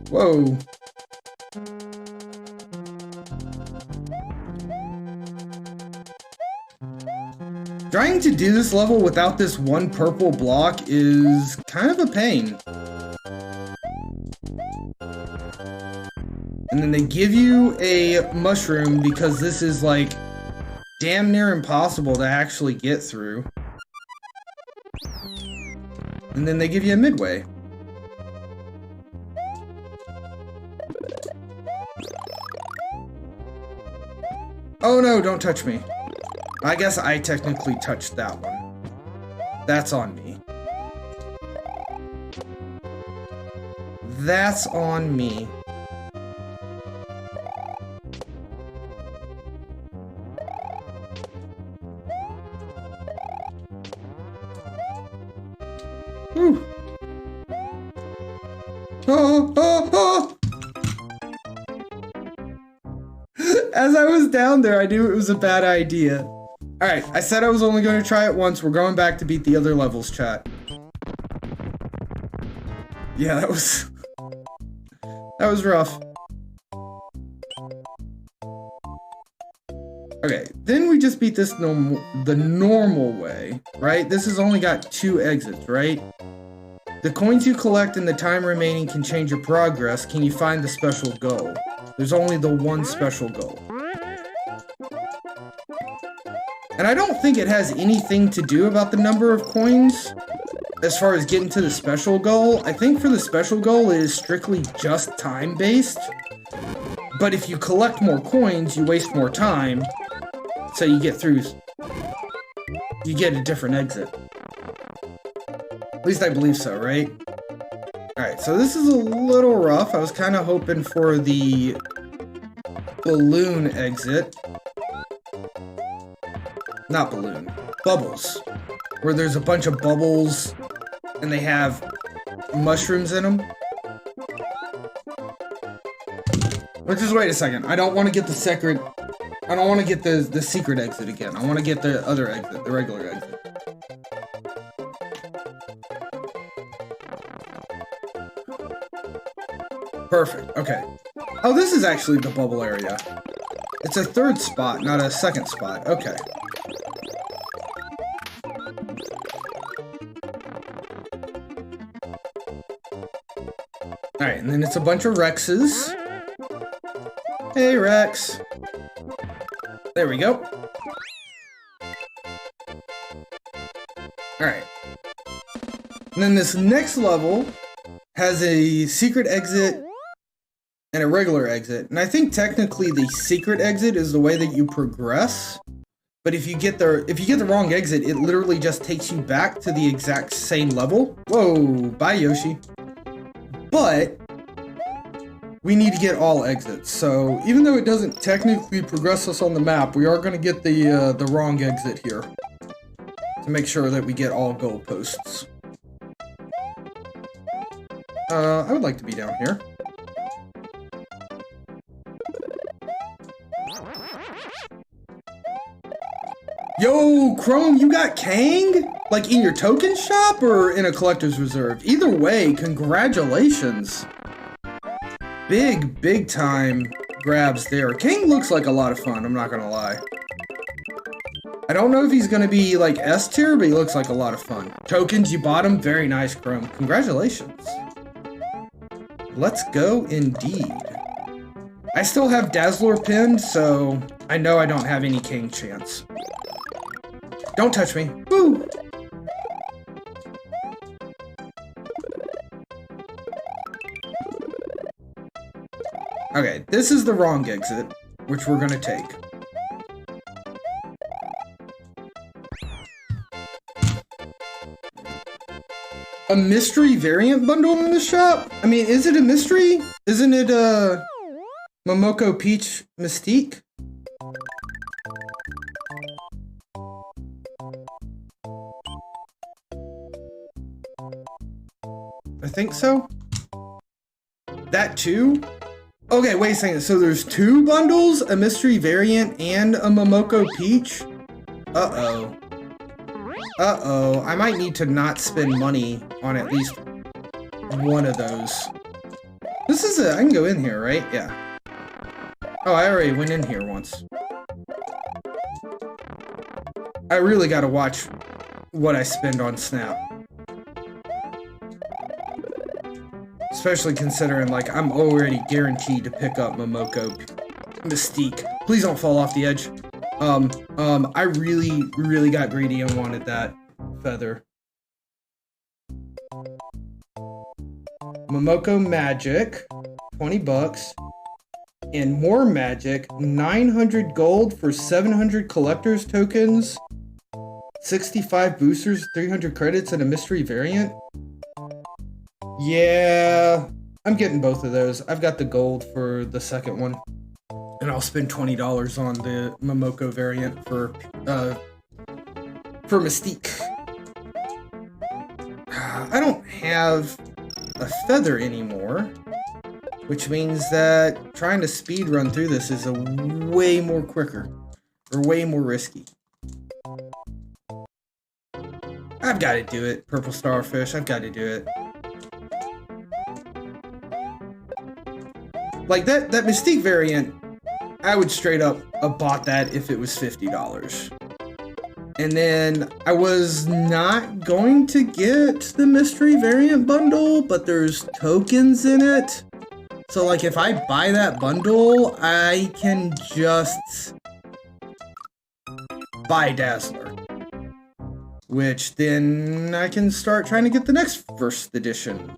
Whoa. Trying to do this level without this one purple block is kind of a pain. And then they give you a mushroom because this is like damn near impossible to actually get through. And then they give you a midway. Oh no, don't touch me. I guess I technically touched that one. That's on me. That's on me. Whew. Oh, oh, oh! As I was down there, I knew it was a bad idea. Alright, I said I was only going to try it once. We're going back to beat the other levels, chat. Yeah, that was... that was rough. Okay, then we just beat this the normal way, right? This has only got 2 exits, right? The coins you collect and the time remaining can change your progress. Can you find the special goal? There's only the one special goal. And I don't think it has anything to do about the number of coins as far as getting to the special goal. I think for the special goal, it is strictly just time-based. But if you collect more coins, you waste more time. So you get through... you get a different exit. At least I believe so, right? Alright, so this is a little rough. I was kind of hoping for the balloon exit. Not balloon. Bubbles. Where there's a bunch of bubbles and they have mushrooms in them. But just wait a second. I don't want to get the secret... I don't want to get the secret exit again. I want to get the other exit, the regular exit. Perfect, okay. Oh, this is actually the bubble area. It's a 3rd spot, not a 2nd spot. Okay. Alright, and then it's a bunch of Rexes. Hey, Rex. There we go. Alright. And then this next level has a secret exit and a regular exit. And I think technically the secret exit is the way that you progress. But if you get the wrong exit, it literally just takes you back to the exact same level. Whoa, bye Yoshi. But we need to get all exits. So even though it doesn't technically progress us on the map, we are going to get the wrong exit here to make sure that we get all goalposts. I would like to be down here. Yo, Chrome, you got Kang? Like in your token shop or in a collector's reserve? Either way, congratulations. Big time grabs there. Kang looks like a lot of fun, I'm not gonna lie. I don't know if he's gonna be like S tier, but he looks like a lot of fun. Tokens, you bought him. Very nice, Chrome. Congratulations. Let's go indeed. I still have Dazzler pinned, so I know I don't have any King chance. Don't touch me. Woo! Okay, this is the wrong exit, which we're gonna take. A mystery variant bundle in the shop? I mean, is it a mystery? Isn't it Momoko Peach Mystique? I think so. That too? Okay, wait a second. So there's two bundles? A mystery variant and a Momoko Peach? Uh-oh. Uh-oh. I might need to not spend money on at least one of those. This is I can go in here, right? Yeah. Oh, I already went in here once. I really gotta watch what I spend on Snap. Especially considering, like, I'm already guaranteed to pick up Momoko Mystique. Please don't fall off the edge. I really got greedy and wanted that feather. Momoko Magic, 20 bucks. And more magic, 900 gold for 700 collector's tokens, 65 boosters, 300 credits, and a mystery variant. Yeah, I'm getting both of those. I've got the gold for the second one. And I'll spend $20 on the Momoko variant for Mystique. I don't have a feather anymore, which means that trying to speed run through this is a way more quicker, or way more risky. I've got to do it, Purple Starfish, I've got to do it. Like that Mystique variant, I would straight up have bought that if it was $50. And then I was not going to get the mystery variant bundle, but there's tokens in it. So like if I buy that bundle, I can just buy Dazzler. Which then I can start trying to get the next first edition.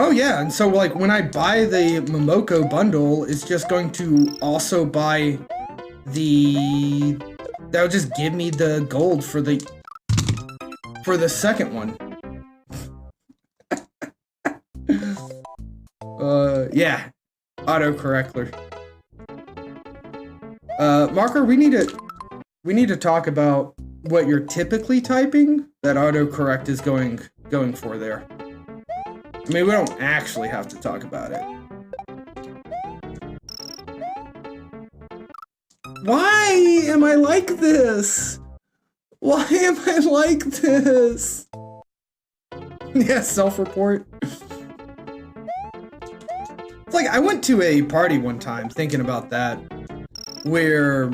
Oh yeah, and so like when I buy the Momoko bundle, it's just going to also buy that'll just give me the gold for the second one. Yeah, autocorrector. Marker, we need to talk about what you're typically typing that autocorrect is going for there. I mean, we don't actually have to talk about it. Why am I like this? Why am I like this? Yeah, self-report. It's like, I went to a party one time thinking about that, where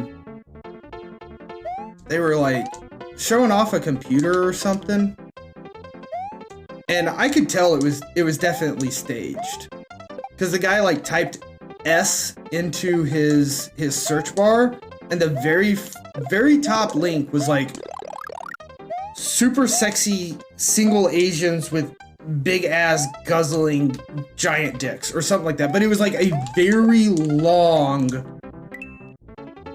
they were like, showing off a computer or something. And I could tell it was definitely staged. Because the guy like typed S into his search bar, and the very top link was like super sexy single Asians with big ass guzzling giant dicks or something like that. But it was like a very long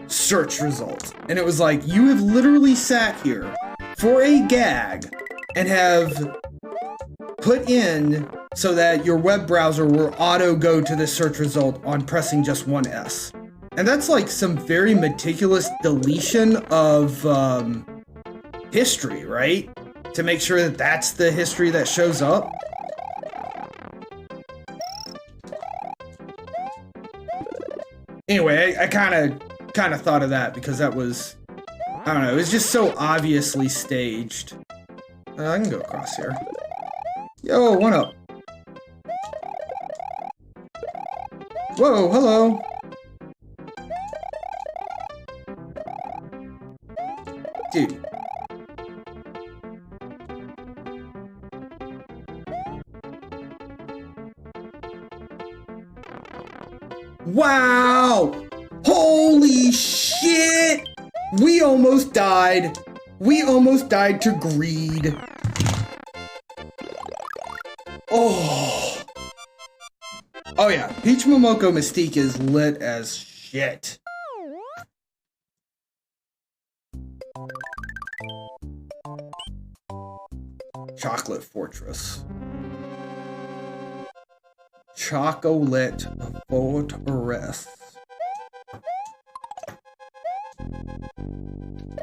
search result. And it was like, you have literally sat here for a gag and have put in so that your web browser will auto go to the search result on pressing just one S. And that's like some very meticulous deletion of history, right? To make sure that that's the history that shows up. Anyway, I kind of thought of that because that was, I don't know, it was just so obviously staged. I can go across here. Yo, what up? Whoa, hello. Dude. Wow! Holy shit! We almost died. We almost died to greed. Oh. Oh yeah, Peach Momoko Mystique is lit as shit. Chocolate Fortress. Chocolate Fortress.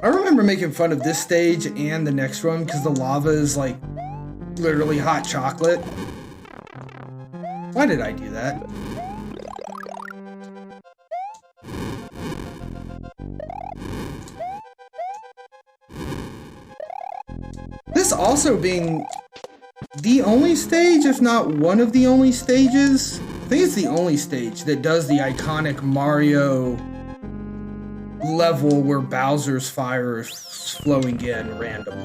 I remember making fun of this stage and the next one because the lava is like literally hot chocolate. Why did I do that? This also being the only stage, if not one of the only stages, I think it's the only stage that does the iconic Mario level where Bowser's fire is flowing in randomly.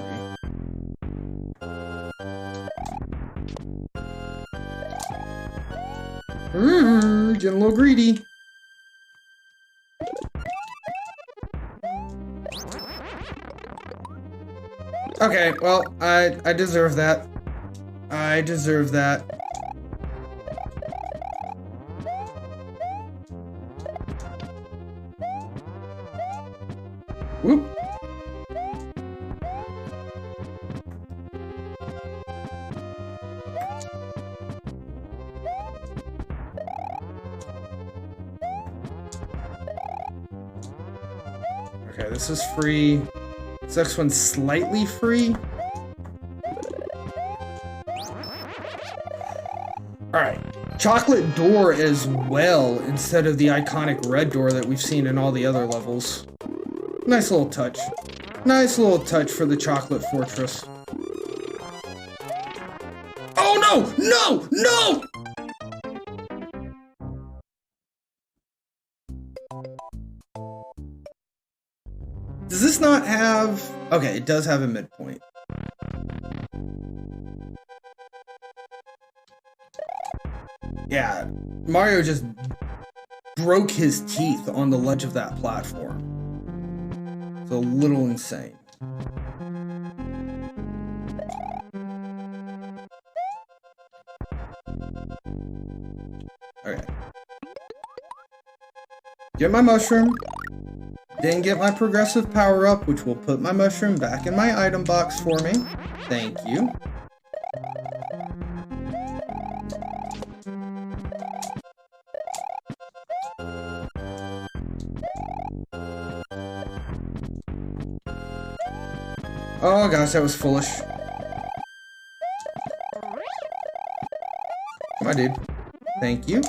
Getting a little greedy. Okay, well, I deserve that. I deserve that. Whoop. Okay, this is free. This next one's slightly free. Alright. Chocolate door as well, instead of the iconic red door that we've seen in all the other levels. Nice little touch. Nice little touch for the Chocolate Fortress. Oh no! No! No! Does this not have... Okay, it does have a midpoint. Yeah, Mario just broke his teeth on the ledge of that platform. It's a little insane. Okay. Get my mushroom. Then get my progressive power up, which will put my mushroom back in my item box for me. Thank you. Oh gosh, that was foolish. Come on, dude. Thank you.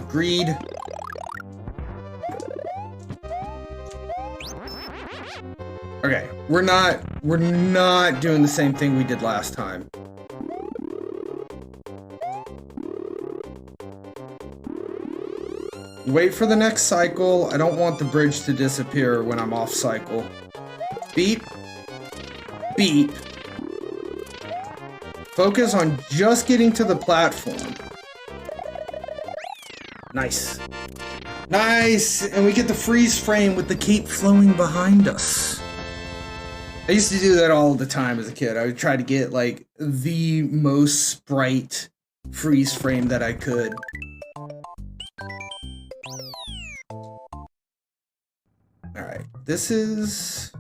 Greed. Okay, we're not doing the same thing we did last time. Wait for the next cycle. I don't want the bridge to disappear when I'm off cycle. Beep. Beep. Focus on just getting to the platform. Nice. Nice! And we get the freeze frame with the cape flowing behind us. I used to do that all the time as a kid. I would try to get, like, the most sprite freeze frame that I could. Alright, this is...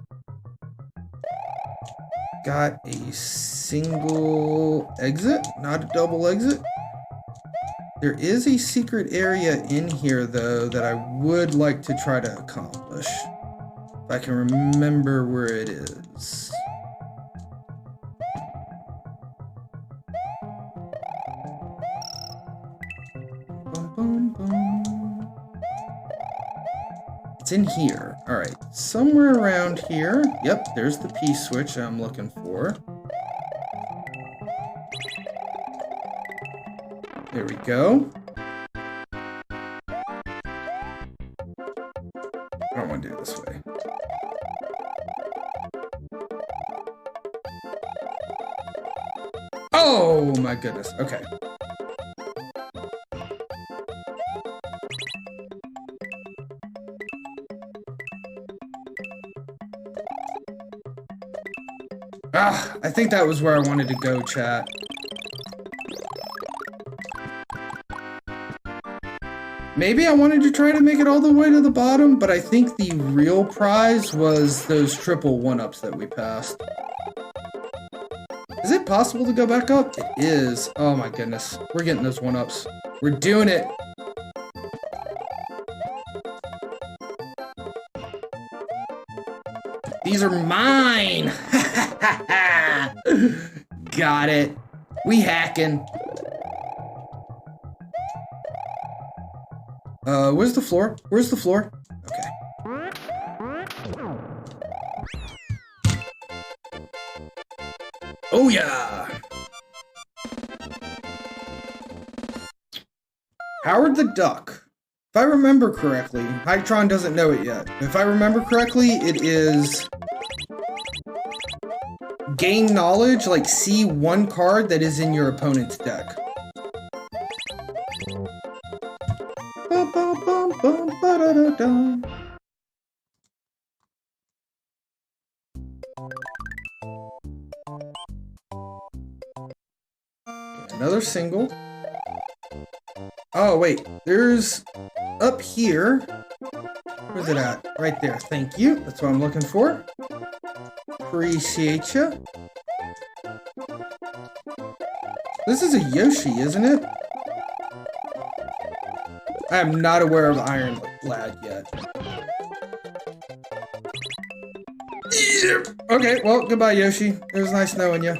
got a single exit, not a double exit. There is a secret area in here, though, that I would like to try to accomplish. If I can remember where it is. Bum, bum, bum. It's in here. Alright, somewhere around here. Yep, there's the P switch I'm looking for. There we go. I don't want to do it this way. Oh my goodness. Okay. Ah, I think that was where I wanted to go, chat. Maybe I wanted to try to make it all the way to the bottom, but I think the real prize was those triple one-ups that we passed. Is it possible to go back up? It is. Oh my goodness. We're getting those one-ups. We're doing it. These are mine! Got it. We hacking. Where's the floor? Where's the floor? Okay. Oh yeah! Howard the Duck. If I remember correctly, Hytron doesn't know it yet. If I remember correctly, it is gain knowledge, like see one card that is in your opponent's deck. Another single. Oh, wait. There's up here. Where's it at? Right there. Thank you. That's what I'm looking for. Appreciate you. This is a Yoshi, isn't it? I am not aware of Iron Lad yet. Okay, well, goodbye, Yoshi. It was nice knowing you.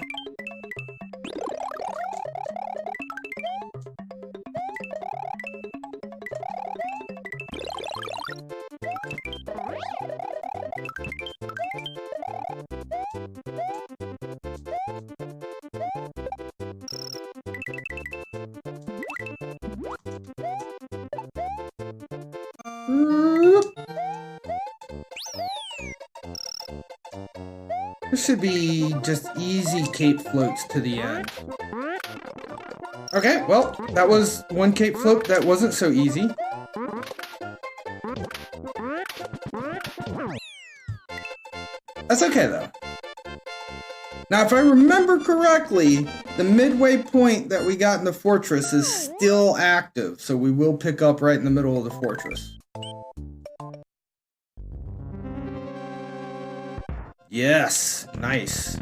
This should be just easy cape floats to the end. Okay, well, that was one cape float that wasn't so easy. That's okay, though. Now, if I remember correctly, the midway point that we got in the fortress is still active, so we will pick up right in the middle of the fortress. Yes, nice.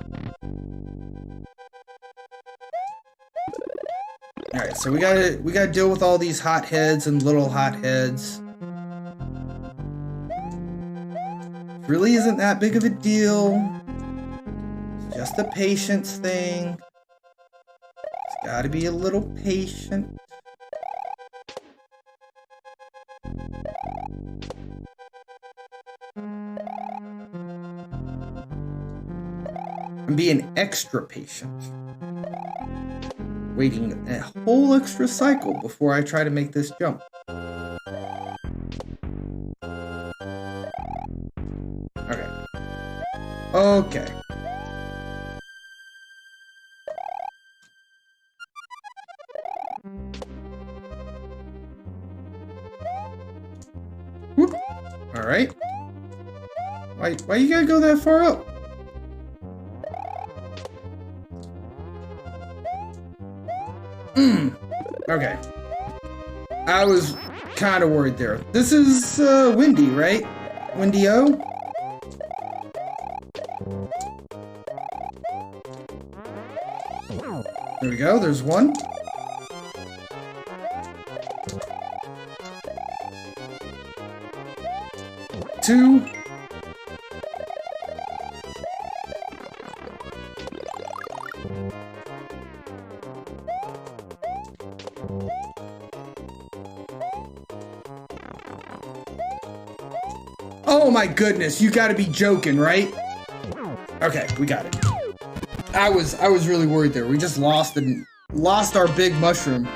Alright, so we gotta deal with all these hotheads and little hotheads. Really isn't that big of a deal. It's just a patience thing. It's gotta be a little patient. I'm being extra patient. Waiting a whole extra cycle before I try to make this jump. Okay. Whoop. All right. Why you gotta go that far up? Okay. I was kind of worried there. This is Windy, right? Windy O? There we go, there's one. Two. Oh my goodness, you gotta be joking, right? Okay, we got it. I was really worried there. We just lost our big mushroom.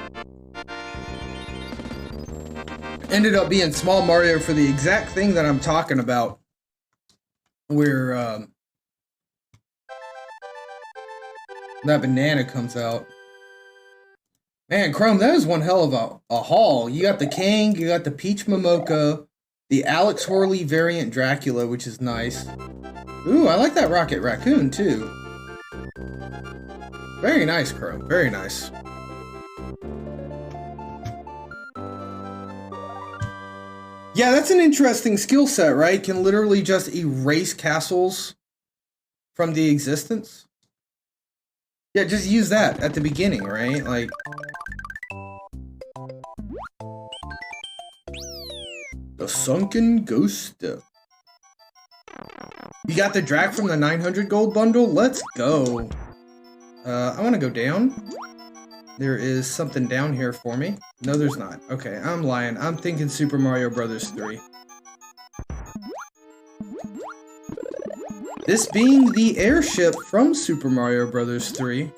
Ended up being Small Mario for the exact thing that I'm talking about. Where that banana comes out. Man, Chrome, that is one hell of a haul. You got the Kang, you got the Peach Momoka, the Alex Horley variant Dracula, which is nice. Ooh, I like that Rocket Raccoon, too. Very nice, Chrome. Very nice. Yeah, that's an interesting skill set, right? Can literally just erase castles from the existence. Yeah, just use that at the beginning, right? Like... The Sunken Ghost. You got the Drac from the 900 gold bundle? Let's go. I want to go down. There is something down here for me. No, there's not. Okay, I'm lying. I'm thinking Super Mario Bros. 3. This being the airship from Super Mario Bros. 3.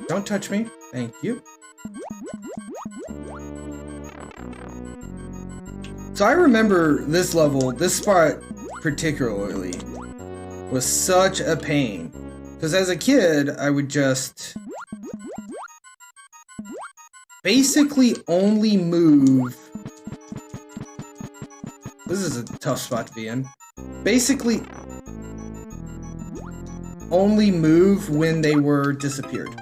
Don't touch me. Thank you. So I remember this level, this spot particularly, was such a pain. Because as a kid, I would just basically only move. This is a tough spot to be in. Basically only move when they were disappeared.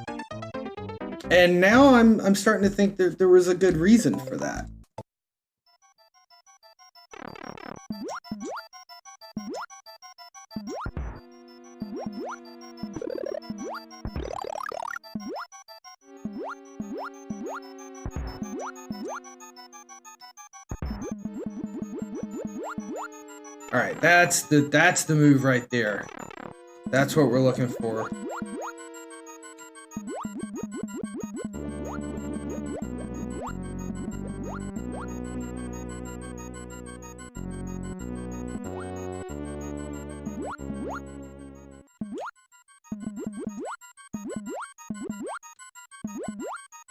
And now I'm starting to think that there was a good reason for that. Alright, that's the move right there. That's what we're looking for.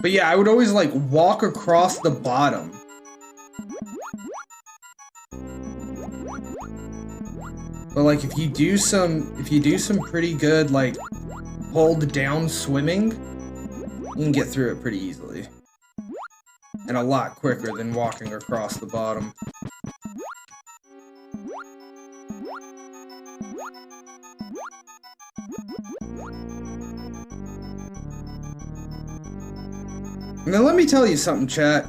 But yeah, I would always like walk across the bottom. But like if you do some pretty good like hold down swimming, you can get through it pretty easily. And a lot quicker than walking across the bottom. Now let me tell you something, chat.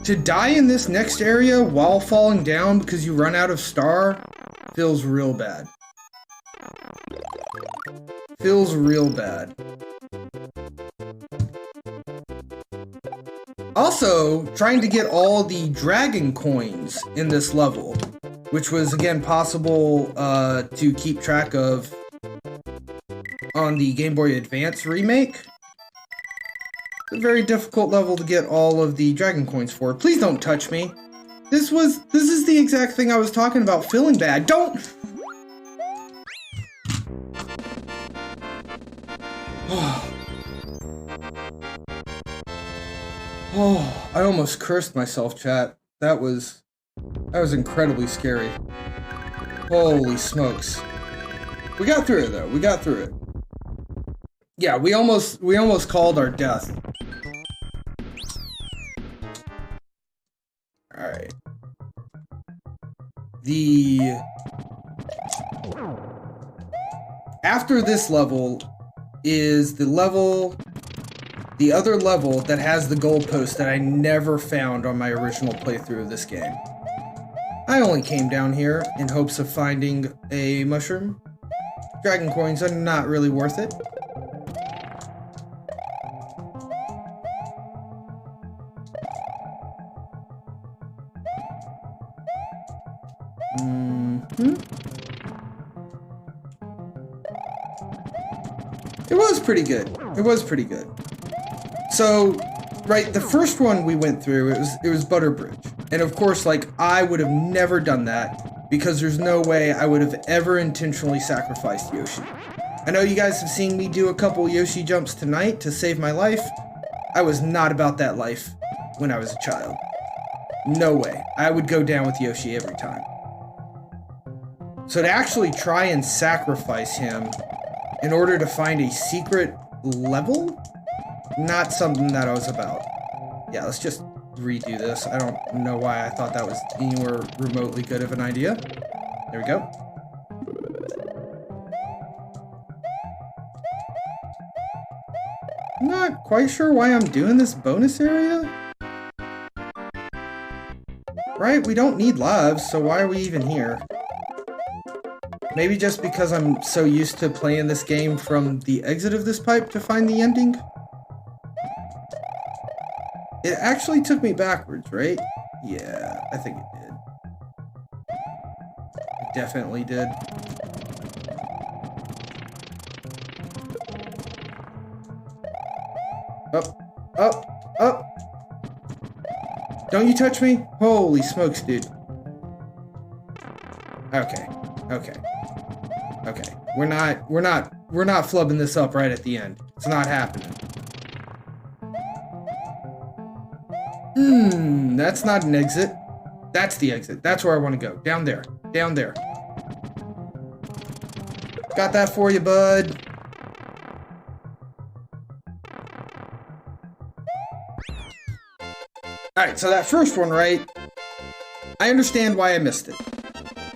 To die in this next area while falling down because you run out of star feels real bad. Feels real bad. Also, trying to get all the dragon coins in this level, which was again possible to keep track of on the Game Boy Advance remake. A very difficult level to get all of the dragon coins for. Please don't touch me. This is the exact thing I was talking about feeling bad. Don't! Oh, I almost cursed myself, chat. That was incredibly scary. Holy smokes. We got through it though. We got through it. Yeah, we almost called our death. All right. After this level is the other level that has the goalpost that I never found on my original playthrough of this game. I only came down here in hopes of finding a mushroom. Dragon coins are not really worth it. It was pretty good. It was pretty good. So, right, the first one we went through, it was Butter Bridge. And of course, like, I would have never done that because there's no way I would have ever intentionally sacrificed Yoshi. I know you guys have seen me do a couple Yoshi jumps tonight to save my life. I was not about that life when I was a child. No way. I would go down with Yoshi every time. So to actually try and sacrifice him in order to find a secret level, not something that I was about. Yeah, let's just redo this. I don't know why I thought that was anywhere remotely good of an idea. There we go. I'm not quite sure why I'm doing this bonus area. Right, we don't need lives, so why are we even here? Maybe just because I'm so used to playing this game from the exit of this pipe to find the ending? It actually took me backwards, right? Yeah, I think it did. It definitely did. Up, up, up! Don't you touch me? Holy smokes, dude. Okay, okay. Okay, we're not flubbing this up right at the end. It's not happening. That's not an exit. That's the exit. That's where I want to go. Down there. Down there. Got that for you, bud. Alright, so that first one, right? I understand why I missed it.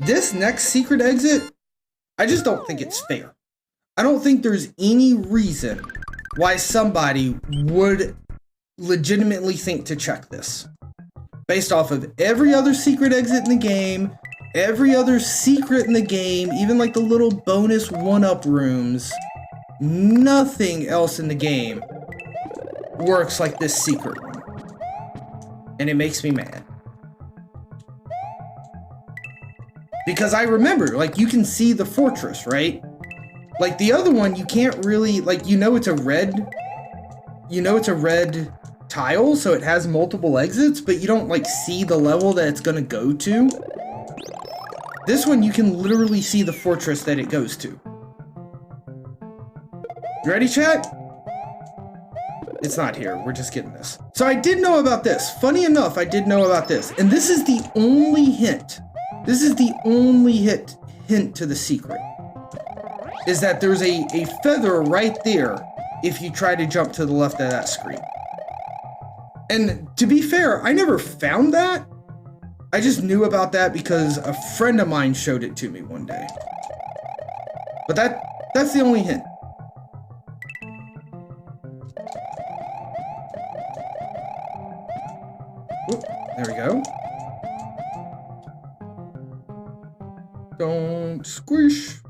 This next secret exit, I just don't think it's fair. I don't think there's any reason why somebody would legitimately think to check this. Based off of every other secret exit in the game, every other secret in the game, even like the little bonus one-up rooms, nothing else in the game works like this secret one. And it makes me mad. Because I remember, like, you can see the fortress, right? Like, the other one, you can't really, like, you know it's a red tile, so it has multiple exits, but you don't, like, see the level that it's gonna go to. This one, you can literally see the fortress that it goes to. You ready, chat? It's not here. We're just getting this. So I did know about this. Funny enough, I did know about this. And this is the only hint. This is the only hint to the secret. Is that there's a feather right there if you try to jump to the left of that screen. And to be fair, I never found that. I just knew about that because a friend of mine showed it to me one day. But that's the only hint. Oop, there we go. Don't squish.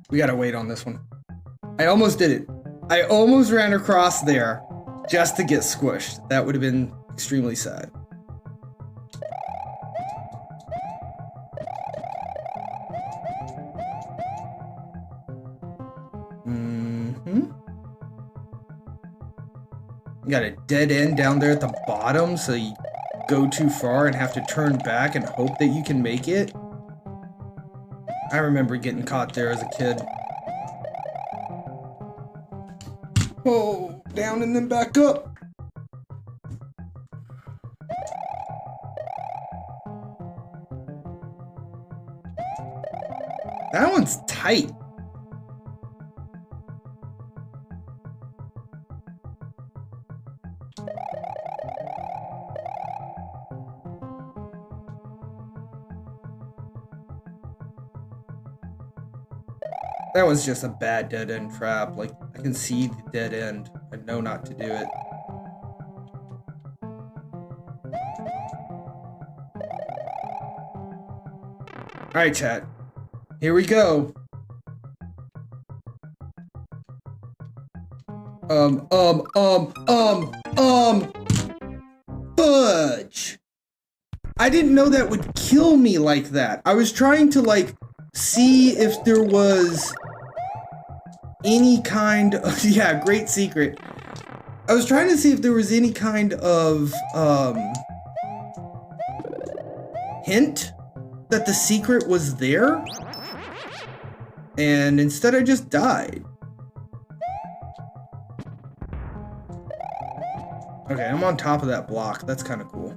We gotta wait on this one. I almost did it. I almost ran across there just to get squished. That would have been extremely sad. You got a dead end down there at the bottom, so you go too far and have to turn back and hope that you can make it. I remember getting caught there as a kid. Oh, down and then back up. That one's tight. That was just a bad dead end trap. Like, I can see the dead end. I know not to do it. Alright, chat. Here we go. Fudge. I didn't know that would kill me like that. I was trying to, like, see if there was any kind of, yeah, great secret. I was trying to see if there was any kind of, hint that the secret was there. And instead I just died. Okay, I'm on top of that block. That's kind of cool.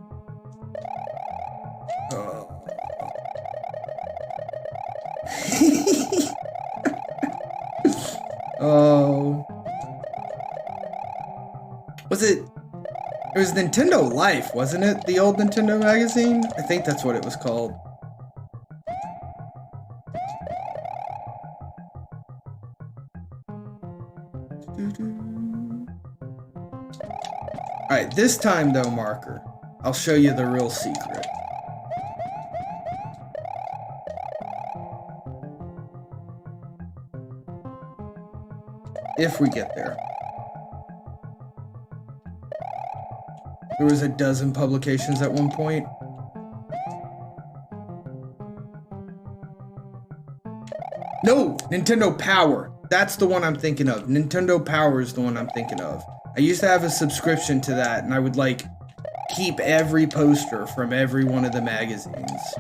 Oh. Was it? It was Nintendo Life, wasn't it? The old Nintendo magazine? I think that's what it was called. Alright, this time though, Marker, I'll show you the real secret. If we get there. There was a dozen publications at one point. No! Nintendo Power. That's the one I'm thinking of. Nintendo Power is the one I'm thinking of. I used to have a subscription to that, and I would, like, keep every poster from every one of the magazines.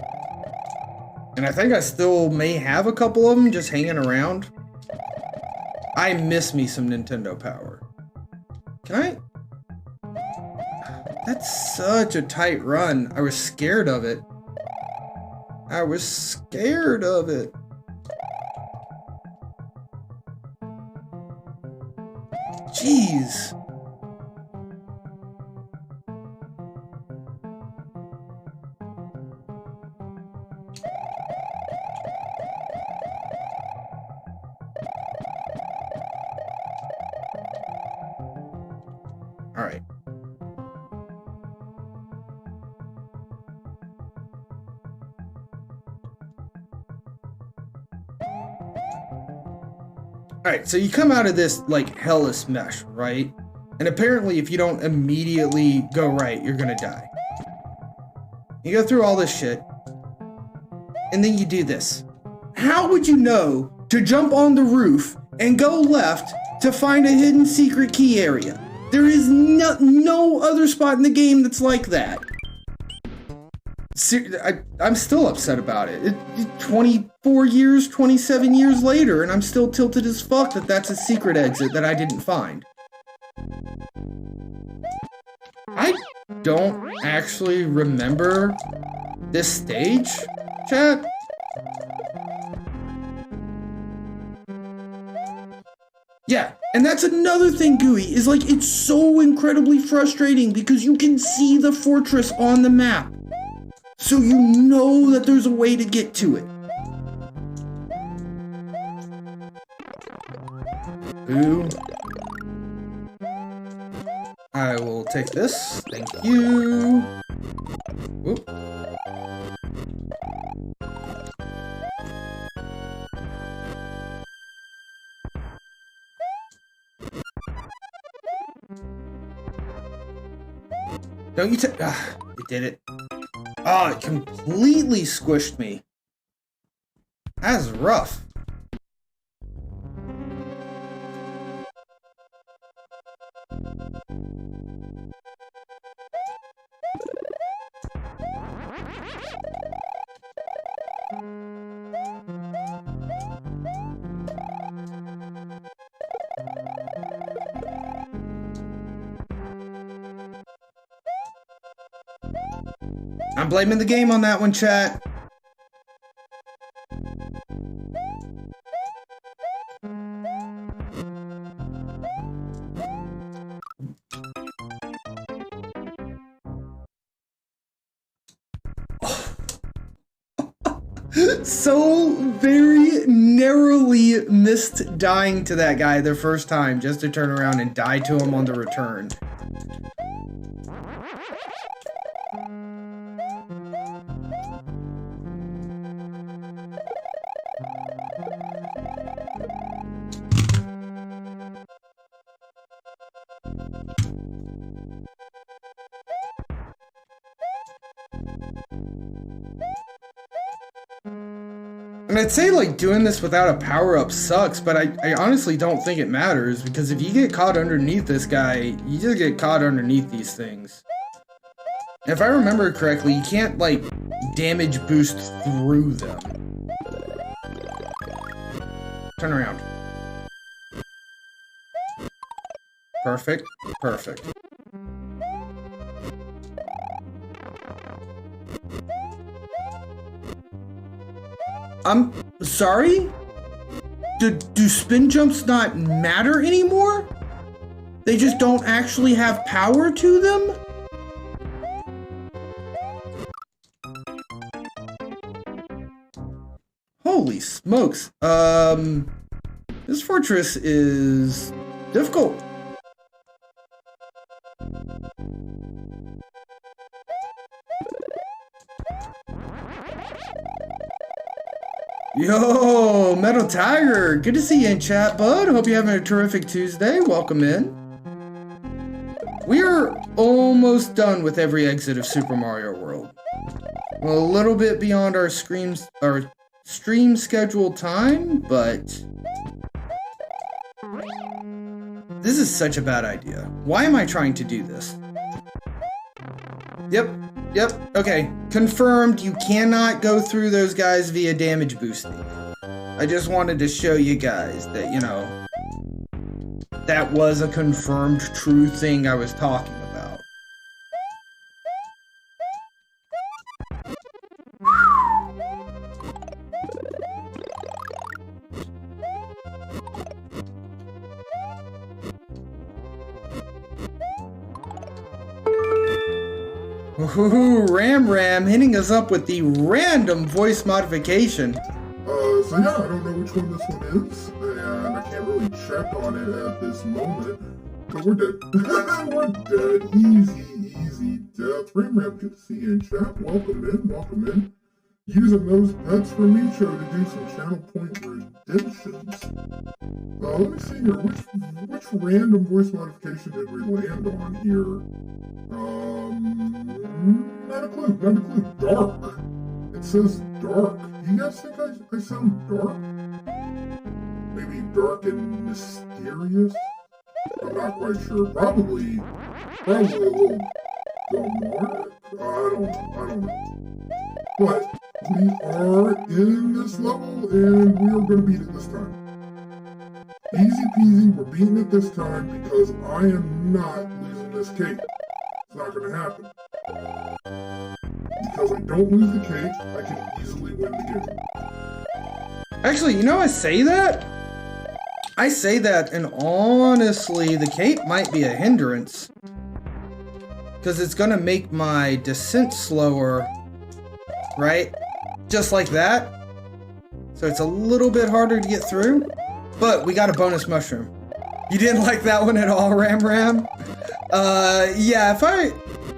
And I think I still may have a couple of them just hanging around. I miss me some Nintendo Power. Can I? That's such a tight run. I was scared of it. I was scared of it. Jeez. All right. Alright, so you come out of this, like, hellish mesh, right? And apparently if you don't immediately go right, you're gonna die. You go through all this shit, and then you do this. How would you know to jump on the roof and go left to find a hidden secret key area? There is no other spot in the game that's like that. I'm still upset about it. 24 years, 27 years later, and I'm still tilted as fuck that that's a secret exit that I didn't find. I don't actually remember this stage, chat. Yeah, and that's another thing, Gooey, is like, it's so incredibly frustrating because you can see the fortress on the map. So you know that there's a way to get to it. Ooh. I will take this. Thank you. Oop. Don't you take... it did it. Oh, it completely squished me. That's rough. I'm blaming the game on that one, chat. So very narrowly missed dying to that guy the first time just to turn around and die to him on the return. And I'd say like doing this without a power-up sucks, but I honestly don't think it matters, because if you get caught underneath this guy, you just get caught underneath these things. And if I remember correctly, you can't like damage boost through them. Turn around. Perfect, perfect. I'm sorry? Do spin jumps not matter anymore? They just don't actually have power to them? Holy smokes. This fortress is difficult. Yo, Metal Tiger, good to see you in chat, bud. Hope you're having a terrific Tuesday. Welcome in. We are almost done with every exit of Super Mario World. We're a little bit beyond our stream scheduled time, but this is such a bad idea. Why am I trying to do this? Yep, okay. Confirmed, you cannot go through those guys via damage boosting. I just wanted to show you guys that, you know, that was a confirmed true thing I was talking about. Ooh, Ram hitting us up with the random voice modification. So yeah, I don't know which one this one is, and I can't really check on it at this moment. So we're dead. We're dead. Easy death. Ram, good to see you in chat. Welcome in. Using those pets for me, show to do some channel point redemptions. Let me see here. Which random voice modification did we land on here? Not a clue. Dark. It says dark. Do you guys think I sound dark? Maybe dark and mysterious? I'm not quite sure. Probably a little demonic? I don't know. But we are in this level, and we are going to beat it this time. Easy peasy, we're beating it this time because I am not losing this cake. It's not going to happen. Because I don't lose the cake, I can easily win the game. Actually, you know, I say that, and honestly, the cape might be a hindrance. Because it's going to make my descent slower, right? Just like that. So it's a little bit harder to get through. But we got a bonus mushroom. You didn't like that one at all, Ram? Yeah,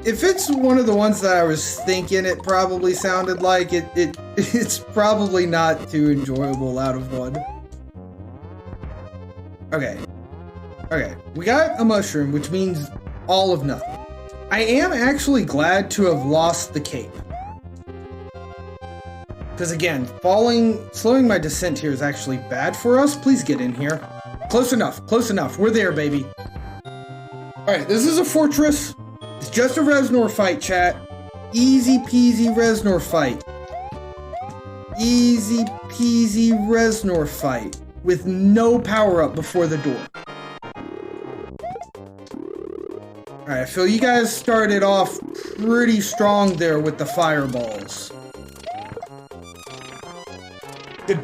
if it's one of the ones that I was thinking it probably sounded like, it's probably not too enjoyable out of one. Okay, we got a mushroom, which means all of nothing. I am actually glad to have lost the cape. Because again, slowing my descent here is actually bad for us. Please get in here. Close enough. We're there, baby. Alright, this is a fortress. It's just a Reznor fight, chat. Easy peasy Reznor fight. Easy peasy Reznor fight. With no power up before the door. Alright, I feel you guys started off pretty strong there with the fireballs. Good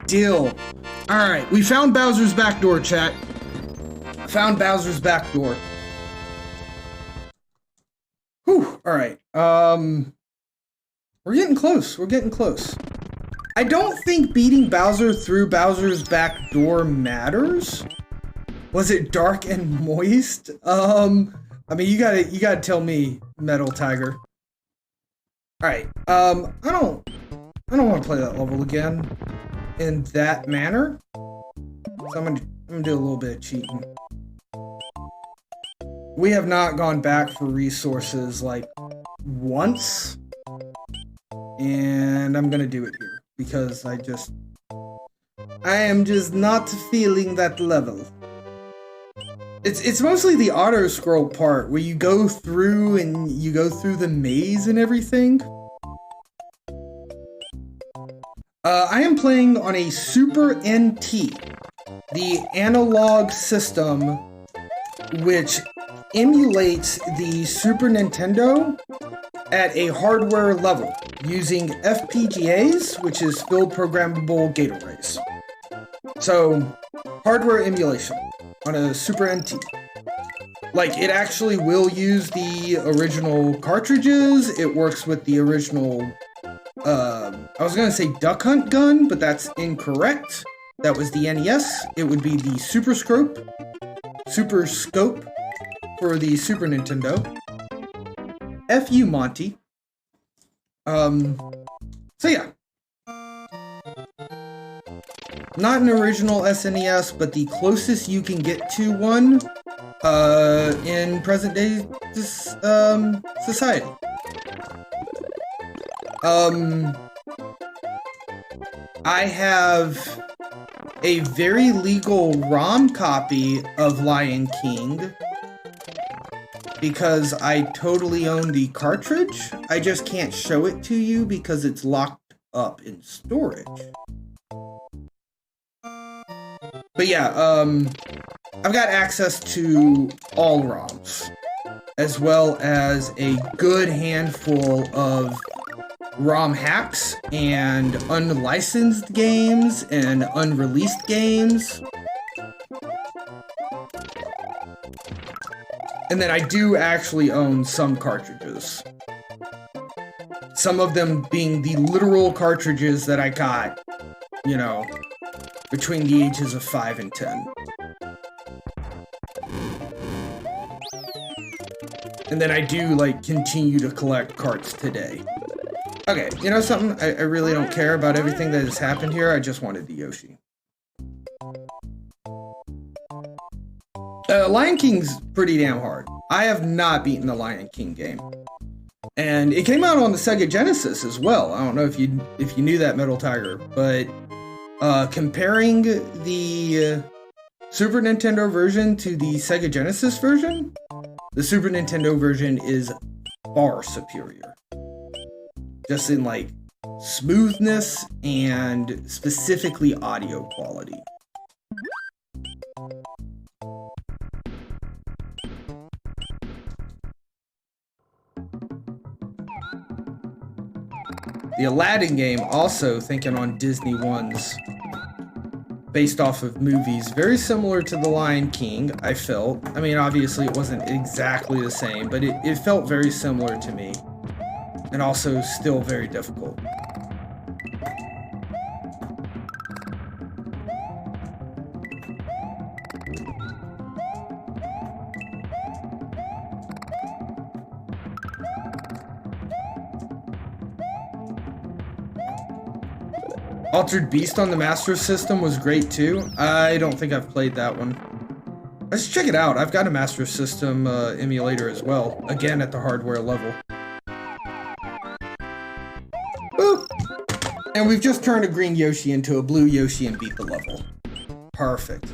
deal. Alright, we found Bowser's back door, chat. Found Bowser's back door. Whew, alright. We're getting close. We're getting close. I don't think beating Bowser through Bowser's back door matters. Was it dark and moist? I mean, you gotta tell me, Metal Tiger. All right. I don't want to play that level again in that manner. So I'm gonna do a little bit of cheating. We have not gone back for resources like once, and I'm gonna do it here because I am just not feeling that level. It's mostly the auto scroll part where you go through the maze and everything. I am playing on a Super NT, the analog system which emulates the Super Nintendo at a hardware level using FPGAs, which is field programmable gate arrays. So, hardware emulation on a Super NT. Like, it actually will use the original cartridges. It works with the original, I was gonna say Duck Hunt gun, but that's incorrect. That was the NES. It would be the Super Scope for the Super Nintendo. F you, Monty. So yeah. Not an original SNES, but the closest you can get to one in present day society. I have a very legal ROM copy of Lion King because I totally own the cartridge. I just can't show it to you because it's locked up in storage. But yeah, I've got access to all ROMs, as well as a good handful of ROM hacks and unlicensed games and unreleased games. And then I do actually own some cartridges. Some of them being the literal cartridges that I got, you know, between the ages of 5 and 10. And then I do, like, continue to collect carts today. Okay, you know something? I really don't care about everything that has happened here. I just wanted the Yoshi. Lion King's pretty damn hard. I have not beaten the Lion King game. And it came out on the Sega Genesis as well. I don't know if you knew that, Metal Tiger, but comparing the Super Nintendo version to the Sega Genesis version, the Super Nintendo version is far superior. Just in, like, smoothness and specifically audio quality. The Aladdin game, also thinking on Disney ones based off of movies, very similar to The Lion King, I felt. I mean, obviously it wasn't exactly the same, but it felt very similar to me. And also still very difficult. Altered Beast on the Master System was great too. I don't think I've played that one. Let's check it out. I've got a Master System emulator as well. Again, at the hardware level. Boop! And we've just turned a green Yoshi into a blue Yoshi and beat the level. Perfect.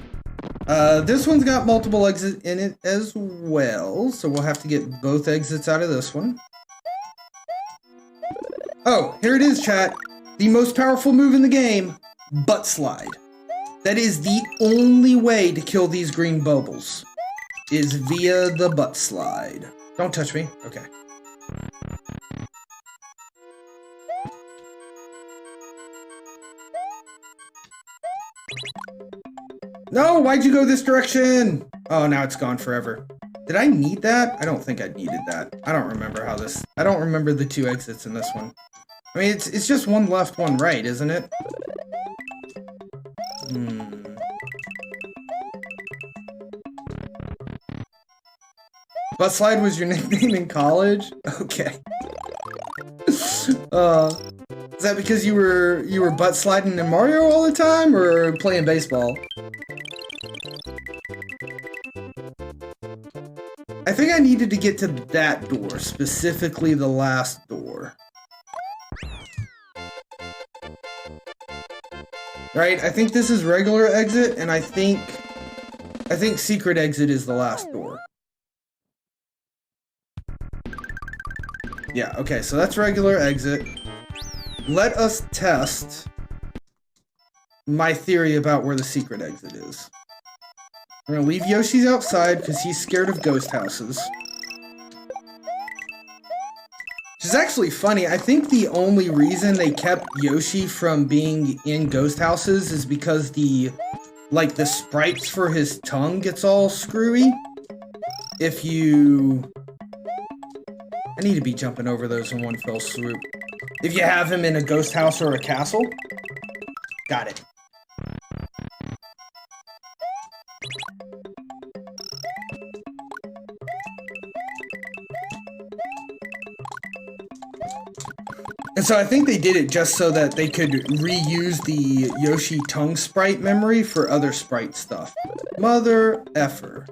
This one's got multiple exits in it as well, so we'll have to get both exits out of this one. Oh, here it is, chat. The most powerful move in the game, butt slide. That is the only way to kill these green bubbles, is via the butt slide. Don't touch me. Okay. No, why'd you go this direction? Oh, now it's gone forever. Did I need that? I don't think I needed that. I don't remember how this... I don't remember the two exits in this one. I mean, it's just one left, one right, isn't it? Butt slide was your nickname in college? Okay. Is that because you were butt sliding in Mario all the time, or playing baseball? I think I needed to get to that door, specifically the last door. Right? I think this is regular exit, and I think secret exit is the last door. Yeah, okay, so that's regular exit. Let us test my theory about where the secret exit is. We're gonna leave Yoshi's outside because he's scared of ghost houses. Which is actually funny. I think the only reason they kept Yoshi from being in ghost houses is because the sprites for his tongue gets all screwy. If you... I need to be jumping over those in one fell swoop. If you have him in a ghost house or a castle. Got it. And so I think they did it just so that they could reuse the Yoshi tongue sprite memory for other sprite stuff. Mother effer.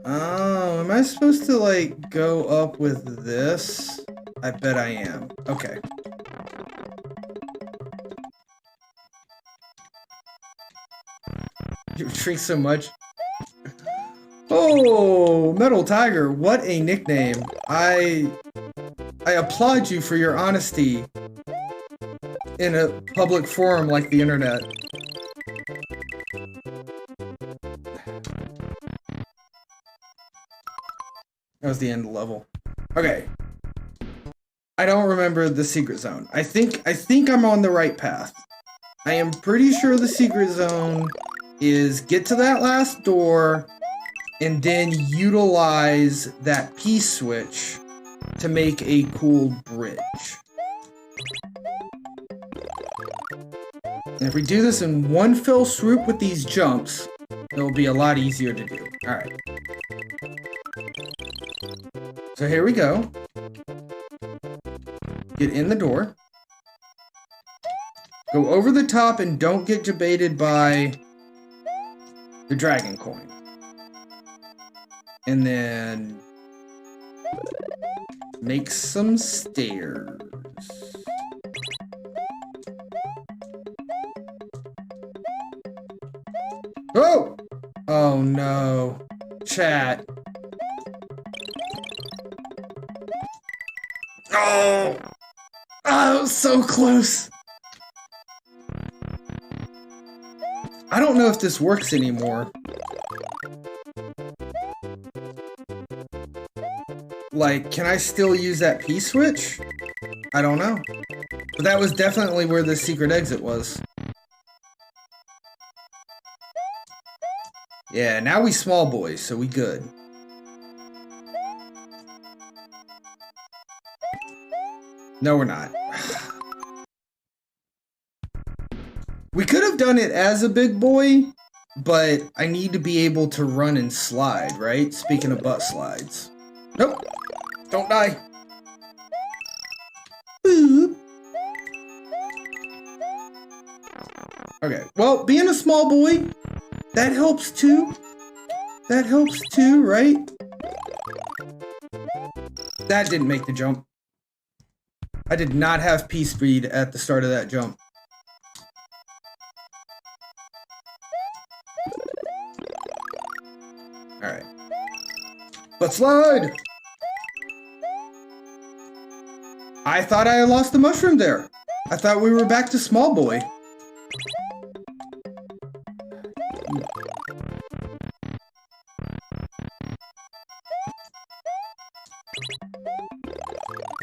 Oh, am I supposed to, like, go up with this? I bet I am. Okay. You drink so much. Oh, Metal Tiger, what a nickname. I applaud you for your honesty in a public forum like the internet. That was the end of the level. Okay. I don't remember the secret zone. I think I'm on the right path. I am pretty sure the secret zone is get to that last door and then utilize that P-switch to make a cool bridge. And if we do this in one fell swoop with these jumps, it'll be a lot easier to do. Alright. So here we go. Get in the door. Go over the top and don't get debated by the dragon coin. And then make some stairs. Oh! Oh no. Chat. Oh! Oh, so close. I don't know if this works anymore. Like, can I still use that P-switch? I don't know. But that was definitely where the secret exit was. Yeah, now we small boys, so we good. No, we're not. We could have done it as a big boy, but I need to be able to run and slide, right? Speaking of butt slides. Nope. Don't die. Boop. Okay, well, being a small boy, that helps too. That helps too, right? That didn't make the jump. I did not have P-speed at the start of that jump. Alright. Let's slide! I thought I had lost the mushroom there. I thought we were back to small boy.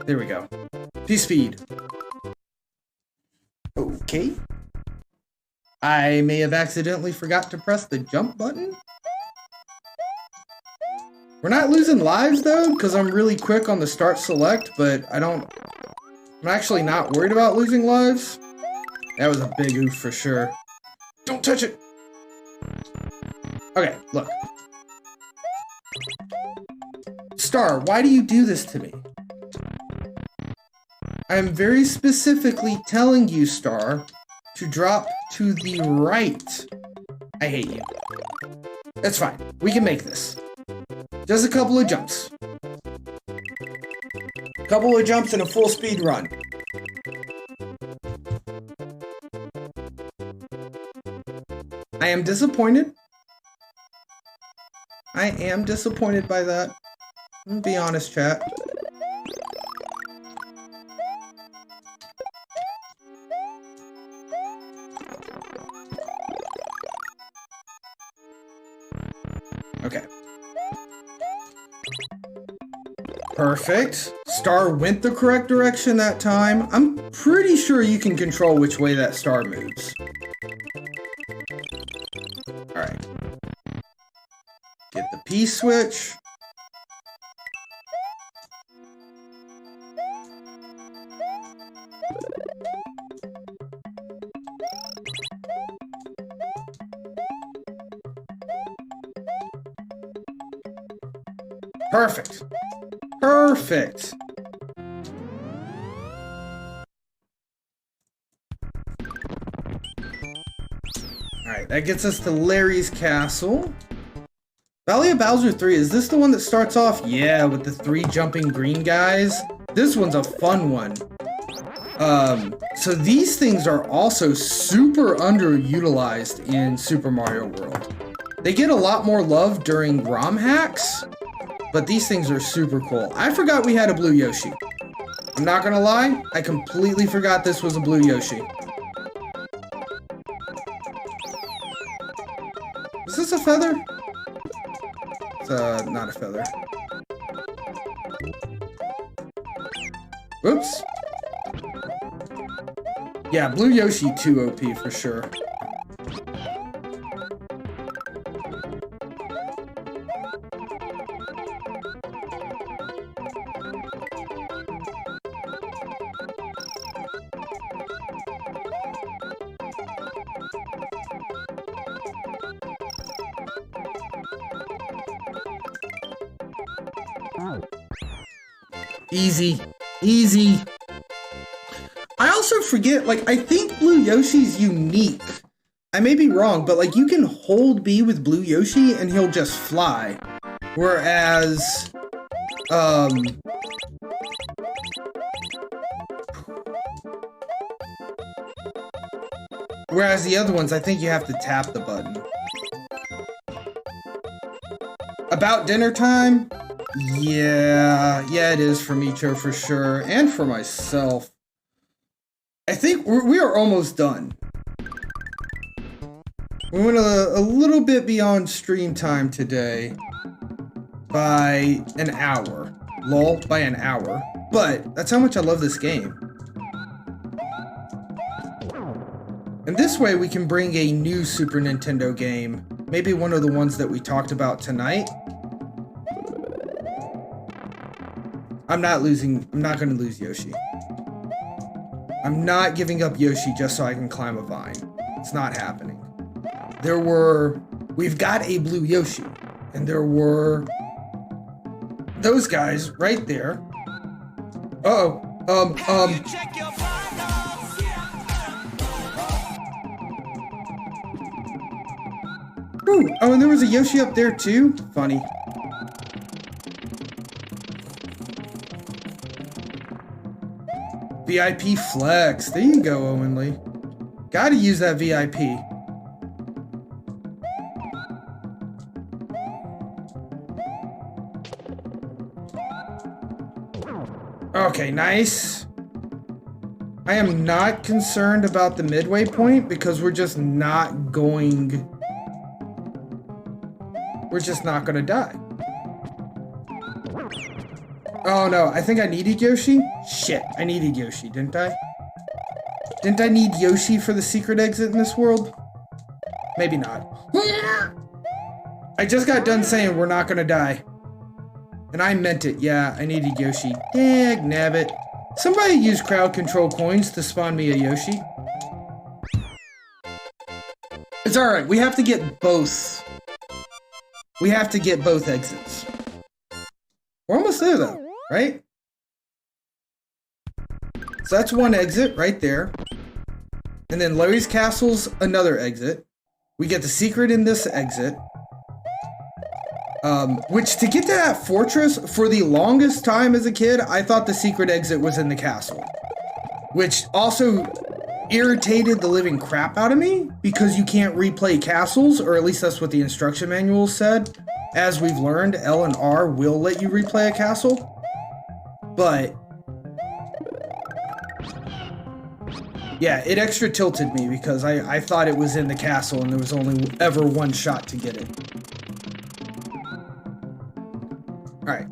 There we go. P-speed. Okay. I may have accidentally forgot to press the jump button. We're not losing lives though, because I'm really quick on the start select, but I'm actually not worried about losing lives. That was a big oof for sure. Don't touch it! Okay, look. Star, why do you do this to me? I am very specifically telling you, Star, to drop to the right. I hate you. That's fine. We can make this. Just a couple of jumps. Couple of jumps and a full speed run. I am disappointed. I am disappointed by that. I'm gonna be honest, chat. Okay. Perfect. Star went the correct direction that time. I'm pretty sure you can control which way that star moves. Alright. Get the P switch. Perfect. Perfect. Alright, that gets us to Larry's castle. Valley of Bowser 3, is this the one that starts off? Yeah, with the 3 jumping green guys. This one's a fun one. So these things are also super underutilized in Super Mario World. They get a lot more love during ROM hacks, but these things are super cool. I forgot we had a blue Yoshi. I'm not gonna lie, I completely forgot this was a blue Yoshi. Is this a feather? It's not a feather. Oops. Yeah, blue Yoshi 2 OP for sure. Easy. Easy. I also forget, like, I think Blue Yoshi's unique. I may be wrong, but, like, you can hold B with Blue Yoshi and he'll just fly. Whereas, whereas the other ones, I think you have to tap the button. About dinner time? Yeah, it is for Micho for sure, and for myself. I think we are almost done. We went a little bit beyond stream time today by an hour. Lol, by an hour. But that's how much I love this game. And this way we can bring a new Super Nintendo game. Maybe one of the ones that we talked about tonight. I'm not gonna lose Yoshi. I'm not giving up Yoshi just so I can climb a vine. It's not happening. We've got a blue Yoshi, and there were those guys right there. Uh-oh, Ooh, oh, and there was a Yoshi up there too? Funny. VIP flex. There you go, Owen Lee. Gotta use that VIP. Okay, nice. I am not concerned about the midway point because we're just not gonna die. Oh no, I think I needed Yoshi? Shit, I needed Yoshi, didn't I? Didn't I need Yoshi for the secret exit in this world? Maybe not. I just got done saying we're not gonna die. And I meant it. Yeah, I needed Yoshi. Dag nabbit. Somebody use crowd control coins to spawn me a Yoshi. It's alright. We have to get both. We have to get both exits. We're almost there though, right? So that's one exit right there. And then Larry's Castle's another exit. We get the secret in this exit. Which to get to that fortress, for the longest time as a kid, I thought the secret exit was in the castle. Which also irritated the living crap out of me, because you can't replay castles, or at least that's what the instruction manual said. As we've learned, L and R will let you replay a castle. But yeah, it extra tilted me because I thought it was in the castle and there was only ever one shot to get it. Alright.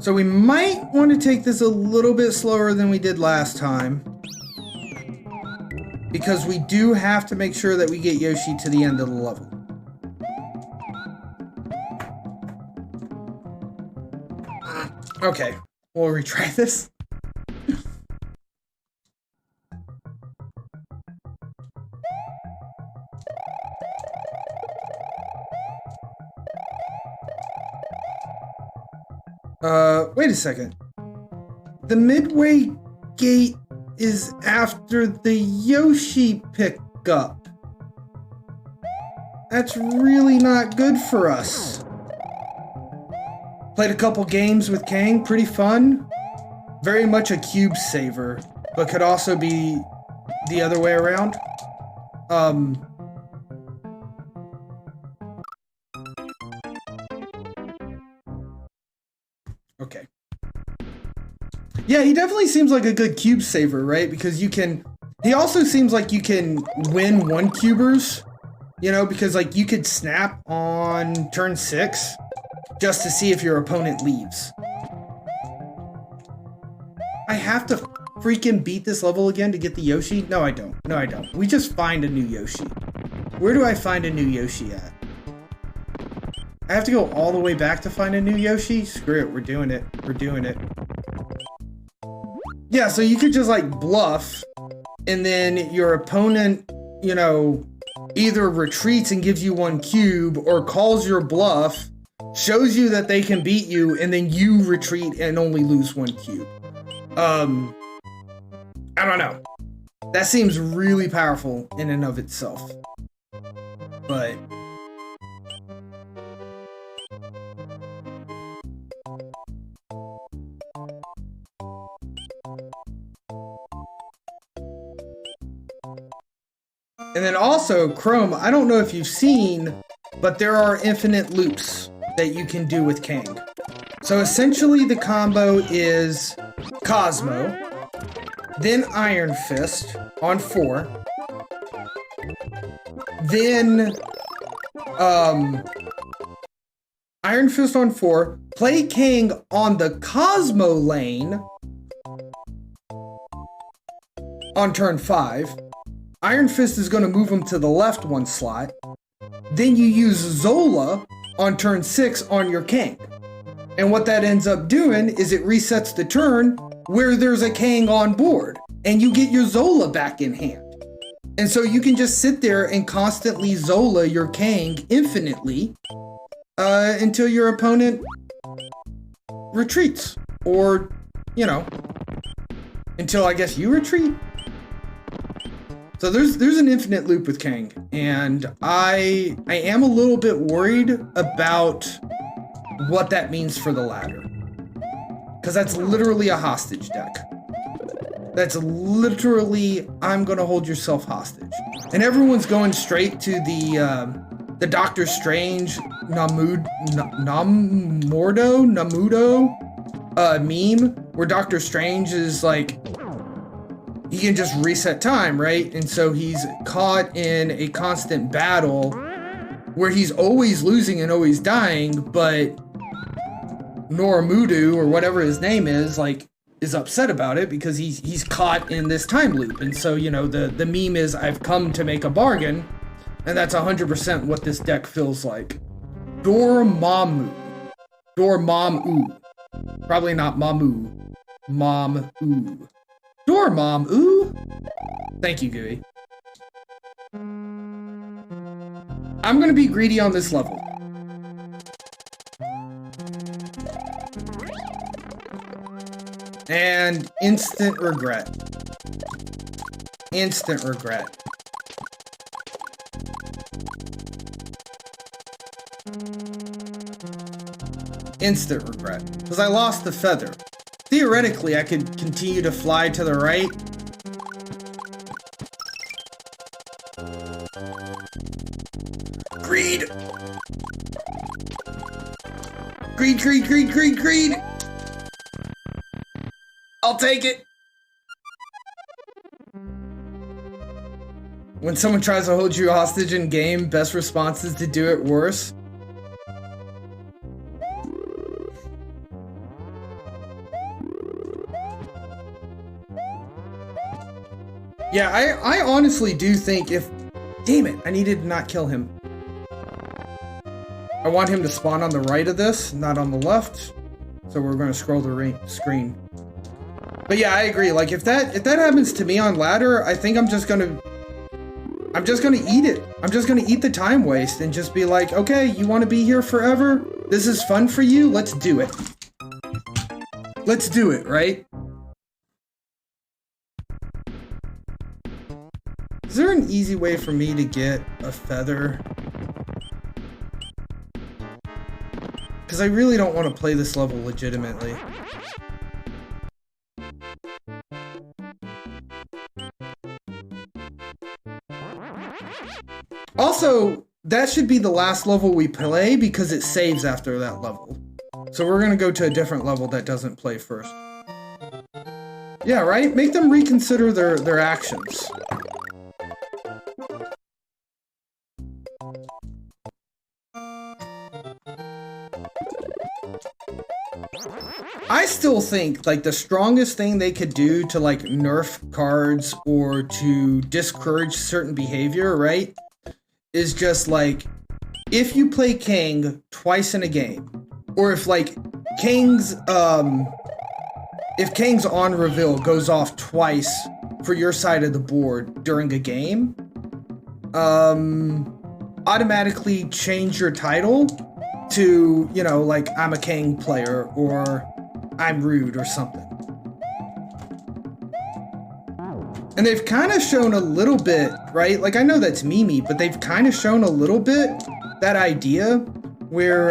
So we might want to take this a little bit slower than we did last time. Because we do have to make sure that we get Yoshi to the end of the level. Okay, we'll retry this. Wait a second. The midway gate is after the Yoshi pickup. That's really not good for us. Played a couple games with Kang, pretty fun. Very much a cube saver, but could also be the other way around. Okay. Yeah, he definitely seems like a good cube saver, right? Because you can... He also seems like you can win one cubers, you know, because like you could snap on turn 6 just to see if your opponent leaves. I have to freaking beat this level again to get the Yoshi? No, I don't. No, I don't. We just find a new Yoshi. Where do I find a new Yoshi at? I have to go all the way back to find a new Yoshi? Screw it, we're doing it. We're doing it. Yeah, so you could just like bluff, and then your opponent, you know, either retreats and gives you one cube, or calls your bluff, shows you that they can beat you, and then you retreat and only lose one cube. I don't know. That seems really powerful in and of itself. But... And then also, Chrome, I don't know if you've seen, but there are infinite loops that you can do with Kang. So essentially the combo is Cosmo, then Iron Fist on 4, then Iron Fist on 4, play Kang on the Cosmo lane on turn 5. Iron Fist is going to move him to the left one slot. Then you use Zola on turn 6 on your Kang. And what that ends up doing is it resets the turn where there's a Kang on board. And you get your Zola back in hand. And so you can just sit there and constantly Zola your Kang infinitely until your opponent retreats. Or, you know, until I guess you retreat. So there's an infinite loop with Kang, and I am a little bit worried about what that means for the ladder. Because that's literally a hostage deck. That's literally, I'm gonna hold yourself hostage. And everyone's going straight to the Doctor Strange Namudo meme, where Doctor Strange is like, he can just reset time, right? And so he's caught in a constant battle where he's always losing and always dying, but Noramudu, or whatever his name is, like, is upset about it because he's caught in this time loop. And so, you know, the meme is, I've come to make a bargain, and that's 100% what this deck feels like. Dormammu. Door mom ooh. Probably not mamu. Mom ooh. Door mom ooh. Thank you, Gooey. I'm gonna be greedy on this level. And instant regret. Instant regret. Instant regret. Because I lost the feather. Theoretically, I could continue to fly to the right. Greed! Greed, greed, greed, greed, greed! I'll take it! When someone tries to hold you hostage in game, best response is to do it worse. Yeah, I honestly do think if... Damn it, I needed to not kill him. I want him to spawn on the right of this, not on the left. So we're going to scroll the screen. But yeah, I agree. Like if that happens to me on ladder, I think I'm just gonna eat it. I'm just gonna eat the time waste and just be like, okay, you want to be here forever? This is fun for you? Let's do it. Let's do it, right? Is there an easy way for me to get a feather? Because I really don't want to play this level legitimately. Also, that should be the last level we play because it saves after that level. So we're gonna go to a different level that doesn't play first. Yeah, right? Make them reconsider their actions. I still think, like, the strongest thing they could do to, like, nerf cards or to discourage certain behavior, right? Is just, like, if you play Kang twice in a game, or if, like, Kang's on reveal goes off twice for your side of the board during a game, automatically change your title to, you know, like, I'm a Kang player, or I'm rude, or something. And they've kind of shown a little bit, right? Like, I know that's Mimi, but they've kind of shown a little bit that idea where,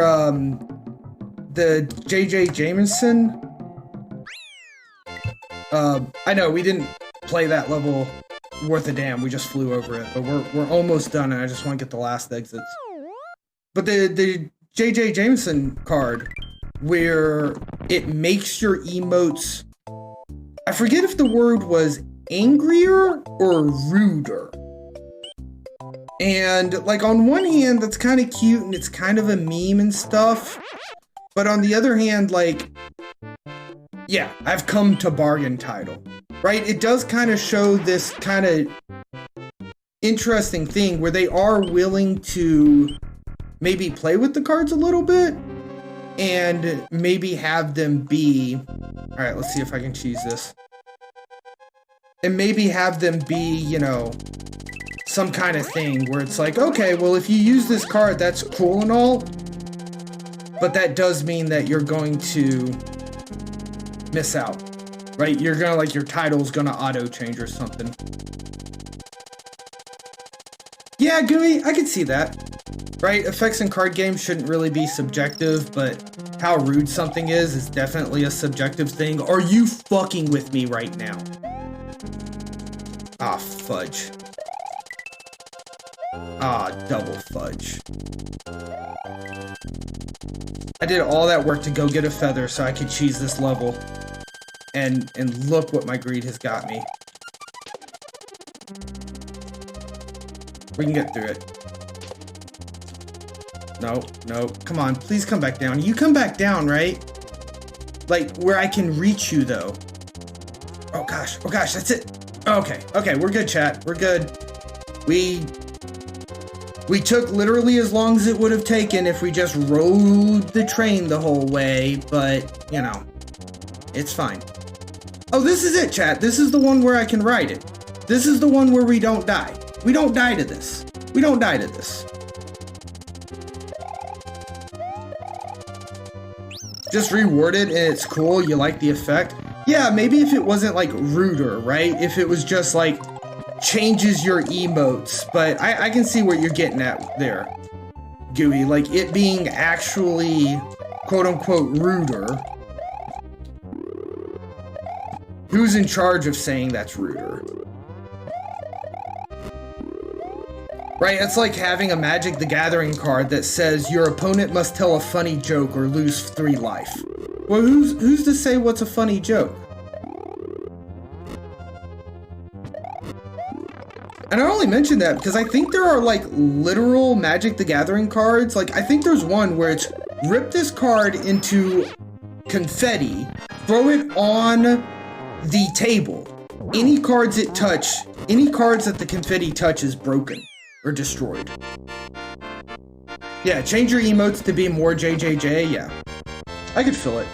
the J.J. Jameson, I know we didn't play that level worth a damn, we just flew over it, but we're almost done, and I just want to get the last exits. But the J.J. Jameson card, where it makes your emotes, I forget if the word was angrier or ruder. And, like, on one hand, that's kind of cute, and it's kind of a meme and stuff. But on the other hand, like, yeah, I've come to bargain title, right? It does kind of show this kind of interesting thing where they are willing to maybe play with the cards a little bit and maybe have them be, all right, let's see if I can cheese this. And maybe have them be, you know, some kind of thing where it's like, okay, well, if you use this card, that's cool and all, but that does mean that you're going to miss out, right? You're gonna, like, your title's gonna auto change or something. Yeah, Gooey, I could see that, right? Effects in card games shouldn't really be subjective, but how rude something is definitely a subjective thing. Are you fucking with me right now? Ah, fudge. Ah, double fudge. I did all that work to go get a feather so I could cheese this level. And look what my greed has got me. We can get through it. No, no, come on, please come back down. You come back down, right? Like, where I can reach you, though. Oh gosh, that's it. Okay, okay, we're good, chat. We're good. We took literally as long as it would have taken if we just rode the train the whole way, but, you know, it's fine. Oh, this is it, chat. This is the one where I can ride it. This is the one where we don't die. We don't die to this. We don't die to this. Just reword it and it's cool. You like the effect. Yeah, maybe if it wasn't like ruder, right? If it was just like changes your emotes, but I can see what you're getting at there, Gooey. Like it being actually quote unquote ruder. Who's in charge of saying that's ruder? Right, it's like having a Magic the Gathering card that says your opponent must tell a funny joke or lose 3 life. Well, who's to say what's a funny joke? And I only mention that because I think there are like literal Magic the Gathering cards. Like I think there's one where it's rip this card into confetti, throw it on the table. Any cards that the confetti touch is broken or destroyed. Yeah, change your emotes to be more JJJ. Yeah, I could feel it.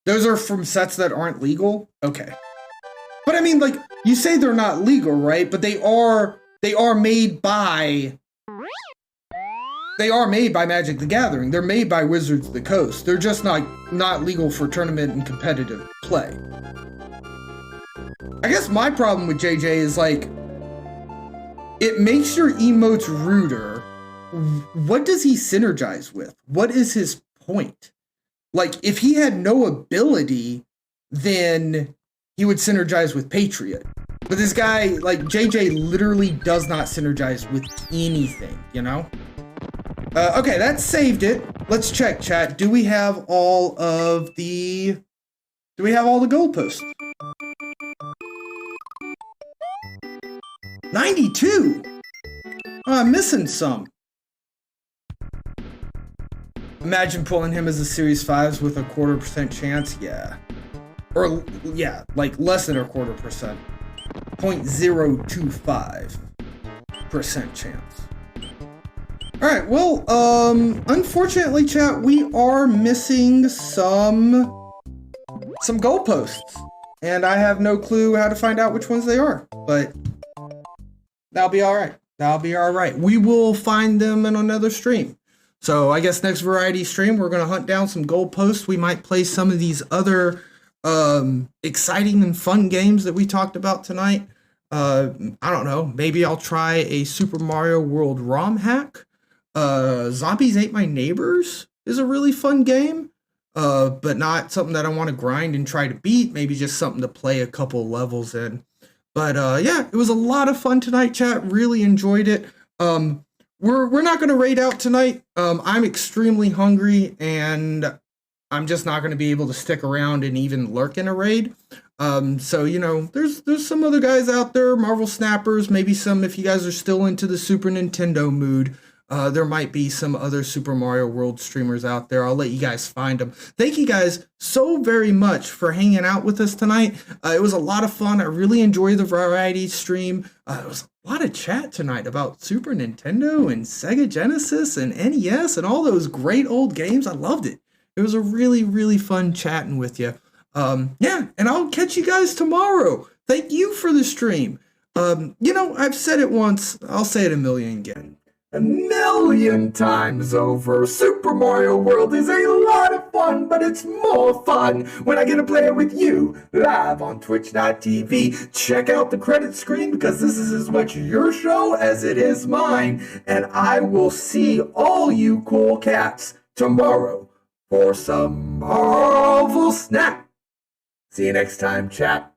Those are from sets that aren't legal? Okay. But I mean, like, you say they're not legal, right? But they are made by Magic the Gathering. They're made by Wizards of the Coast. They're just not legal for tournament and competitive play. I guess my problem with JJ is like, it makes your emotes ruder. What does he synergize with? What is his point? Like, if he had no ability, then he would synergize with Patriot. But this guy, like, JJ literally does not synergize with anything, you know? Okay, that saved it. Let's check, chat. Do we have all the goalposts? 92! Oh, I'm missing some. Imagine pulling him as a Series 5s with a 1/4% chance. Yeah. Or, yeah, like less than a 1/4%. 0.025% chance. Alright, well, unfortunately, chat, we are missing some goalposts. And I have no clue how to find out which ones they are. But that'll be alright. That'll be alright. We will find them in another stream. So I guess next variety stream, we're going to hunt down some goalposts. We might play some of these other exciting and fun games that we talked about tonight. I don't know. Maybe I'll try a Super Mario World ROM hack. Zombies Ate My Neighbors is a really fun game, but not something that I want to grind and try to beat. Maybe just something to play a couple levels in. But yeah, it was a lot of fun tonight, chat. Really enjoyed it. We're not going to raid out tonight. I'm extremely hungry, and I'm just not going to be able to stick around and even lurk in a raid. So, you know, there's some other guys out there, Marvel Snappers, maybe some, if you guys are still into the Super Nintendo mood, there might be some other Super Mario World streamers out there. I'll let you guys find them. Thank you guys so very much for hanging out with us tonight. It was a lot of fun. I really enjoyed the variety stream. It was a lot of chat tonight about Super Nintendo and Sega Genesis and NES and all those great old games. I loved it. It was a really, really fun chatting with you. Yeah, and I'll catch you guys tomorrow. Thank you for the stream. You know, I've said it once. I'll say it a million again. 1,000,000 times over. Super Mario World is a lot of fun, but it's more fun when I get to play it with you live on twitch.tv. Check out the credit screen because this is as much your show as it is mine. And I will see all you cool cats tomorrow for some Marvel Snap. See you next time, chat.